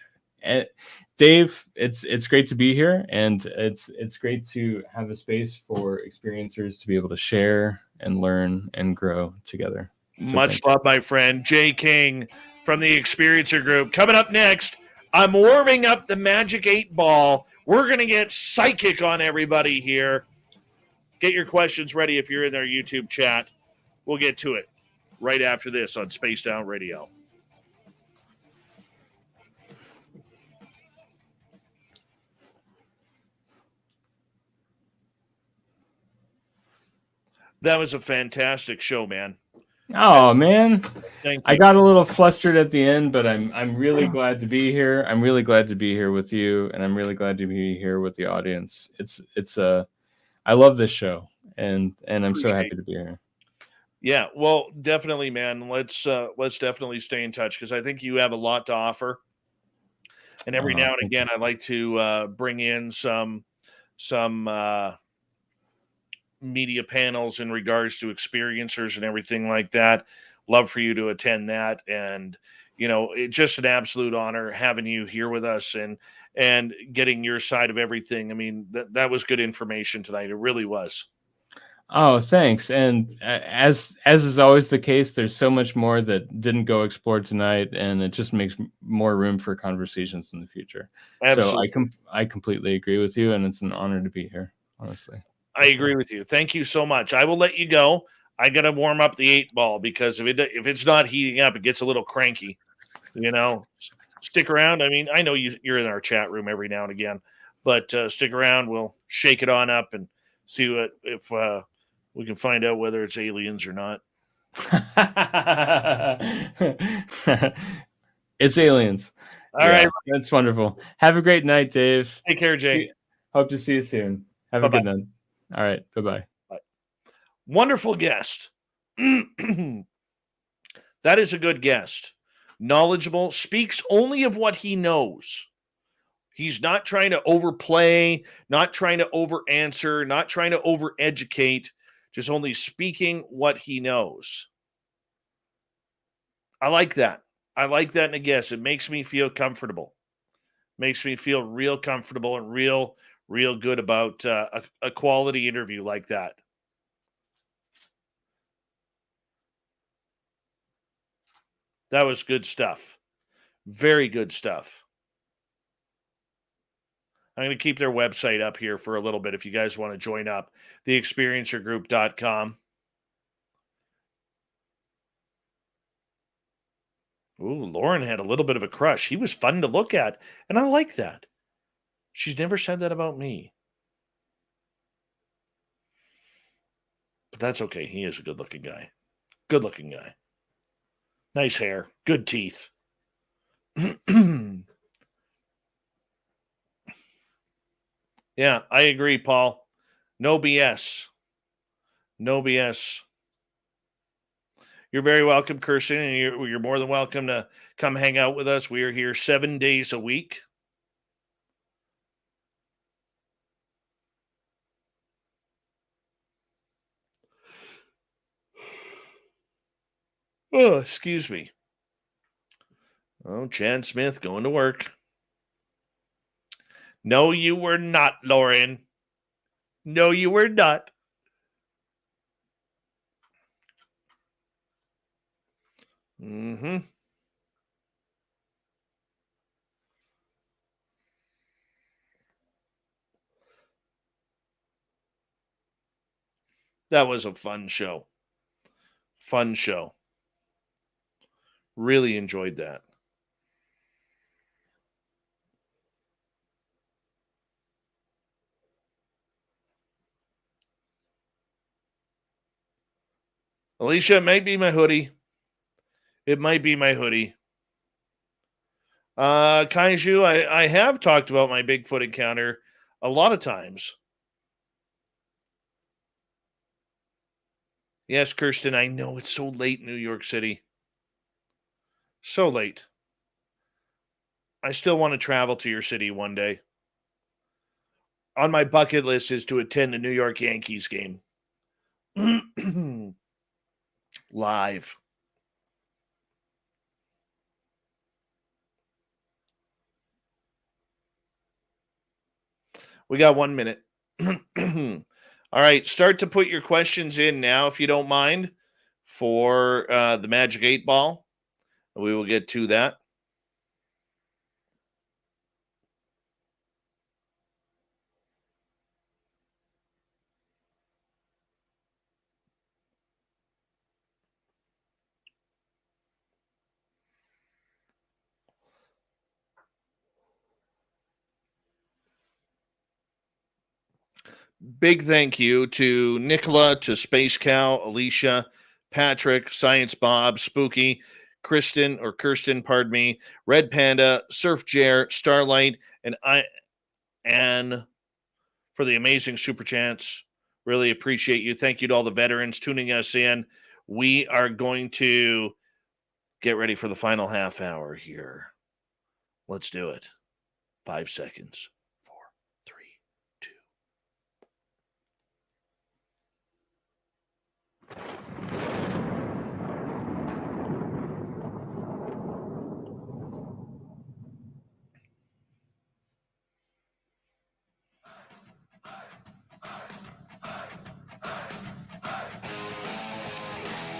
Dave, it's great to be here, and it's great to have a space for experiencers to be able to share and learn and grow together. So much love, my friend. Jay King from the Experiencer Group. Coming up next, I'm warming up the Magic 8 Ball. We're going to get psychic on everybody here. Get your questions ready if you're in our YouTube chat. We'll get to it right after this on Spaced Out Radio. That was a fantastic show, man. Oh man, Thank you. I got a little flustered at the end, but I'm really glad to be here. I'm really glad to be here with you, and I'm really glad to be here with the audience. I love this show, and I'm so happy to be here. Yeah, well, definitely, man. Let's definitely stay in touch because I think you have a lot to offer. And every now and again, I like to bring in some media panels in regards to experiencers and everything like that. Love for you to attend that, and it's just an absolute honor having you here with us and getting your side of everything. I mean, that was good information tonight. It really was. Oh, thanks. And as is always the case, there's so much more that didn't go explored tonight, and it just makes more room for conversations in the future. Absolutely. So I completely agree with you, and it's an honor to be here. Honestly, I agree with you. Thank you so much. I will let you go. I got to warm up the 8-ball because if it's not heating up, it gets a little cranky. Stick around. I mean, I know you're in our chat room every now and again, but stick around. We'll shake it on up and see if we can find out whether it's aliens or not. It's aliens. All right. That's wonderful. Have a great night, Dave. Take care, Jay. Hope to see you soon. Have Bye-bye. a good night. All right. Bye-bye. Bye. Wonderful guest. That is a good guest. Knowledgeable, speaks only of what he knows. He's not trying to overplay, not trying to over answer, not trying to over educate, just only speaking what he knows. I like that. I like that in a guest. It makes me feel comfortable. Makes me feel real comfortable and real good about a quality interview like that. That was good stuff. Very good stuff. I'm going to keep their website up here for a little bit if you guys want to join up. TheExperiencerGroup.com. Ooh, Lauren had a little bit of a crush. He was fun to look at, and I like that. She's never said that about me. But that's okay. He is a good-looking guy. Good-looking guy. Nice hair. Good teeth. Yeah, I agree, Paul. No BS. No BS. You're very welcome, Kirsten, and you're more than welcome to come hang out with us. We are here 7 days a week. Oh, excuse me. Oh, Chad Smith going to work. No, you were not, Lauren. No, you were not. Mm-hmm. That was a fun show. Fun show. Really enjoyed that. Alicia, it might be my hoodie. It might be my hoodie. Kaiju, I have talked about my Bigfoot encounter a lot of times. Yes, Kirsten, I know it's so late in New York City. So late. I still want to travel to your city one day. On my bucket list is to attend a New York Yankees game. Live. We got 1 minute. All right, start to put your questions in now, if you don't mind, for the Magic 8-Ball. We will get to that. Big thank you to Nicola, to Space Cow, Alicia, Patrick, Science Bob, Spooky, Kirsten, pardon me, Red Panda, Surf Jer, Starlight, and Anne for the amazing super chats. Really appreciate you. Thank you to all the veterans tuning us in. We are going to get ready for the final half hour here. Let's do it. 5 seconds. 4, 3, 2.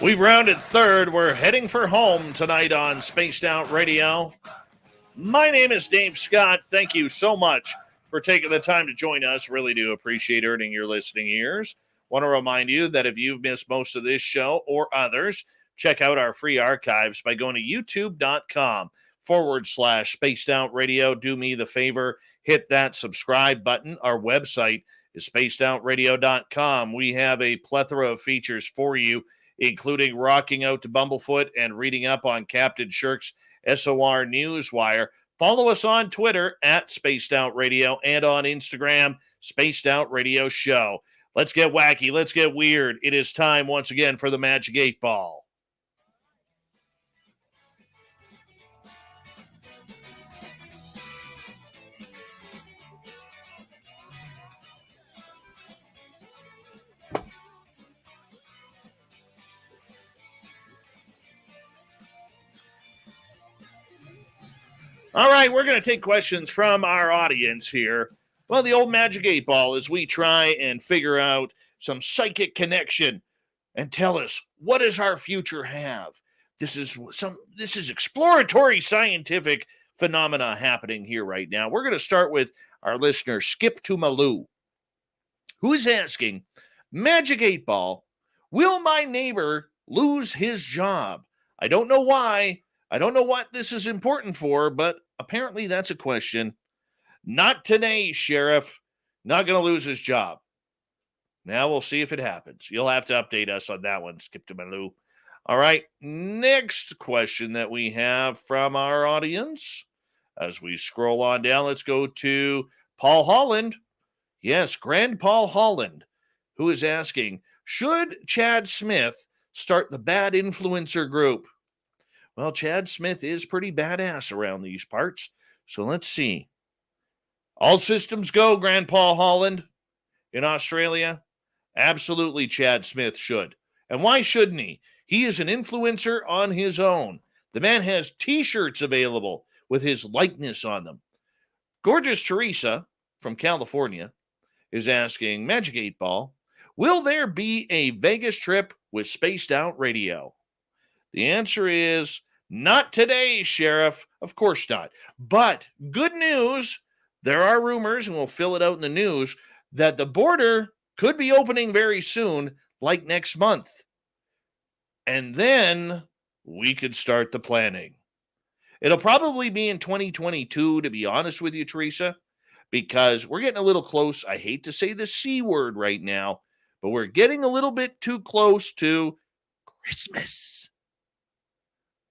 We've rounded third. We're heading for home tonight on Spaced Out Radio. My name is Dave Scott. Thank you so much for taking the time to join us. Really do appreciate earning your listening ears. Want to remind you that if you've missed most of this show or others, check out our free archives by going to youtube.com/Spaced Out Radio. Do me the favor, hit that subscribe button. Our website is spacedoutradio.com. We have a plethora of features for you, including rocking out to Bumblefoot and reading up on Captain Shirk's SOR Newswire. Follow us on Twitter at Spaced Out Radio and on Instagram, Spaced Out Radio Show. Let's get wacky. Let's get weird. It is time once again for the Magic 8 Ball. All right, we're going to take questions from our audience here. Well, the old Magic 8 Ball, as we try and figure out some psychic connection and tell us, what does our future have? This is exploratory scientific phenomena happening here right now. We're going to start with our listener, Skip to Malou, who is asking, Magic 8 Ball, will my neighbor lose his job? I don't know why. I don't know what this is important for, but apparently that's a question. Not today, Sheriff. Not going to lose his job. Now we'll see if it happens. You'll have to update us on that one, Skip to Malou. All right, next question that we have from our audience. As we scroll on down, let's go to Paul Holland. Yes, Grand Paul Holland, who is asking, should Chad Smith start the Bad Influencer group? Well, Chad Smith is pretty badass around these parts, so let's see. All systems go, Grand Paul Holland in Australia. Absolutely, Chad Smith should. And why shouldn't he? He is an influencer on his own. The man has T-shirts available with his likeness on them. Gorgeous Teresa from California is asking, Magic 8 Ball, will there be a Vegas trip with Spaced Out Radio? The answer is not today, Sheriff. Of course not. But good news, there are rumors, and we'll fill it out in the news, that the border could be opening very soon, like next month. And then we could start the planning. It'll probably be in 2022, to be honest with you, Teresa, because we're getting a little close. I hate to say the C word right now, but we're getting a little bit too close to Christmas.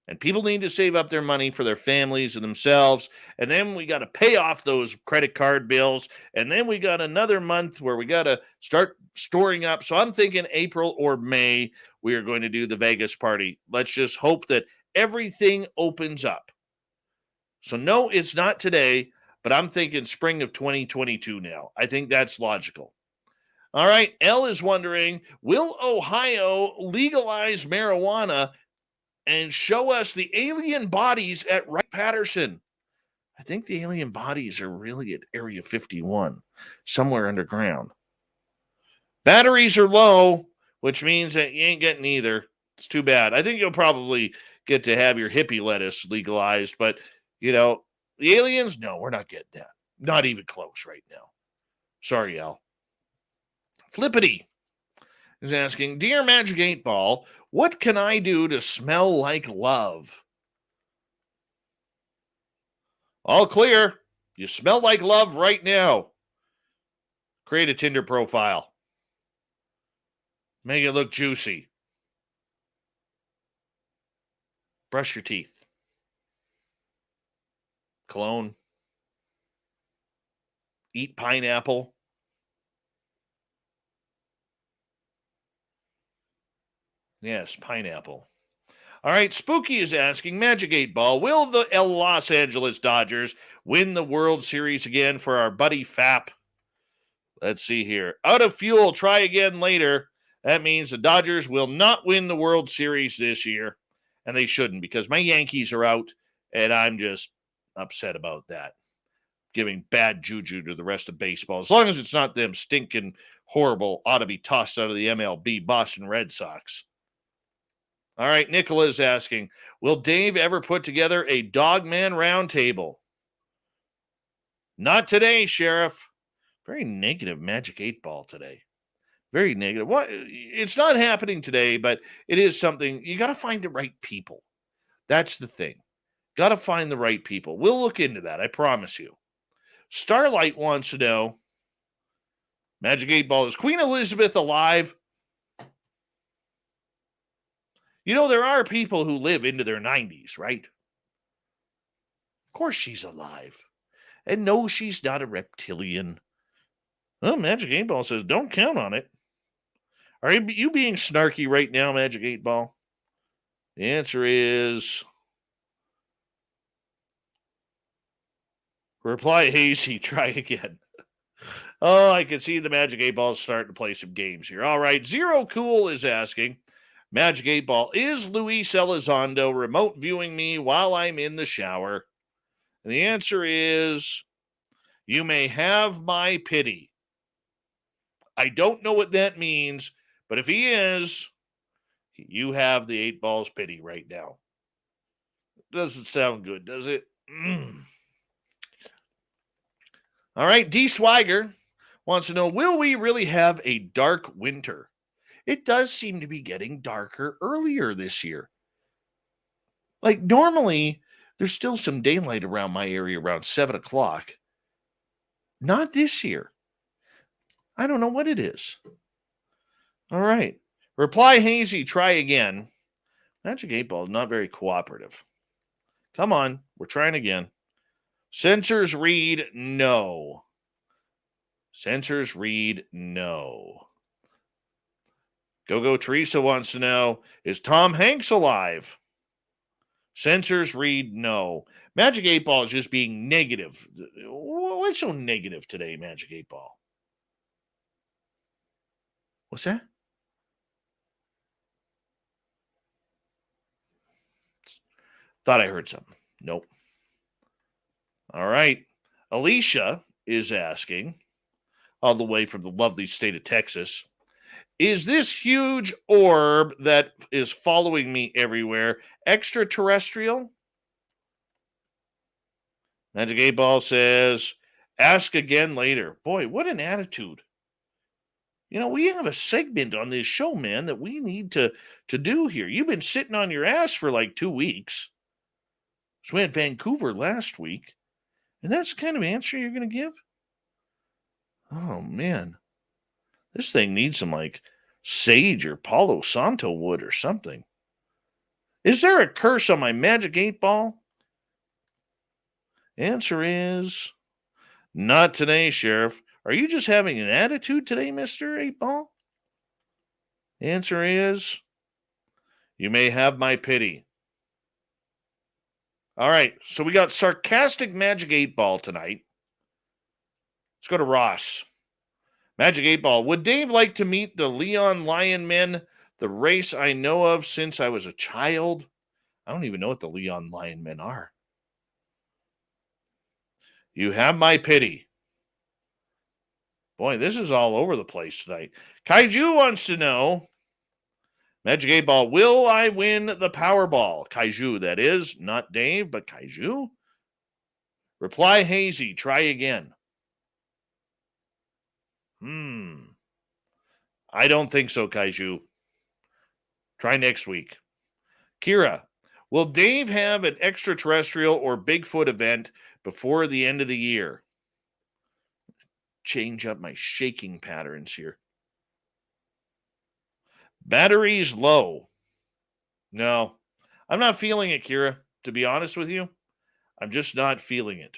And people need to save up their money for their families and themselves. And then we got to pay off those credit card bills. And then we got another month where we got to start storing up. So I'm thinking April or May, we are going to do the Vegas party. Let's just hope that everything opens up. So no, it's not today, but I'm thinking spring of 2022 now. I think that's logical. All right, Elle is wondering, will Ohio legalize marijuana and show us the alien bodies at Wright-Patterson? I think the alien bodies are really at Area 51, somewhere underground. Batteries are low, which means that you ain't getting either. It's too bad. I think you'll probably get to have your hippie lettuce legalized, but, you know, the aliens, no, we're not getting that. Not even close right now. Sorry, Al. Flippity is asking, Dear Magic 8 Ball, what can I do to smell like love? All clear. You smell like love right now. Create a Tinder profile. Make it look juicy. Brush your teeth. Cologne. Eat pineapple. Yes, pineapple. All right, Spooky is asking, Magic 8 Ball, will the Los Angeles Dodgers win the World Series again for our buddy Fap? Let's see here. Out of fuel, try again later. That means the Dodgers will not win the World Series this year, and they shouldn't because my Yankees are out, and I'm just upset about that. Giving bad juju to the rest of baseball. As long as it's not them stinking horrible, ought to be tossed out of the MLB Boston Red Sox. All right, Nicola's asking, will Dave ever put together a Dogman roundtable? Not today, Sheriff. Very negative Magic 8 Ball today. Very negative. What? It's not happening today, but it is something. You got to find the right people. That's the thing. Got to find the right people. We'll look into that, I promise you. Starlight wants to know, Magic 8 Ball, is Queen Elizabeth alive? You know, there are people who live into their 90s, right? Of course she's alive. And no, she's not a reptilian. Well, Magic 8 Ball says, don't count on it. Are you being snarky right now, Magic 8 Ball? The answer is... Reply hazy, try again. Oh, I can see the Magic 8 Ball starting to play some games here. All right, Zero Cool is asking, Magic 8 Ball, is Luis Elizondo remote viewing me while I'm in the shower? And the answer is, you may have my pity. I don't know what that means, but if he is, you have the 8 Ball's pity right now. Doesn't sound good, does it? All right, D. Swiger wants to know, will we really have a dark winter? It does seem to be getting darker earlier this year. Like, normally, there's still some daylight around my area around 7 o'clock. Not this year. I don't know what it is. All right. Reply hazy, try again. Magic 8 Ball is not very cooperative. Come on, we're trying again. Sensors read no. Sensors read no. Go Teresa wants to know, is Tom Hanks alive? Sensors read no. Magic 8 Ball is just being negative. What's so negative today, Magic 8 Ball? What's that? Thought I heard something. Nope. All right. Alicia is asking, all the way from the lovely state of Texas, is this huge orb that is following me everywhere extraterrestrial? Magic 8 Ball says, ask again later. Boy, what an attitude. You know, we have a segment on this show, man, that we need to do here. You've been sitting on your ass for like 2 weeks. So we had Vancouver last week. And that's the kind of answer you're going to give? Oh, man. This thing needs some, like, sage or Palo Santo wood or something. Is there a curse on my Magic 8 Ball? Answer is, not today, Sheriff. Are you just having an attitude today, Mr. 8 Ball? Answer is, you may have my pity. All right, so we got sarcastic Magic 8 Ball tonight. Let's go to Ross. Magic 8 Ball. Would Dave like to meet the Leon Lion Men, the race I know of since I was a child? I don't even know what the Leon Lion Men are. You have my pity. Boy, this is all over the place tonight. Kaiju wants to know, Magic 8 Ball, will I win the Powerball? Kaiju, that is. Not Dave, but Kaiju. Reply hazy. Try again. I don't think so, Kaiju. Try next week. Kira, will Dave have an extraterrestrial or Bigfoot event before the end of the year? Change up my shaking patterns here. Batteries low. No, I'm not feeling it, Kira. To be honest with you, I'm just not feeling it.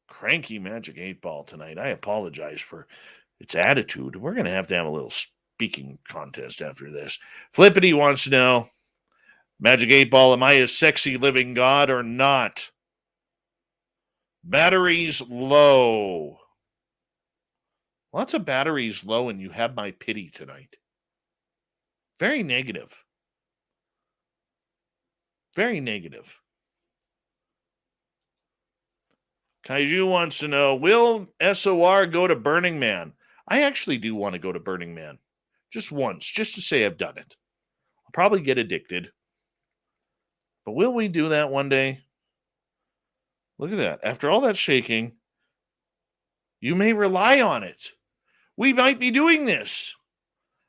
Cranky Magic 8 Ball tonight. I apologize for its attitude. We're going to have a little speaking contest after this. Flippity wants to know, Magic 8 Ball, am I a sexy living god or not? Batteries low. Lots of batteries low, and you have my pity tonight. Very negative. Very negative. Kaiju wants to know, will SOR go to Burning Man? I actually do want to go to Burning Man. Just once, just to say I've done it. I'll probably get addicted. But will we do that one day? Look at that. After all that shaking, you may rely on it. We might be doing this.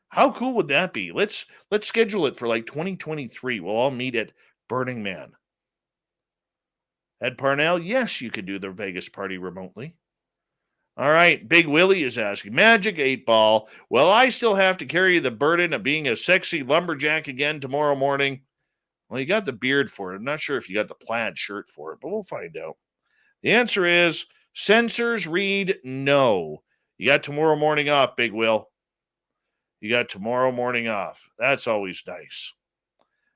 How cool would that be? Let's schedule it for like 2023. We'll all meet at Burning Man. Ed Parnell, yes, you could do the Vegas party remotely. All right, Big Willie is asking, Magic 8 Ball, will I still have to carry the burden of being a sexy lumberjack again tomorrow morning? Well, you got the beard for it. I'm not sure if you got the plaid shirt for it, but we'll find out. The answer is sensors read no. You got tomorrow morning off, Big Will. You got tomorrow morning off. That's always nice.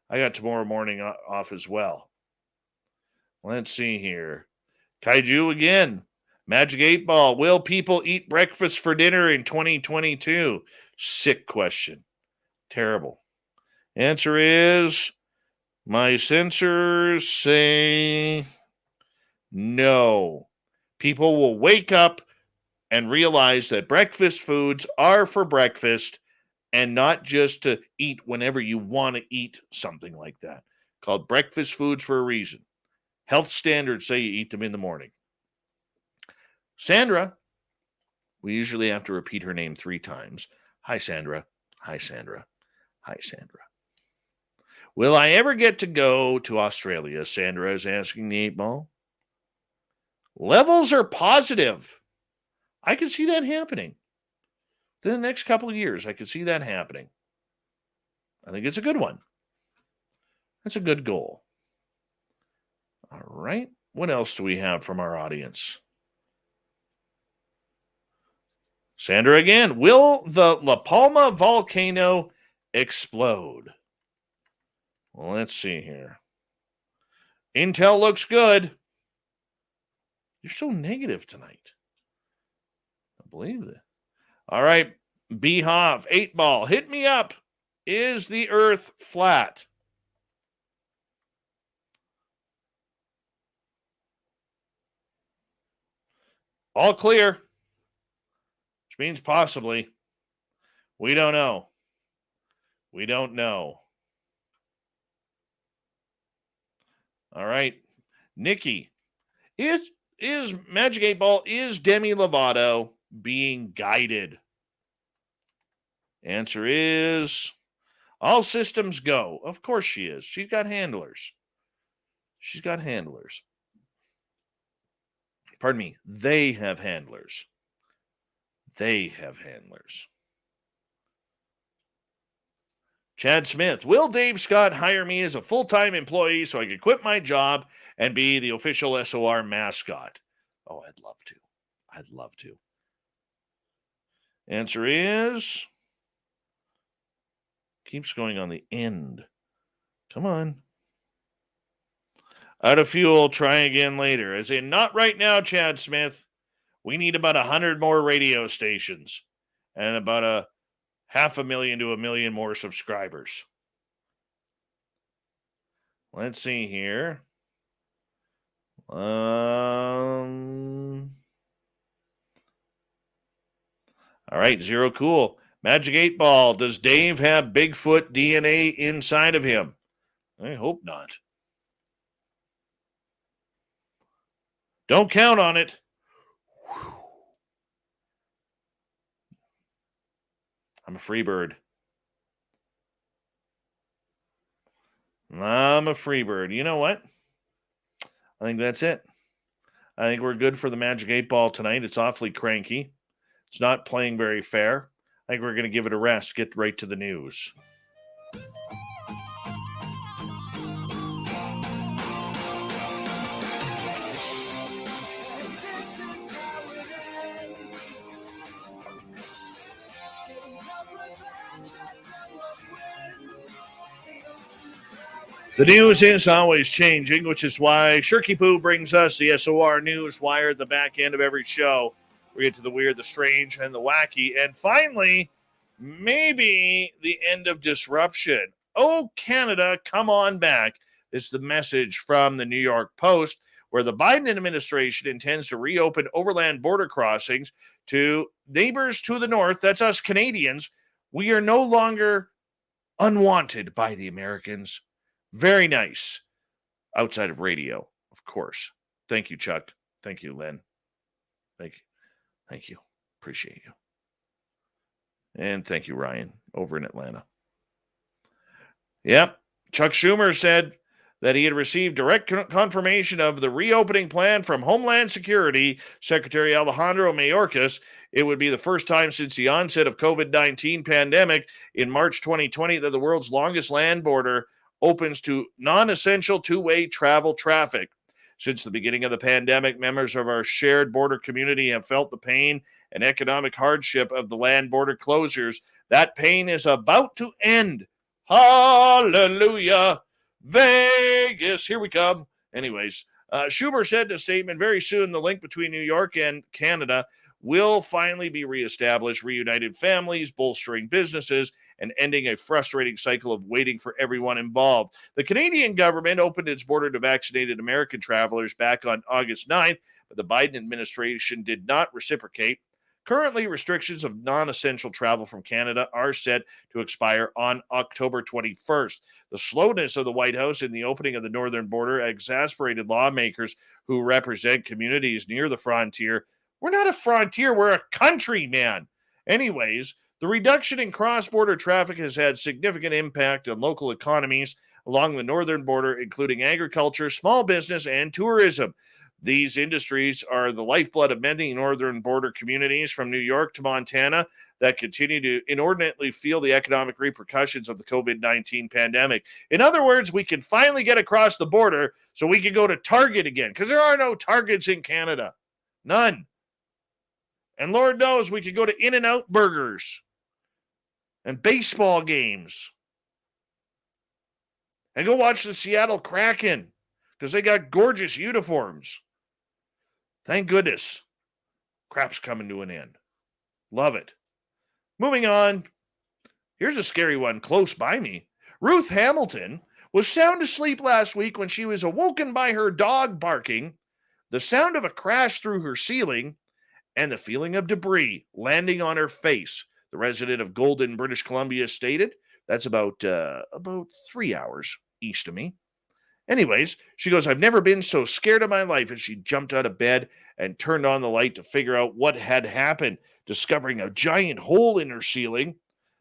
I got tomorrow morning off as well. Let's see here. Kaiju again. Magic 8 Ball. Will people eat breakfast for dinner in 2022? Sick question. Terrible. Answer is my sensors say no. People will wake up and realize that breakfast foods are for breakfast and not just to eat whenever you want to eat something like that. Called breakfast foods for a reason. Health standards say you eat them in the morning. Sandra, we usually have to repeat her name 3 times. Hi, Sandra. Hi, Sandra. Hi, Sandra. Will I ever get to go to Australia? Sandra is asking the 8 Ball. Levels are positive. I can see that happening. In the next couple of years, I can see that happening. I think it's a good one. That's a good goal. All right. What else do we have from our audience? Sandra again. Will the La Palma volcano explode? Well, let's see here. Intel looks good. You're so negative tonight. I believe that. All right. Beehoff, 8 Ball. Hit me up. Is the earth flat? All clear. Which means possibly. We don't know. We don't know. All right. Nikki, is Magic 8 Ball, is Demi Lovato being guided? Answer is all systems go. Of course she is. She's got handlers. She's got handlers. Pardon me. They have handlers. They have handlers. Chad Smith, will Dave Scott hire me as a full-time employee so I could quit my job and be the official SOR mascot? Oh, I'd love to. I'd love to. Answer is keeps going on the end. Come on. Out of fuel, try again later. As in, not right now, Chad Smith. We need about 100 more radio stations and about 500,000 to 1 million more subscribers. Let's see here. All right, Zero Cool. Magic 8 Ball. Does Dave have Bigfoot DNA inside of him? I hope not. Don't count on it. I'm a free bird. I'm a free bird. You know what? I think that's it. I think we're good for the Magic 8 Ball tonight. It's awfully cranky. It's not playing very fair. I think we're going to give it a rest. Get right to the news. The news is always changing, which is why Shirky Poo brings us the SOR Newswire at the back end of every show. We get to the weird, the strange, and the wacky. And finally, maybe the end of disruption. Oh, Canada, come on back. This is the message from the New York Post, where the Biden administration intends to reopen overland border crossings to neighbors to the north, that's us Canadians, We are no longer unwanted by the Americans. Very nice. Outside of radio, of course. Thank you, Chuck. Thank you, Len. Thank you. Thank you. Appreciate you. And thank you, Ryan, over in Atlanta. Yep. Chuck Schumer said that he had received direct confirmation of the reopening plan from Homeland Security Secretary Alejandro Mayorkas. It would be the first time since the onset of COVID-19 pandemic in March 2020 that the world's longest land border opens to non-essential two-way travel traffic. Since the beginning of the pandemic, members of our shared border community have felt the pain and economic hardship of the land border closures. That pain is about to end. Hallelujah. Vegas, here we come. Anyways, Schumer said in a statement, very soon the link between New York and Canada will finally be reestablished, reunited families, bolstering businesses, and ending a frustrating cycle of waiting for everyone involved. The Canadian government opened its border to vaccinated American travelers back on August 9th, but the Biden administration did not reciprocate. Currently, restrictions of non-essential travel from Canada are set to expire on October 21st. The slowness of the White House in the opening of the northern border exasperated lawmakers who represent communities near the frontier. We're not a frontier, we're a country, man. Anyways, the reduction in cross-border traffic has had significant impact on local economies along the northern border, including agriculture, small business, and tourism. These industries are the lifeblood of many northern border communities from New York to Montana that continue to inordinately feel the economic repercussions of the COVID-19 pandemic. In other words, we can finally get across the border so we can go to Target again, because there are no Targets in Canada. None. And Lord knows we could go to In-N-Out Burgers and baseball games and go watch the Seattle Kraken because they got gorgeous uniforms. Thank goodness. Crap's coming to an end. Love it. Moving on. Here's a scary one close by me. Ruth Hamilton was sound asleep last week when she was awoken by her dog barking, the sound of a crash through her ceiling, and the feeling of debris landing on her face. The resident of Golden, British Columbia stated. That's about 3 hours east of me. Anyways, she goes, I've never been so scared in my life, as she jumped out of bed and turned on the light to figure out what had happened, discovering a giant hole in her ceiling.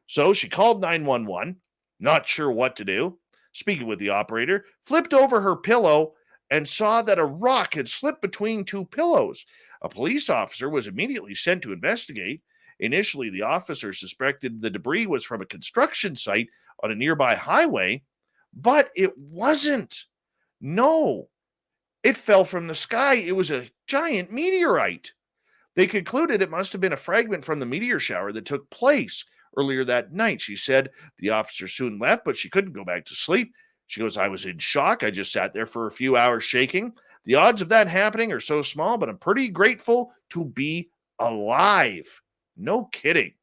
So she called 911, not sure what to do. Speaking with the operator, flipped over her pillow and saw that a rock had slipped between two pillows. A police officer was immediately sent to investigate. Initially, the officer suspected the debris was from a construction site on a nearby highway, but it wasn't. No, it fell from the sky. It was a giant meteorite. They concluded it must have been a fragment from the meteor shower that took place earlier that night. She said the officer soon left, but she couldn't go back to sleep. She goes, I was in shock. I just sat there for a few hours shaking. The odds of that happening are so small, but I'm pretty grateful to be alive. No kidding.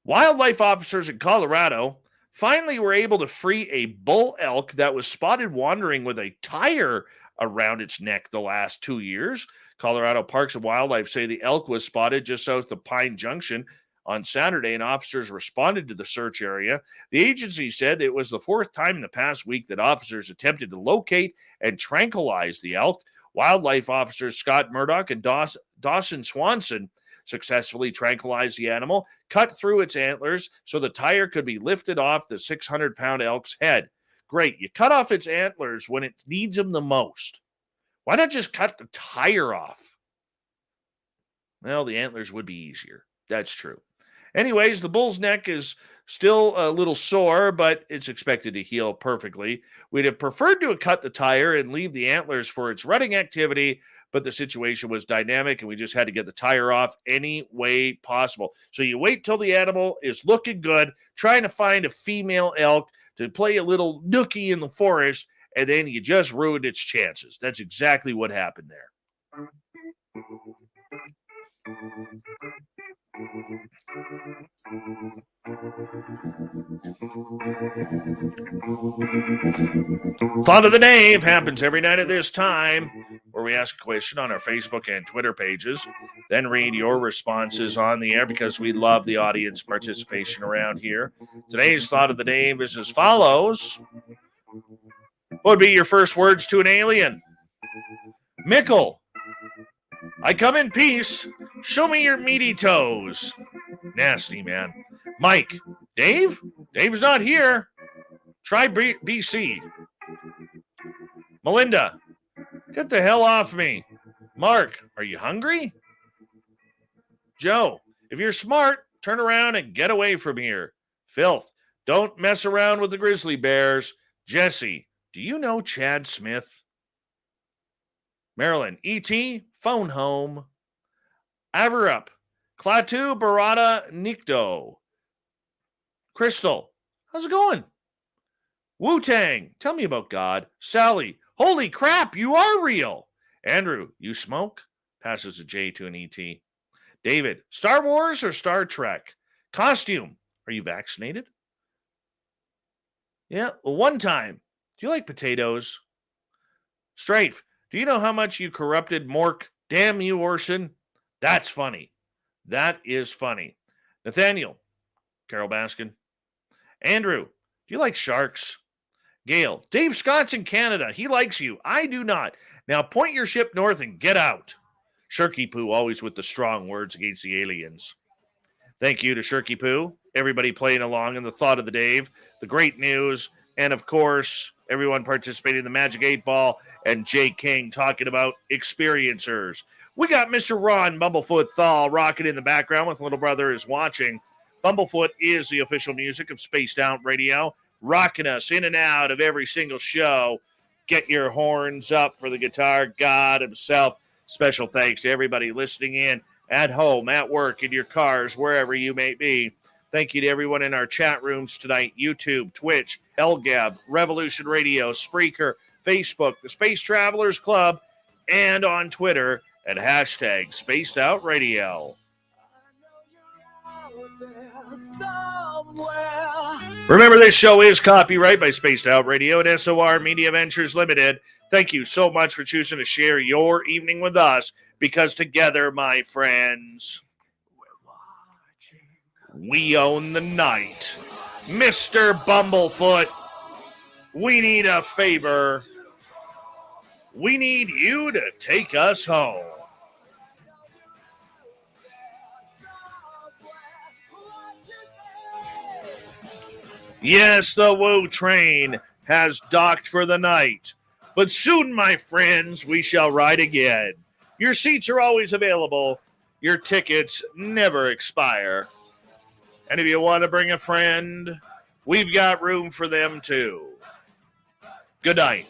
Wildlife officers in Colorado finally were able to free a bull elk that was spotted wandering with a tire around its neck the last 2 years. Colorado Parks and Wildlife say the elk was spotted just south of Pine Junction on Saturday, and officers responded to the search area. The agency said it was the fourth time in the past week that officers attempted to locate and tranquilize the elk. Wildlife officers Scott Murdoch and Dawson Swanson successfully tranquilized the animal, cut through its antlers so the tire could be lifted off the 600-pound elk's head. Great. You cut off its antlers when it needs them the most. Why not just cut the tire off? Well, the antlers would be easier. That's true. Anyways, the bull's neck is still a little sore, but it's expected to heal perfectly. We'd have preferred to cut the tire and leave the antlers for its rutting activity, but the situation was dynamic and we just had to get the tire off any way possible. So you wait till the animal is looking good, trying to find a female elk to play a little nookie in the forest, and then you just ruined its chances. That's exactly what happened there. Thought of the Dave happens every night at this time, where we ask a question on our Facebook and Twitter pages. then read your responses on the air because we love the audience participation around here. Today's thought of the day is as follows. What would be your first words to an alien? Mickle, I come in peace. Show me your meaty toes. Nasty, man. Mike, Dave? Dave's not here. Try BC. Melinda, get the hell off me. Mark, are you hungry? Joe, if you're smart, turn around and get away from here. Filth, don't mess around with the grizzly bears. Jesse, do you know Chad Smith? Marilyn, E.T., phone home. Averup, Klaatu Barada Nikdo. Crystal, how's it going? Wu-Tang, tell me about God. Sally, holy crap, you are real. Andrew, you smoke? Passes a J to an E.T. David, Star Wars or Star Trek? Costume, are you vaccinated? Yeah, well, one time. Do you like potatoes? Strafe, do you know how much you corrupted Mork? Damn you, Orson. That's funny. That is funny. Nathaniel, Carol Baskin. Andrew, do you like sharks? Gail, Dave Scott's in Canada. He likes you. I do not. Now point your ship north and get out. Shirky Poo, always with the strong words against the aliens. Thank you to Shirky Poo, everybody playing along in the thought of the Dave, the great news, and of course, everyone participating in the Magic 8 Ball, and Jay King talking about experiencers. We got Mr. Ron Bumblefoot Thal rocking in the background with Little Brother is Watching. Bumblefoot is the official music of Spaced Out Radio, rocking us in and out of every single show. Get your horns up for the guitar god himself. Special thanks to everybody listening in at home, at work, in your cars, wherever you may be. Thank you to everyone in our chat rooms tonight, YouTube, Twitch, LGAB, Revolution Radio, Spreaker, Facebook, the Space Travelers Club, and on Twitter at hashtag Spaced Out Radio. Remember, this show is copyright by Spaced Out Radio and SOR Media Ventures Limited. Thank you so much for choosing to share your evening with us, because together, my friends, we own the night. Mr. Bumblefoot, we need a favor. We need you to take us home. Yes, the Woo train has docked for the night, but soon, my friends, we shall ride again. Your seats are always available. Your tickets never expire. And if you want to bring a friend, we've got room for them too. Good night.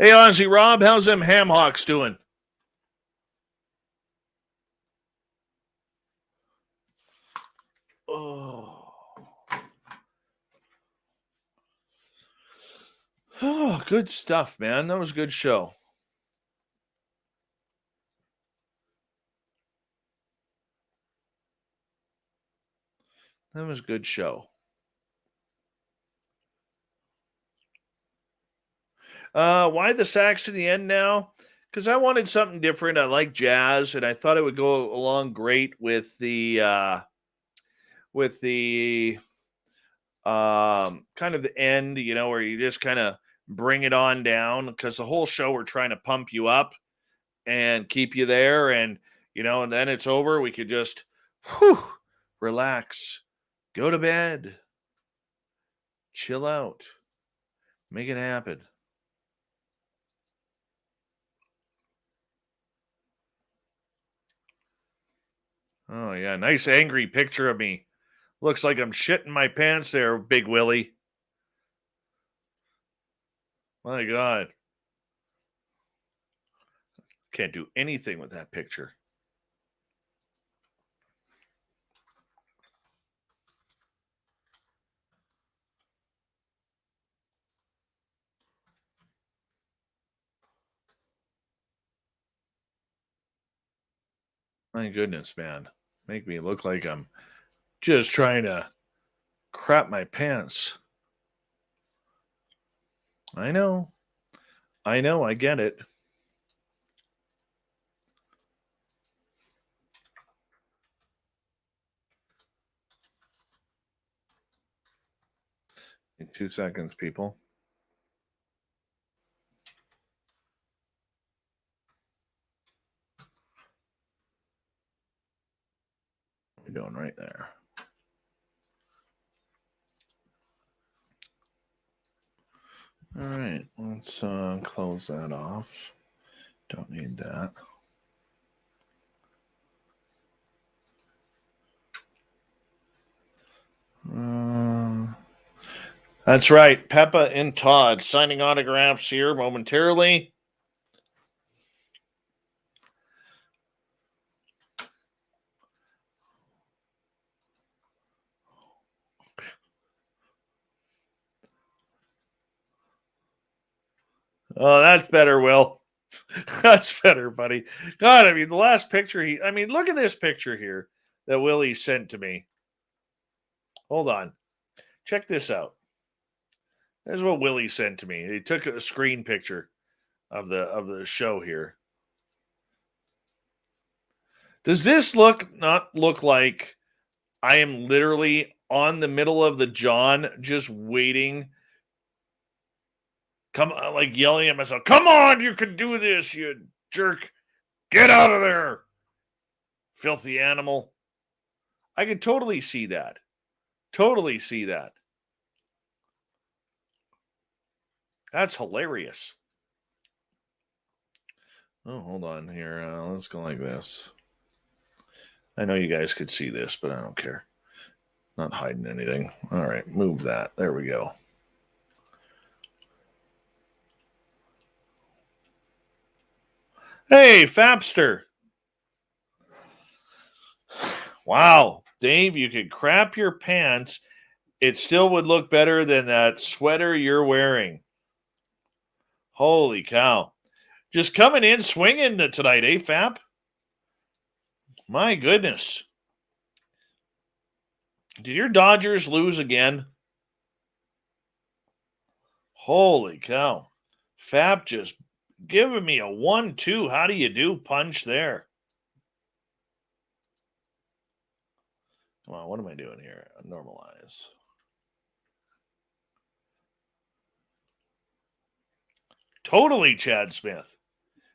Hey, Ozzy Rob, how's them ham hocks doing? Oh, good stuff, man. That was a good show. That was a good show. Why the sax to the end now? Because I wanted something different. I like jazz, and I thought it would go along great with the kind of the end, you know, where you just kind of bring it on down, because the whole show we're trying to pump you up and keep you there, and you know, and then it's over. We could just relax, go to bed, chill out, make it happen. Oh yeah, nice angry picture of me. Looks like I'm shitting my pants there, Big Willie. My God. Can't do anything with that picture. My goodness, man. Make me look like I'm just trying to crap my pants. I know. I get it. In 2 seconds, people. What are we doing right there? All right, let's close that off. Don't need that. That's right. Peppa and Todd signing autographs here momentarily. Oh, that's better, Will. That's better, buddy. God, I mean, the last picture look at this picture here that Willie sent to me. Hold on. Check this out. This is what Willie sent to me. He took a screen picture of the show here. Does this not look like I am literally on the middle of the John just waiting? Like yelling at myself, come on, you can do this, you jerk. Get out of there, filthy animal. I could totally see that. Totally see that. That's hilarious. Oh, hold on here. Let's go like this. I know you guys could see this, but I don't care. Not hiding anything. All right, move that. There we go. Hey, Fapster. Wow. Dave, you could crap your pants. It still would look better than that sweater you're wearing. Holy cow. Just coming in swinging tonight, eh, Fap? My goodness. Did your Dodgers lose again? Holy cow. Fap just giving me a 1-2. How do you do punch there? Come on, what am I doing here? Normalize. Totally, Chad Smith.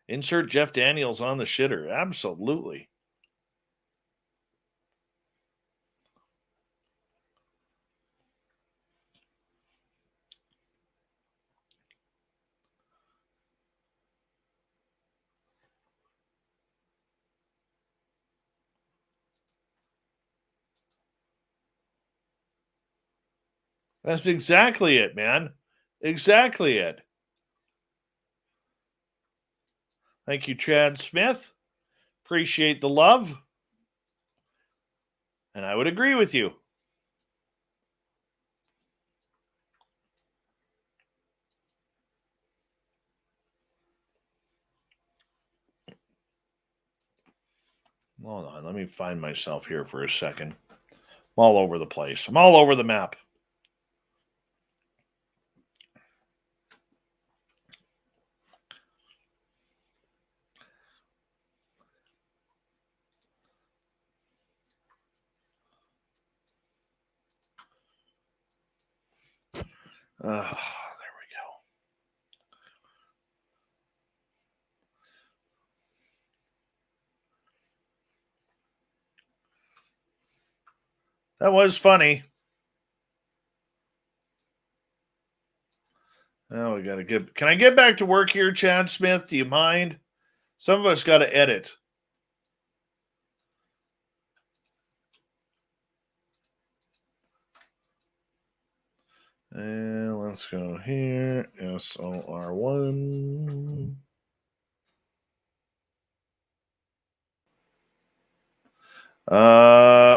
Insert Jeff Daniels on the shitter. Absolutely. That's exactly it, man. Exactly it. Thank you, Chad Smith. Appreciate the love. And I would agree with you. Hold on. Let me find myself here for a second. I'm all over the place. I'm all over the map. There we go. That was funny. Oh, we got to get. Can I get back to work here, Chad Smith? Do you mind? Some of us got to edit. And let's go here. SOR1.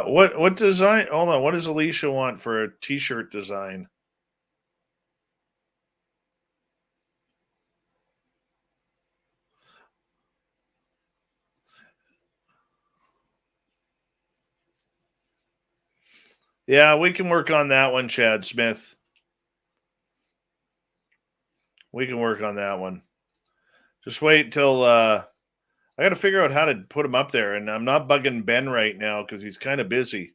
What design? Hold on. What does Alicia want for a t-shirt design? Yeah, we can work on that one, Chad Smith. We can work on that one. Just wait till I got to figure out how to put him up there, and I'm not bugging Ben right now because he's kind of busy.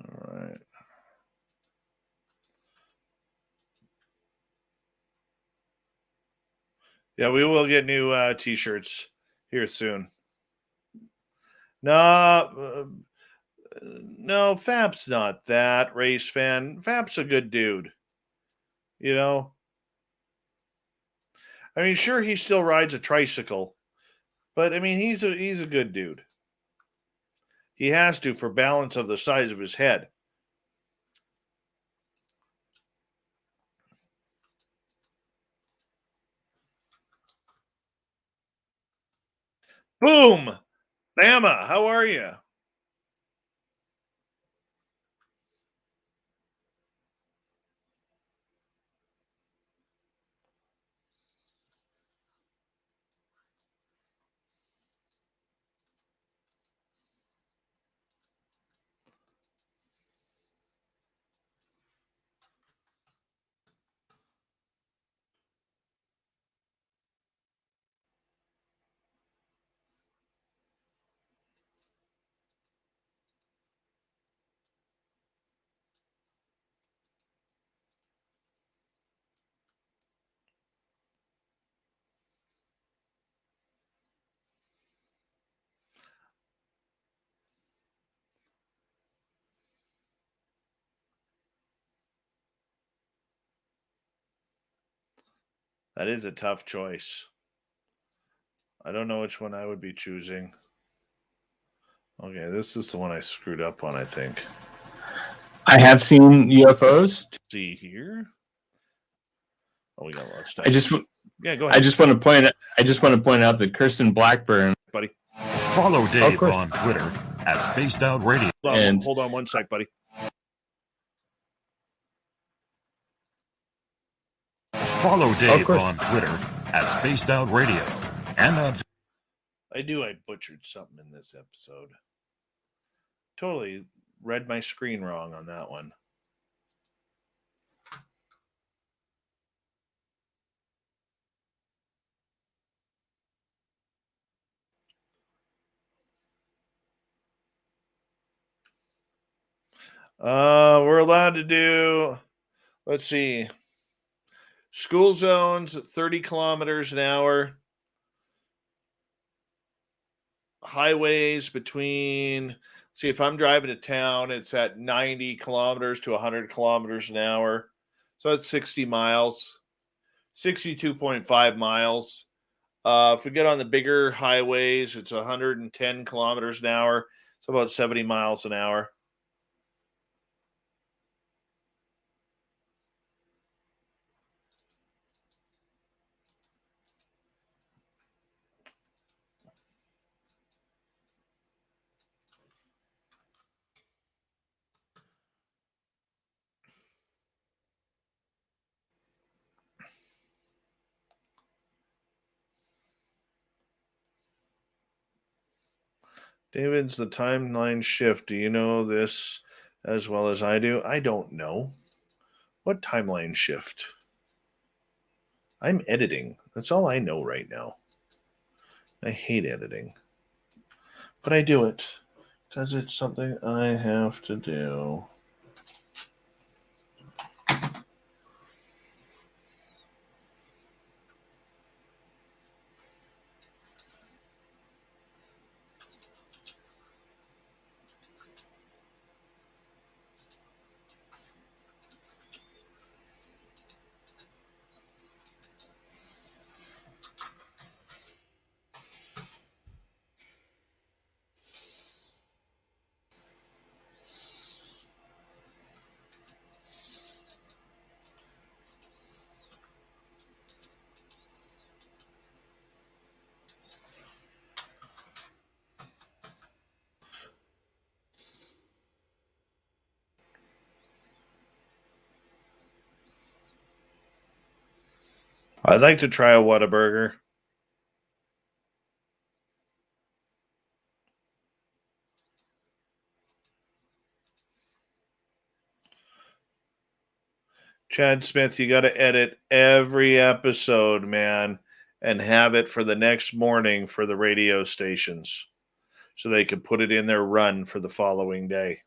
All right. Yeah, we will get new T-shirts here soon. No, no, Fab's not that race fan. Fab's a good dude. You know, I mean, sure, he still rides a tricycle, but I mean, he's a good dude. He has to for balance of the size of his head. Boom, Bama, how are you? That is a tough choice. I don't know which one I would be choosing. Okay, this is the one I screwed up on, I think. I have seen UFOs. See here. Oh, we got a lot of stuff. Yeah, go ahead. I just want to point out that Kirsten Blackburn, buddy. Follow Dave on Twitter at Spaced Out Radio. Hold on one sec, buddy. Follow Dave on Twitter at Spaced Out Radio. And I butchered something in this episode. Totally read my screen wrong on that one. We're allowed to do, let's see, school zones at 30 kilometers an hour. Highways between, see, if I'm driving to town, it's at 90 kilometers to 100 kilometers an hour. So that's 60 miles, 62.5 miles. If we get on the bigger highways, it's 110 kilometers an hour. It's about 70 miles an hour. David's the timeline shift. Do you know this as well as I do? I don't know. What timeline shift? I'm editing. That's all I know right now. I hate editing. But I do it because it's something I have to do. I'd like to try a Whataburger. Chad Smith, you got to edit every episode, man, and have it for the next morning for the radio stations so they can put it in their run for the following day.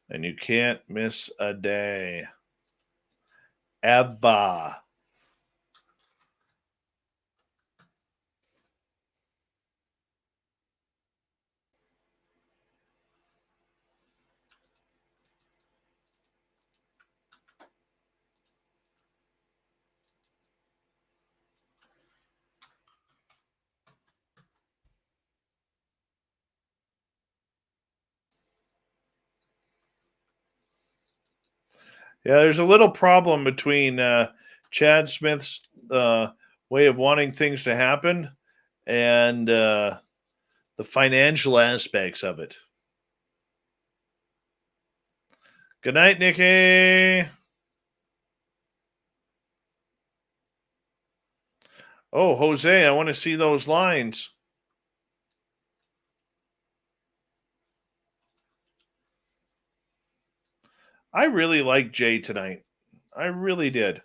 And you can't miss a day. Ever. Yeah, there's a little problem between Chad Smith's way of wanting things to happen and the financial aspects of it. Good night, Nikki. Oh, Jose, I want to see those lines. I really liked Jay tonight. I really did.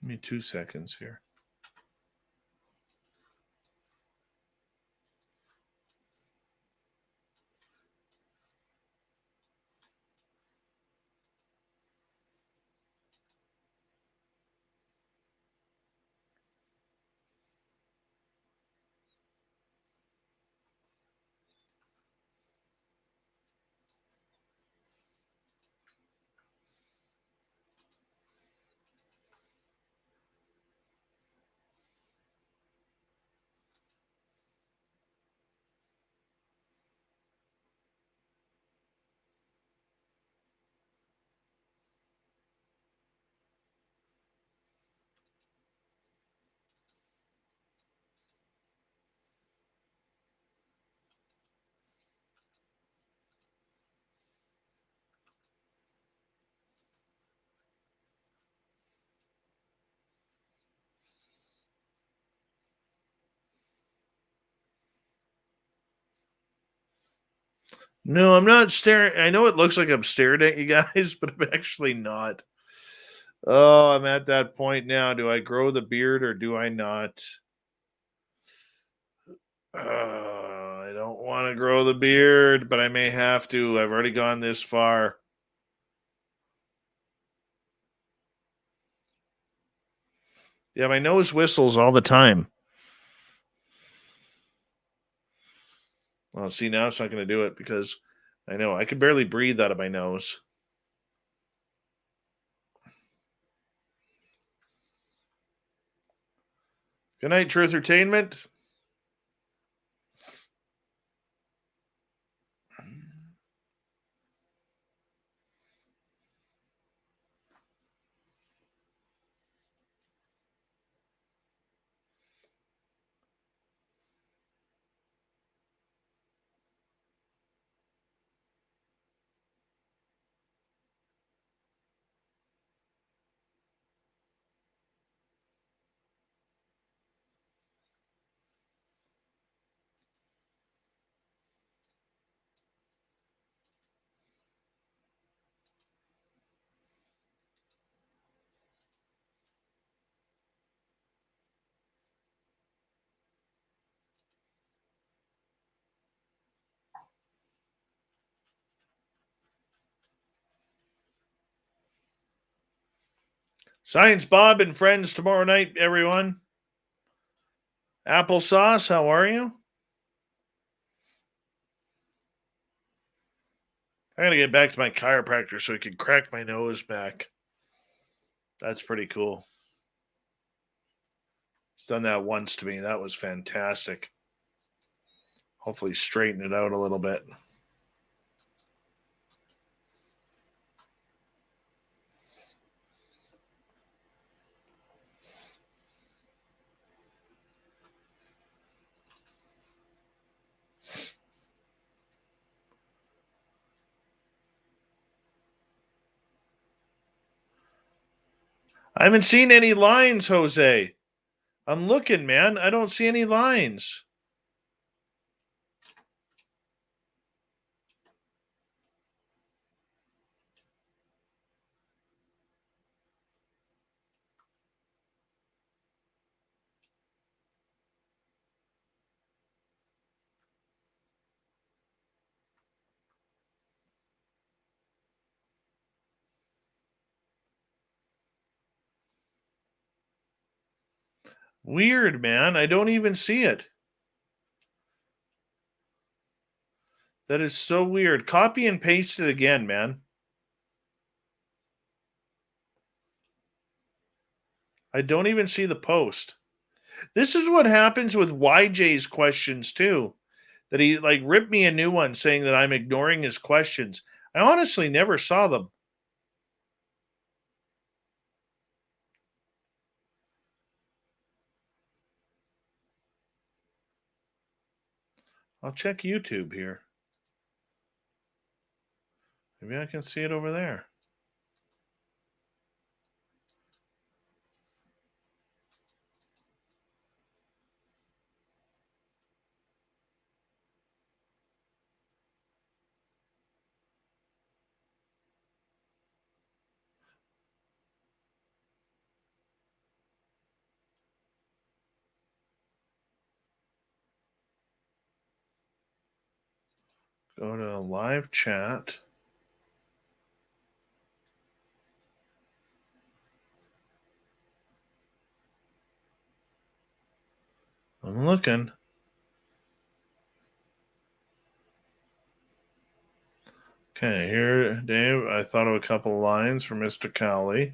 Give me 2 seconds here. No, I'm not staring. I know it looks like I'm staring at you guys, but I'm actually not. Oh, I'm at that point now. Do I grow the beard or do I not? I don't want to grow the beard, but I may have to. I've already gone this far. Yeah, my nose whistles all the time. Well, see, now it's not going to do it because I know I can barely breathe out of my nose. Good night, Truth Entertainment. Science Bob and friends tomorrow night, everyone. Applesauce, how are you? I gotta get back to my chiropractor so he can crack my nose back. That's pretty cool. He's done that once to me. That was fantastic. Hopefully straighten it out a little bit. I haven't seen any lines, Jose. I'm looking, man. I don't see any lines. Weird, man. I don't even see it. That is so weird. Copy and paste it again, man. I don't even see the post. This is what happens with YJ's questions, too. That he, ripped me a new one saying that I'm ignoring his questions. I honestly never saw them. I'll check YouTube here. Maybe I can see it over there. Go to live chat. I'm looking. Okay, here, Dave, I thought of a couple of lines for Mr. Cowley.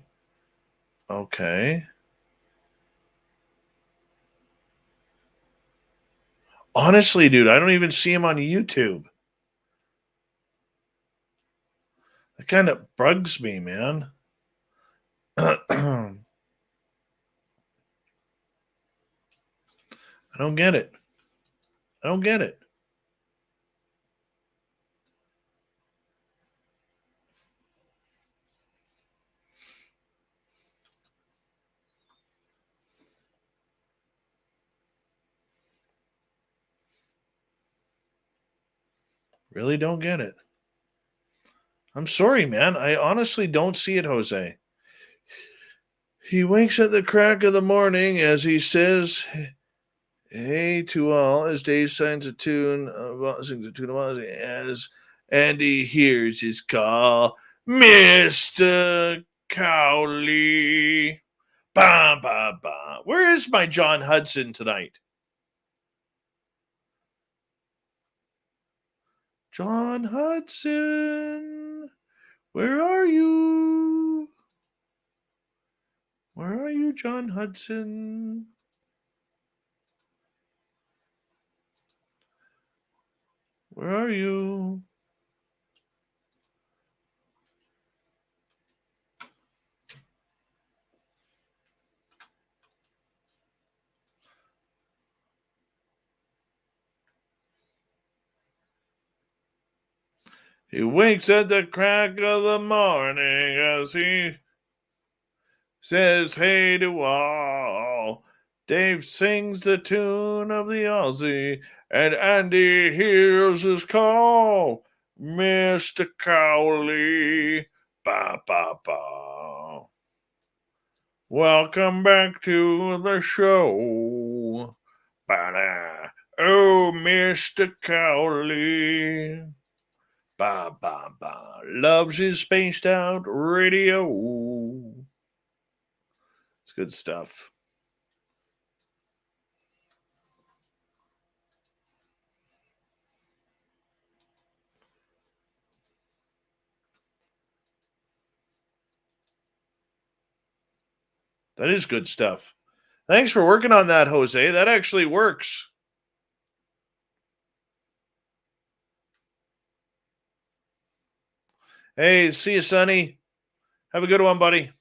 Okay. Honestly, dude, I don't even see him on YouTube. That kind of bugs me, man. I don't get it. I don't get it. Really don't get it. I'm sorry, man. I honestly don't see it, Jose. He winks at the crack of the morning as he says, "Hey to all," as Dave signs a tune, sings a tune of as Andy hears his call, Mr. Cowley. Ba, ba, ba. Where is my John Hudson tonight? John Hudson, where are you? Where are you, John Hudson? Where are you? He wakes at the crack of the morning as he says, "Hey to all." Dave sings the tune of the Aussie, and Andy hears his call, Mr. Cowley. Ba, ba, ba. Welcome back to the show. Ba-da. Oh, Mr. Cowley. Ba, ba, ba. Loves his spaced out radio. Good stuff. That is good stuff. Thanks for working on that, Jose. That actually works. Hey, see you, Sonny. Have a good one, buddy.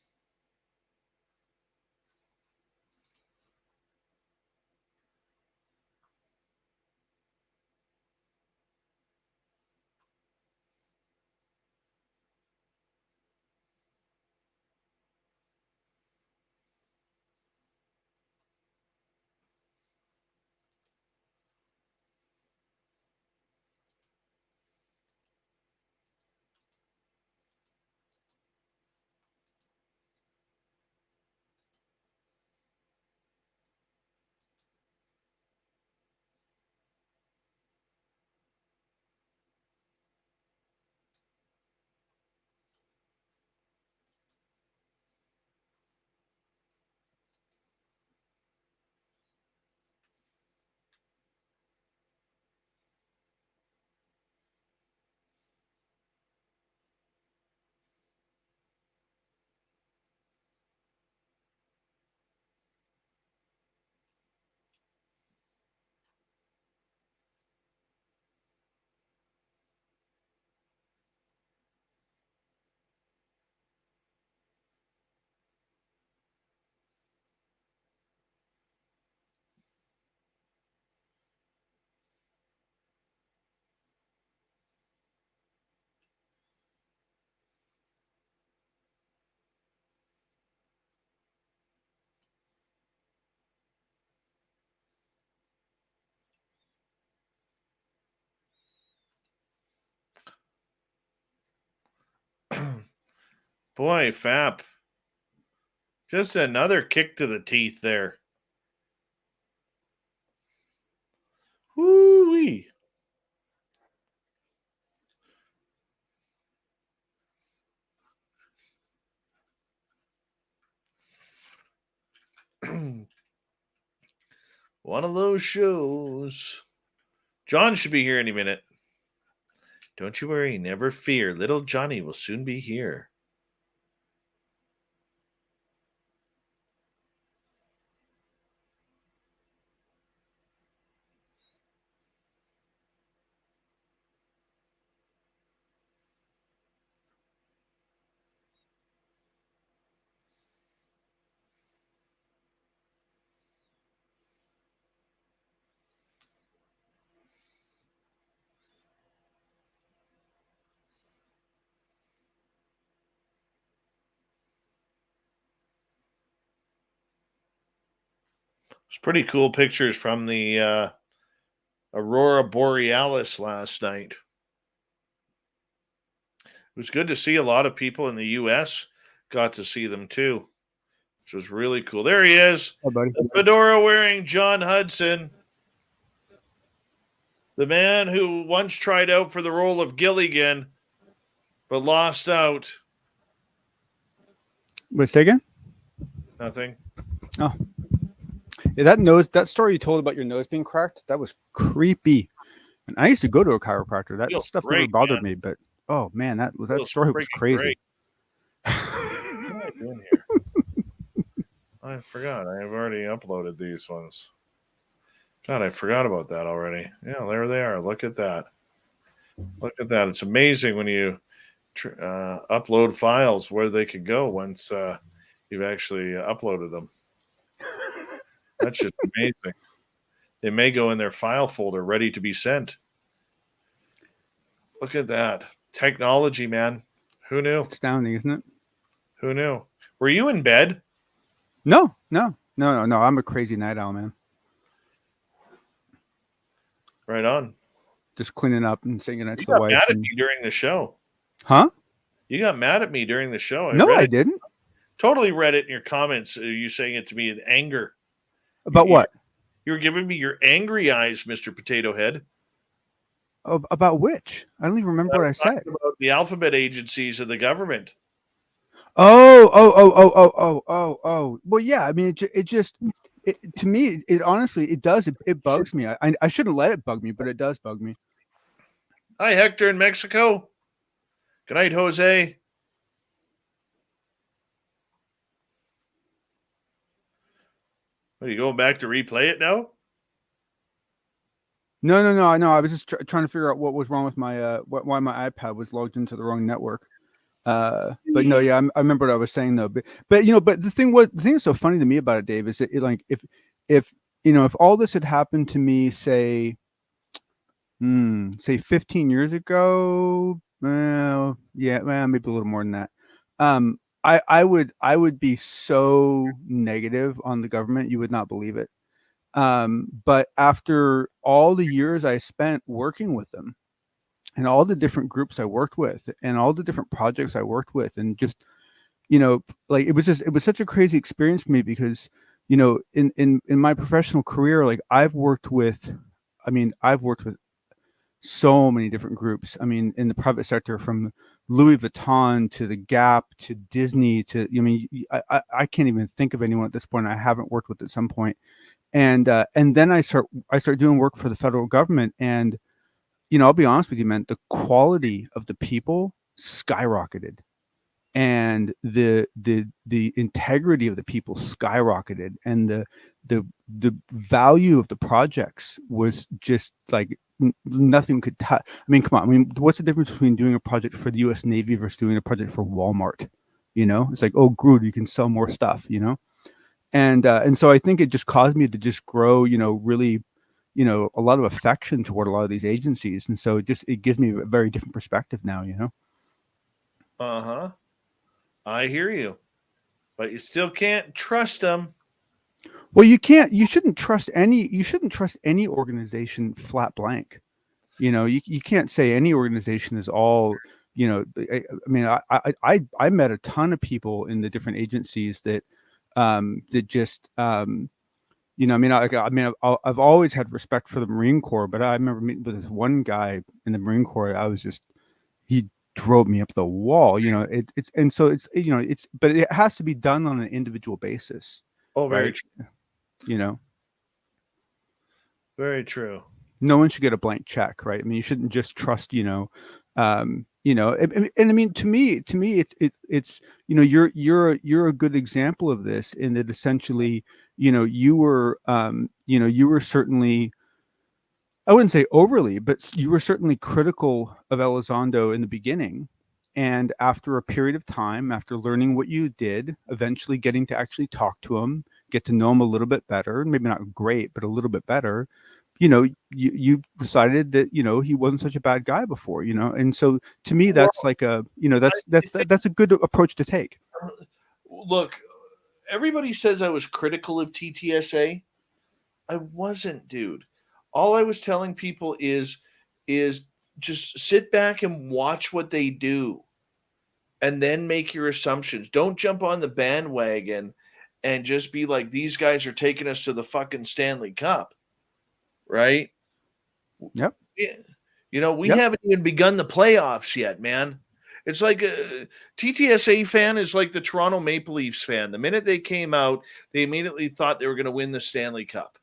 Boy, Fap. Just another kick to the teeth there. Woo-wee. One of those shows. John should be here any minute. Don't you worry, never fear. Little Johnny will soon be here. It's pretty cool pictures from the Aurora Borealis last night. It was good to see a lot of people in the U.S. got to see them too, which was really cool. There he is, buddy. the fedora wearing John Hudson, the man who once tried out for the role of Gilligan, but lost out. Wait, say again? Nothing. Oh. Yeah, that story you told about your nose being cracked, that was creepy. And I used to go to a chiropractor. That Feels stuff great, never bothered man. me, but oh man, that Feels story was freaking crazy. great. What am I doing here? I forgot. I have already uploaded these ones. God, I forgot about that already. Yeah, there they are. Look at that. Look at that. It's amazing when you upload files where they could go once you've actually uploaded them. That's just amazing. They may go in their file folder ready to be sent. Look at that. Technology, man. Who knew? It's astounding, isn't it? Who knew? Were you in bed? No. I'm a crazy night owl, man. Right on. Just cleaning up and singing next You to the got wife. mad at me during the show. Huh? You got mad at me during the show. I didn't. Totally read it in your comments. You saying it to me in anger. About what? You were giving me your angry eyes, Mr. Potato Head. About which? I don't even remember what I said. About the alphabet agencies of the government. Oh. Well, yeah. I mean, to me, it honestly, it does. It bugs me. I shouldn't let it bug me, but it does bug me. Hi, Hector in Mexico. Good night, Jose. Are you going back to replay it now? No. I was just trying to figure out what was wrong with my why my iPad was logged into the wrong network. But no, yeah, I remember what I was saying though. But but the thing that's so funny to me about it, Dave, is that like if if all this had happened to me, say 15 years ago, maybe a little more than that. I would be so negative on the government, you would not believe it. But after all the years I spent working with them, and all the different groups I worked with, and all the different projects I worked with, and just like it was such a crazy experience for me because in my professional career, like I've worked with so many different groups. I mean, in the private sector, from Louis Vuitton to the Gap to Disney to I can't even think of anyone at this point I haven't worked with at some point. And then I start doing work for the federal government, and I'll be honest with you, man, the quality of the people skyrocketed, and the integrity of the people skyrocketed, and the value of the projects was just like nothing could touch. I mean, come on. I mean, what's the difference between doing a project for the U.S. Navy versus doing a project for Walmart? It's like, oh, Groot, you can sell more stuff, and so I think it just caused me to just grow, really, a lot of affection toward a lot of these agencies. And so it gives me a very different perspective now, Uh-huh. I hear you. But you still can't trust them. Well, you shouldn't trust any organization flat blank. You can't say any organization is all, I mean, I met a ton of people in the different agencies that just, I've always had respect for the Marine Corps, but I remember meeting with this one guy in the Marine Corps. He drove me up the wall. But it has to be done on an individual basis. Oh, very right? true. Very true. No one should get a blank check, right? I mean, you shouldn't just trust, and I mean, to me, it's you're a good example of this, in that essentially, you were certainly, I wouldn't say overly, but you were certainly critical of Elizondo in the beginning. And after a period of time, after learning what you did, eventually getting to actually talk to him, get to know him a little bit better, maybe not great, but a little bit better, you decided that, he wasn't such a bad guy before, and so to me, that's like that's a good approach to take. Look, everybody says I was critical of TTSA. I wasn't, dude. All I was telling people is just sit back and watch what they do, and then make your assumptions. Don't jump on the bandwagon and just be like, these guys are taking us to the fucking Stanley Cup. Right? Yep. We haven't even begun the playoffs yet, man. It's like a TTSA fan is like the Toronto Maple Leafs fan. The minute they came out, they immediately thought they were going to win the Stanley Cup.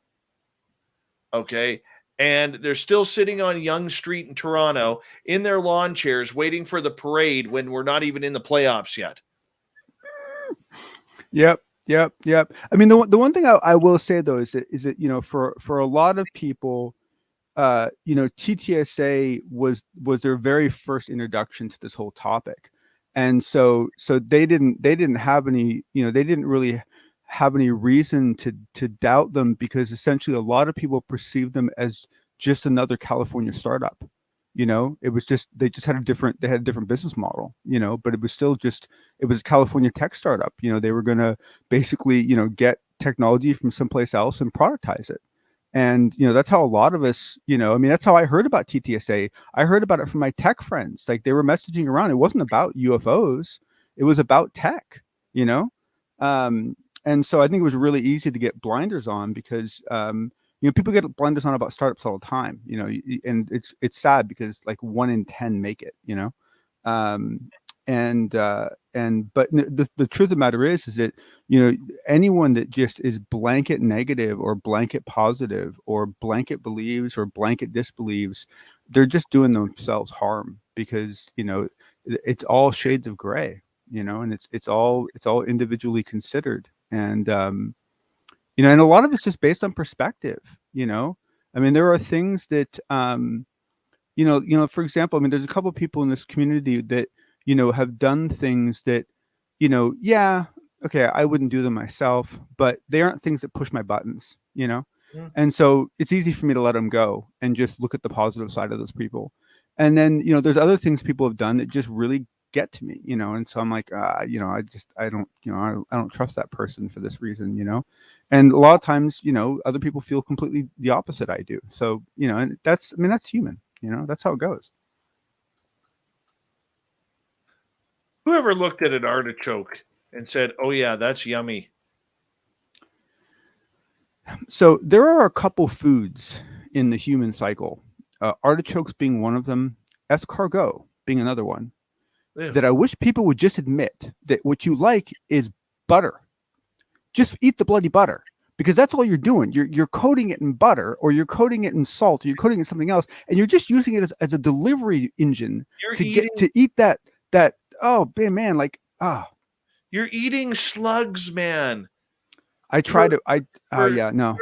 Okay? And they're still sitting on Yonge Street in Toronto in their lawn chairs waiting for the parade when we're not even in the playoffs yet. Yep. I mean, the one thing I will say though is that for a lot of people, TTSA was their very first introduction to this whole topic, and so they didn't have any, they didn't really have any reason to doubt them, because essentially a lot of people perceived them as just another California startup. It was just, they had a different business model, but it was still it was a California tech startup. They were going to basically, get technology from someplace else and productize it. And, that's how a lot of us, that's how I heard about TTSA. I heard about it from my tech friends. Like, they were messaging around. It wasn't about UFOs. It was about tech, and so I think it was really easy to get blinders on, because, people get blinders on about startups all the time, and it's sad because like 1 in 10 make it, but the truth of the matter is that, you know, anyone that just is blanket negative or blanket positive or blanket believes or blanket disbelieves, they're just doing themselves harm, because, you know, it's all shades of gray, you know, and it's all individually considered. And you know, and a lot of it's just based on perspective, you know. I mean, there are things that you know, for example, I mean, there's a couple of people in this community that, you know, have done things that, you know, yeah, okay, I wouldn't do them myself, but they aren't things that push my buttons, you know. Mm. And so it's easy for me to let them go and just look at the positive side of those people. And then, you know, there's other things people have done that just really get to me, you know. And so I'm like, you know, I don't, you know, I don't trust that person for this reason, you know. And a lot of times, you know, other people feel completely the opposite I do. So, you know, and that's, I mean, that's human, you know, that's how it goes. Whoever looked at an artichoke and said, "Oh yeah, that's yummy"? So there are a couple foods in the human cycle, artichokes being one of them, escargot being another one, Ew. that I wish people would just admit that what you like is butter. Just eat the bloody butter, because that's all you're doing. You're coating it in butter, or you're coating it in salt, or you're coating it in something else, and you're just using it as a delivery engine get to eat that. Oh man, like you're eating slugs, man. I try to yeah, no.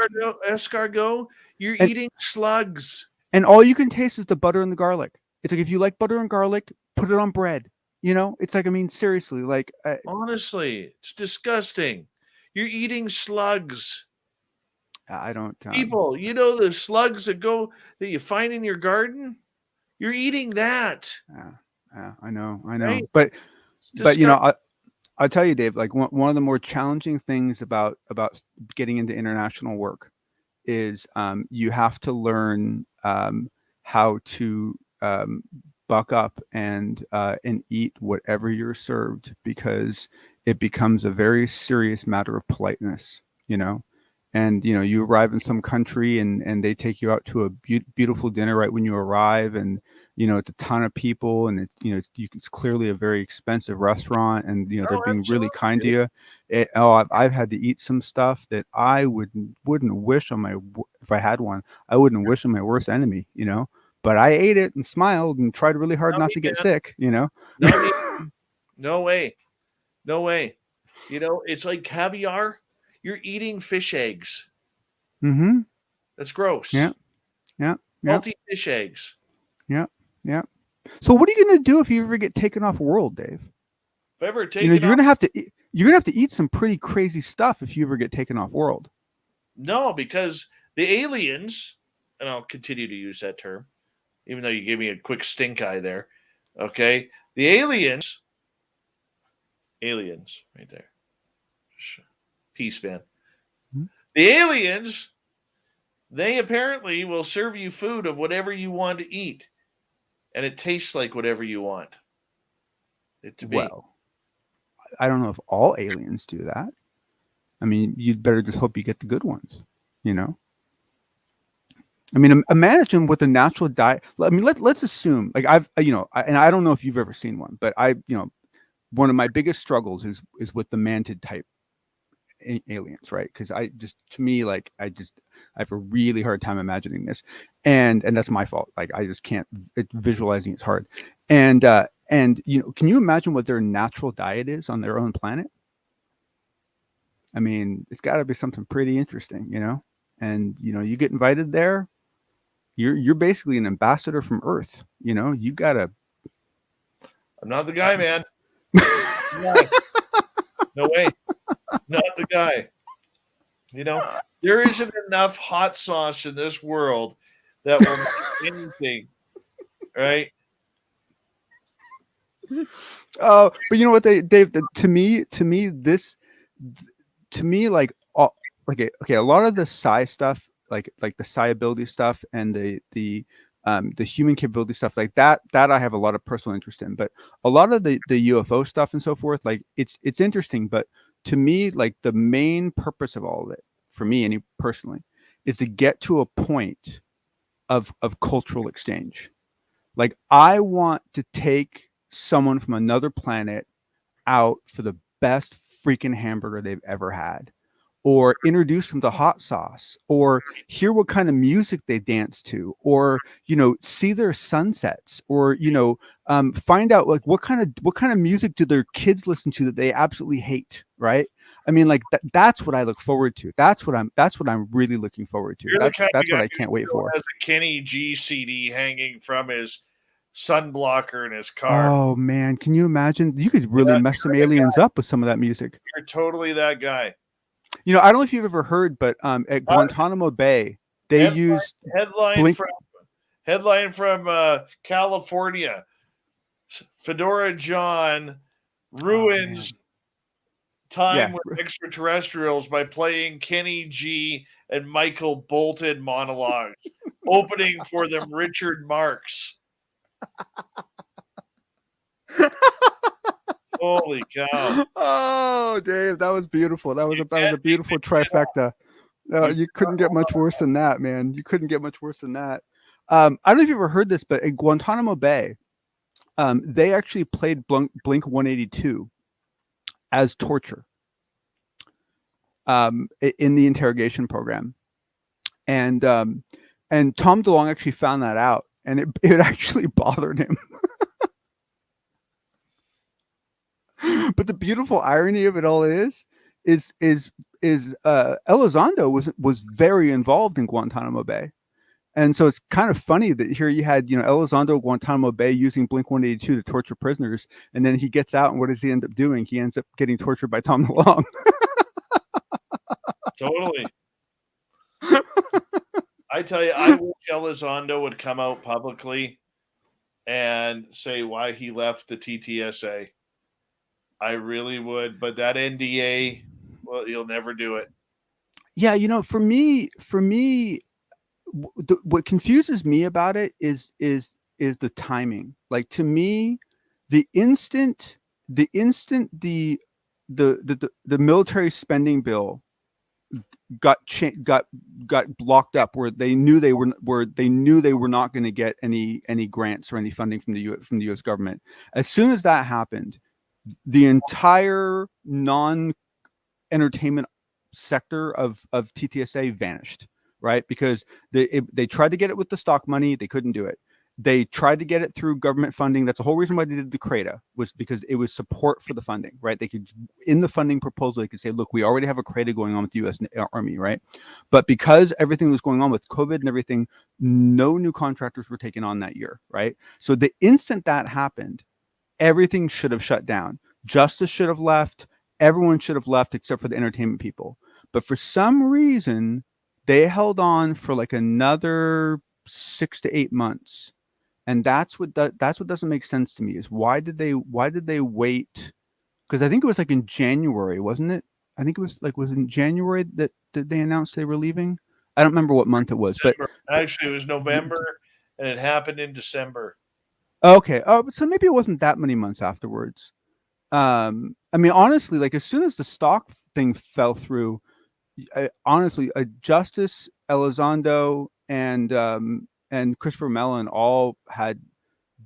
Escargot, you're eating slugs. And all you can taste is the butter and the garlic. It's like, if you like butter and garlic, put it on bread. You know, it's like, I mean, seriously, like honestly, it's disgusting. You're eating slugs. I don't people, you know, the slugs that you find in your garden? You're eating that. I know. Right? But you know, I'll tell you, Dave, like one of the more challenging things about getting into international work is you have to learn how to buck up and eat whatever you're served, because it becomes a very serious matter of politeness, you know. And, you know, you arrive in some country and they take you out to a beautiful dinner right when you arrive, and, you know, it's a ton of people, and it's, you know, it's clearly a very expensive restaurant, and, you know, they're being really kind to you. I've had to eat some stuff that I wouldn't wish on if I had one, I wouldn't wish on my worst enemy, you know. But I ate it and smiled and tried really hard not to get sick, you know. No way. You know, it's like caviar. You're eating fish eggs. Mm-hmm. That's gross. Yeah. Salty fish eggs. Yeah. So what are you gonna do if you ever get taken off world, Dave? If ever taken you're gonna have to eat some pretty crazy stuff if you ever get taken off world. No, because the aliens, and I'll continue to use that term, even though you gave me a quick stink eye there. Okay, the aliens right there. Peace, man. Mm-hmm. The aliens, they apparently will serve you food of whatever you want to eat, and it tastes like whatever you want it to be. Well, I don't know if all aliens do that. I mean, you'd better just hope you get the good ones, you know. I mean, imagine what the natural diet. I mean, let's assume, like, and I don't know if you've ever seen one, but one of my biggest struggles is with the mantid type aliens, right? Because I have a really hard time imagining this, and that's my fault. Like, I just can't. Visualizing it's hard, and you know, can you imagine what their natural diet is on their own planet? I mean, it's got to be something pretty interesting, you know. And, you know, you get invited there, you're basically an ambassador from Earth, you know. You gotta. I'm not the guy, man. No way. Not the guy. You know, there isn't enough hot sauce in this world that will make anything, right? Oh, but you know what, Dave? To me, like, okay, a lot of the psi stuff, like the psi ability stuff and the human capability stuff, like that I have a lot of personal interest in. But a lot of the UFO stuff and so forth, like it's interesting, but to me, like, the main purpose of all of it, for me personally, is to get to a point of cultural exchange. Like, I want to take someone from another planet out for the best freaking hamburger they've ever had, or introduce them to hot sauce, or hear what kind of music they dance to, or see their sunsets, or find out like what kind of music do their kids listen to that they absolutely hate, right? I mean, like that's what I look forward to. That's what I'm really looking forward to. That's what I can't wait for. Has a Kenny G CD hanging from his sunblocker in his car. Oh man, can you imagine? You could really mess some aliens up with some of that music. You're totally that guy. I don't know if you've ever heard, but at Guantanamo Bay, they used headline from California. Fedora John ruins time with extraterrestrials by playing Kenny G and Michael Bolton monologues. Opening for them, Richard Marx. Holy cow! Oh, Dave, that was beautiful. That was a beautiful trifecta. You couldn't get much worse than that, man. You couldn't get much worse than that. I don't know if you've ever heard this, but at Guantanamo Bay, they actually played Blink 182 as torture in the interrogation program, and Tom DeLonge actually found that out, and it actually bothered him. But the beautiful irony of it all is Elizondo was very involved in Guantanamo Bay. And so it's kind of funny that here you had, Elizondo, Guantanamo Bay using Blink 182 to torture prisoners. And then he gets out, and what does he end up doing? He ends up getting tortured by Tom DeLonge. Totally. I tell you, I wish Elizondo would come out publicly and say why he left the TTSA. I really would, but that NDA, well, he'll never do it. Yeah, for me, what confuses me about it is the timing. Like, to me, the instant the military spending bill got blocked up, where they knew they were not going to get any grants or any funding from the U.S. government. As soon as that happened, the entire non-entertainment sector of TTSA vanished, right? Because they tried to get it with the stock money, they couldn't do it. They tried to get it through government funding. That's the whole reason why they did the CRADA, was because it was support for the funding, right? They could, in the funding proposal, they could say, look, we already have a CRADA going on with the U.S. Army, right? But because everything was going on with COVID and everything, no new contractors were taken on that year, right? So the instant that happened, everything should have shut down. Justice should have left. Everyone should have left except for the entertainment people. But for some reason, they held on for like another 6 to 8 months. And that's what doesn't make sense to me, is why did they wait? Because I think it was like in January, wasn't it? I think it was in January that they announced they were leaving. I don't remember what month it was, December. But actually it was November, and it happened in December. Okay. Oh, so maybe it wasn't that many months afterwards. I mean, honestly, like, as soon as the stock thing fell through, honestly, Justice, Elizondo, and Christopher Mellon all had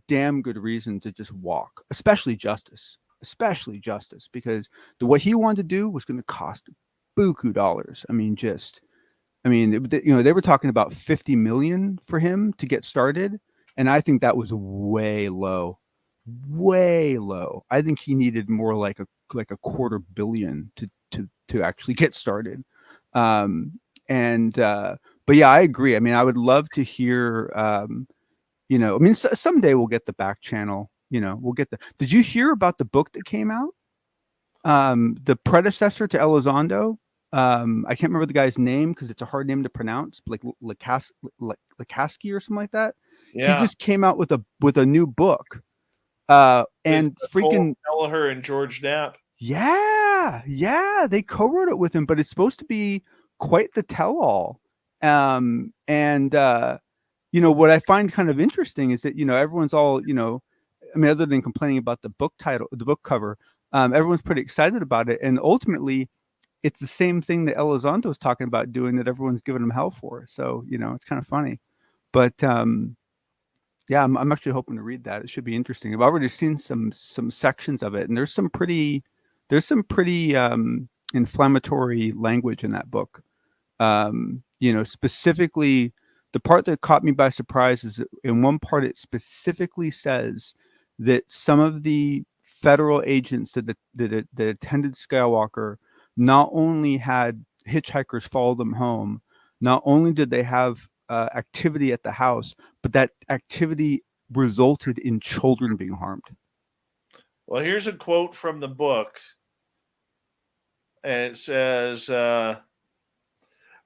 damn good reason to just walk, especially Justice, because what he wanted to do was going to cost buku dollars. I mean, they were talking about $50 million for him to get started. And I think that was way low. I think he needed more like a $250 million to actually get started. But yeah, I agree. I mean, I would love to hear, someday we'll get the back channel, did you hear about the book that came out? The predecessor to Elizondo. I can't remember the guy's name because it's a hard name to pronounce, like Lakaski or something like that. Yeah. He just came out with a new book. And freaking Kelleher and George Knapp. Yeah, they co-wrote it with him, but it's supposed to be quite the tell-all. What I find kind of interesting is that everyone's all other than complaining about the book title, the book cover, everyone's pretty excited about it, and ultimately, it's the same thing that Elizondo is talking about doing that everyone's giving him hell for. So it's kind of funny, but Yeah, I'm actually hoping to read that. It should be interesting. I've already seen some sections of it, and there's some pretty inflammatory language in that book. Specifically, the part that caught me by surprise is that in one part it specifically says that some of the federal agents that attended Skywalker not only had hitchhikers follow them home, not only did they have activity at the house, but that activity resulted in children being harmed. Well, here's a quote from the book. And it says,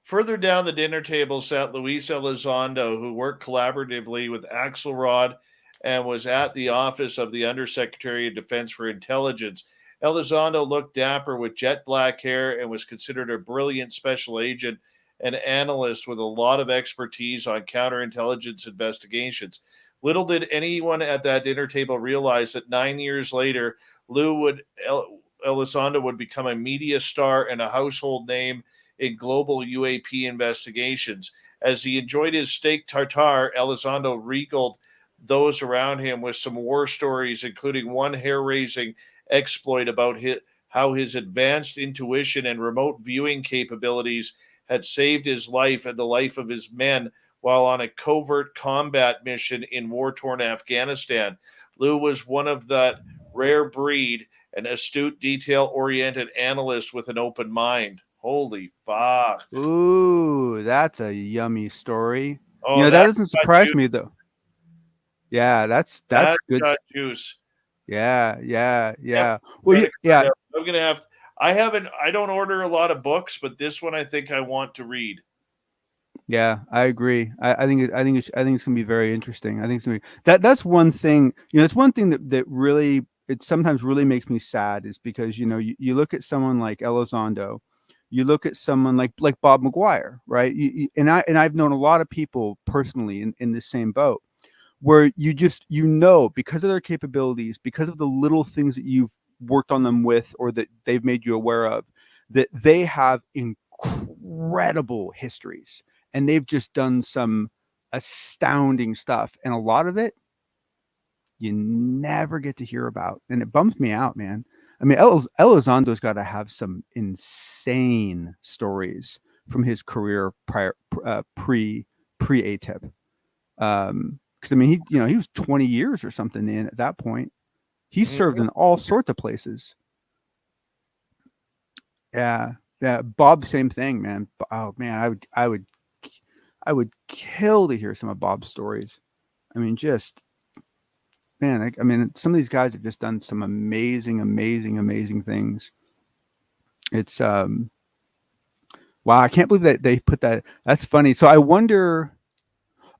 further down the dinner table sat Luis Elizondo, who worked collaboratively with Axelrod and was at the office of the Undersecretary of Defense for Intelligence. Elizondo looked dapper with jet black hair and was considered a brilliant special agent and analyst with a lot of expertise on counterintelligence investigations. Little did anyone at that dinner table realize that 9 years later, Elizondo would become a media star and a household name in global UAP investigations. As he enjoyed his steak tartare, Elizondo regaled those around him with some war stories, including one hair-raising exploit about how his advanced intuition and remote viewing capabilities had saved his life and the life of his men while on a covert combat mission in war-torn Afghanistan. Lou was one of that rare breed, an astute, detail-oriented analyst with an open mind. Holy fuck. Ooh, that's a yummy story. Oh, that doesn't surprise me though. Yeah, that's good. Got juice. Yeah. Well, yeah. I'm gonna have. I don't order a lot of books, but this one I think I want to read. Yeah, I agree. I think it's gonna be very interesting. I think it's gonna be that's one thing. It's one thing that really it sometimes really makes me sad is because you look at someone like Elizondo, you look at someone like Bob McGuire, right? And I've known a lot of people personally in the same boat, where you just because of their capabilities, because of the little things that you've worked on them with or that they've made you aware of, that they have incredible histories and they've just done some astounding stuff, and a lot of it you never get to hear about, and it bums me out, man. I mean, Elizondo's got to have some insane stories from his career prior, pre ATIP. Because I mean, he was 20 years or something in at that point. He served in all sorts of places. Yeah. Bob, same thing, man. Oh man, I would kill to hear some of Bob's stories. I mean, some of these guys have just done some amazing things. It's wow, I can't believe that they put that. That's funny. So I wonder.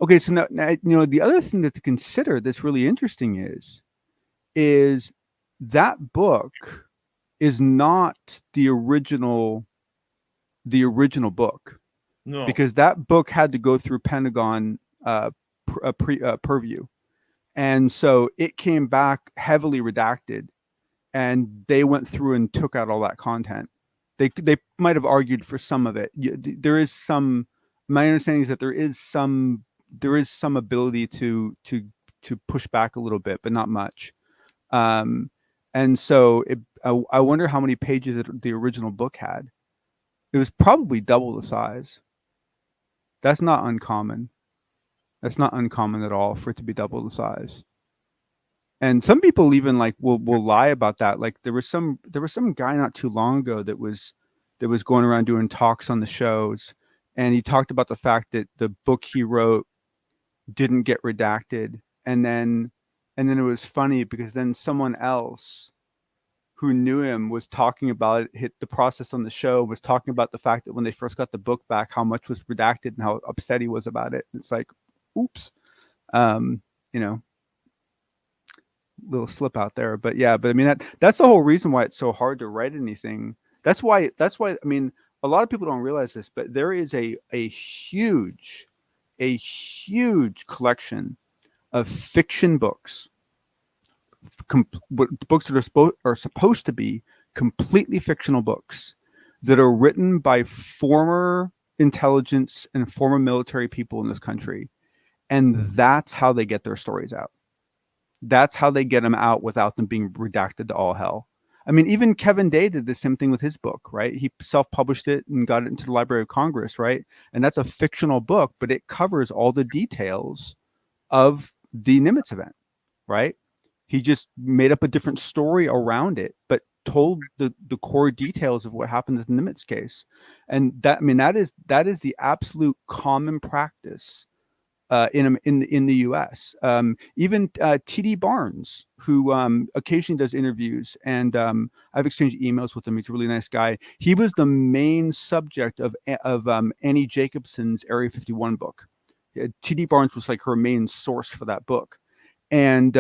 Okay, so now the other thing that to consider that's really interesting is that book is not the original book. No. Because that book had to go through Pentagon purview. And so it came back heavily redacted, and they went through and took out all that content. They might have argued for some of it. There is some. My understanding is that there is some ability to push back a little bit, but not much. And so I wonder how many pages the original book had. It was probably double the size. That's not uncommon. That's not uncommon at all for it to be double the size. And some people even will lie about that. Like there was some guy not too long ago that was going around doing talks on the shows, and he talked about the fact that the book he wrote didn't get redacted, and then it was funny because then someone else who knew him was talking about it, the process on the show, was talking about the fact that when they first got the book back, how much was redacted and how upset he was about it. It's like, oops, little slip out there. But yeah, I mean, that's the whole reason why it's so hard to write anything. That's why, I mean, a lot of people don't realize this, but there is a huge collection of fiction books, books that are supposed to be completely fictional books that are written by former intelligence and former military people in this country. And that's how they get their stories out. That's how they get them out without them being redacted to all hell. I mean, even Kevin Day did the same thing with his book, right? He self-published it and got it into the Library of Congress, right? And that's a fictional book, but it covers all the details of the Nimitz event, right? He just made up a different story around it, but told the core details of what happened in the Nimitz case. And that, I mean, that is the absolute common practice in the U.S. Even T.D. Barnes, who occasionally does interviews, and I've exchanged emails with him. He's a really nice guy. He was the main subject of Annie Jacobson's Area 51 book. T.D. Barnes was like her main source for that book, and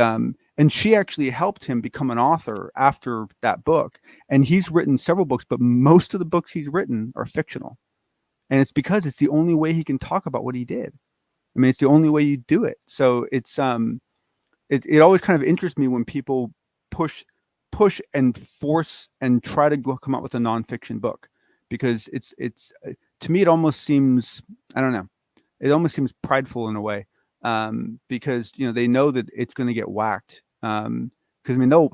she actually helped him become an author after that book. And he's written several books, but most of the books he's written are fictional, and it's because it's the only way he can talk about what he did. I mean, it's the only way you do it. So it's it always kind of interests me when people push and force and try to come up with a nonfiction book, because it's to me it almost seems, I don't know, it almost seems prideful in a way, because they know that it's going to get whacked. Because I mean they'll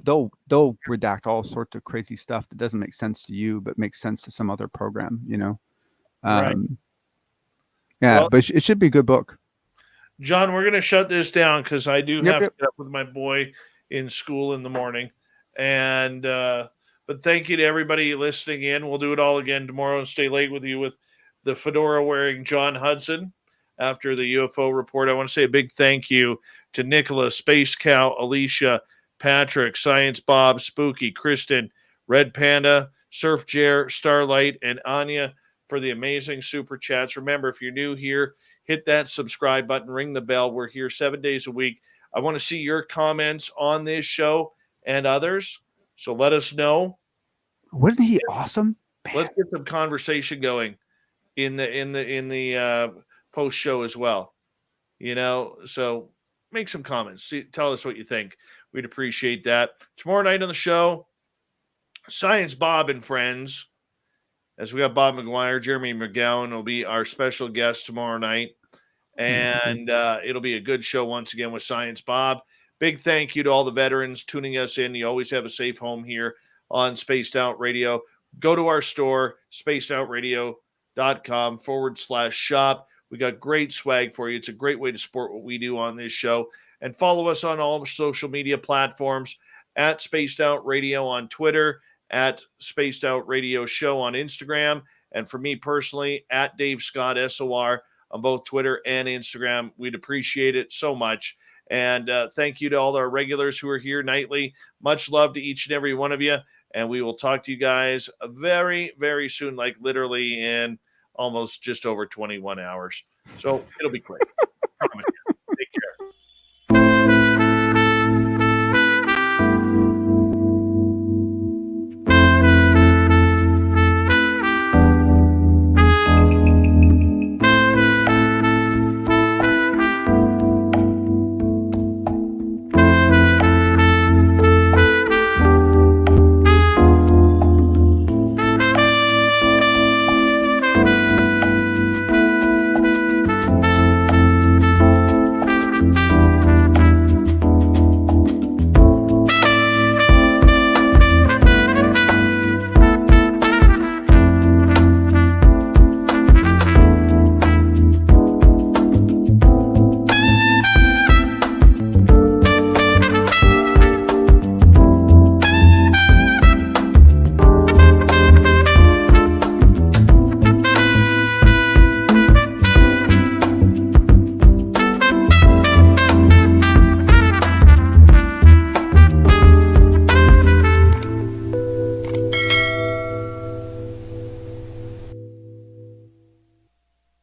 redact all sorts of crazy stuff that doesn't make sense to you but makes sense to some other program. Right. Yeah, Well, but it should be a good book. John, we're going to shut this down because I do have Yep. to get up with my boy in school in the morning. And but thank you to everybody listening in. We'll do it all again tomorrow and stay late with you with the fedora wearing John Hudson after the UFO report. I want to say a big thank you to Nicholas, Space Cow, Alicia, Patrick, Science Bob, Spooky, Kirsten, Red Panda, Surf Jer, Starlight, and Anya for the amazing super chats. Remember, if you're new here, hit that subscribe button, ring the bell. We're here 7 days a week. I want to see your comments on this show and others. So let us know. Wasn't he awesome? Let's get some conversation going in the post show as well. So make some comments. Tell us what you think. We'd appreciate that. Tomorrow night on the show, Science Bob and Friends. As we got Bob McGuire, Jeremy McGowan will be our special guest tomorrow night. And it'll be a good show once again with Science Bob. Big thank you to all the veterans tuning us in. You always have a safe home here on Spaced Out Radio. Go to our store, spacedoutradio.com/shop. We got great swag for you. It's a great way to support what we do on this show. And follow us on all social media platforms at Spaced Out Radio on Twitter, at Spaced Out Radio Show on Instagram, and for me personally, at Dave Scott SOR on both Twitter and Instagram. We'd appreciate it so much. And thank you to all our regulars who are here nightly. Much love to each and every one of you. And we will talk to you guys very, very soon, like literally in almost just over 21 hours. So it'll be great.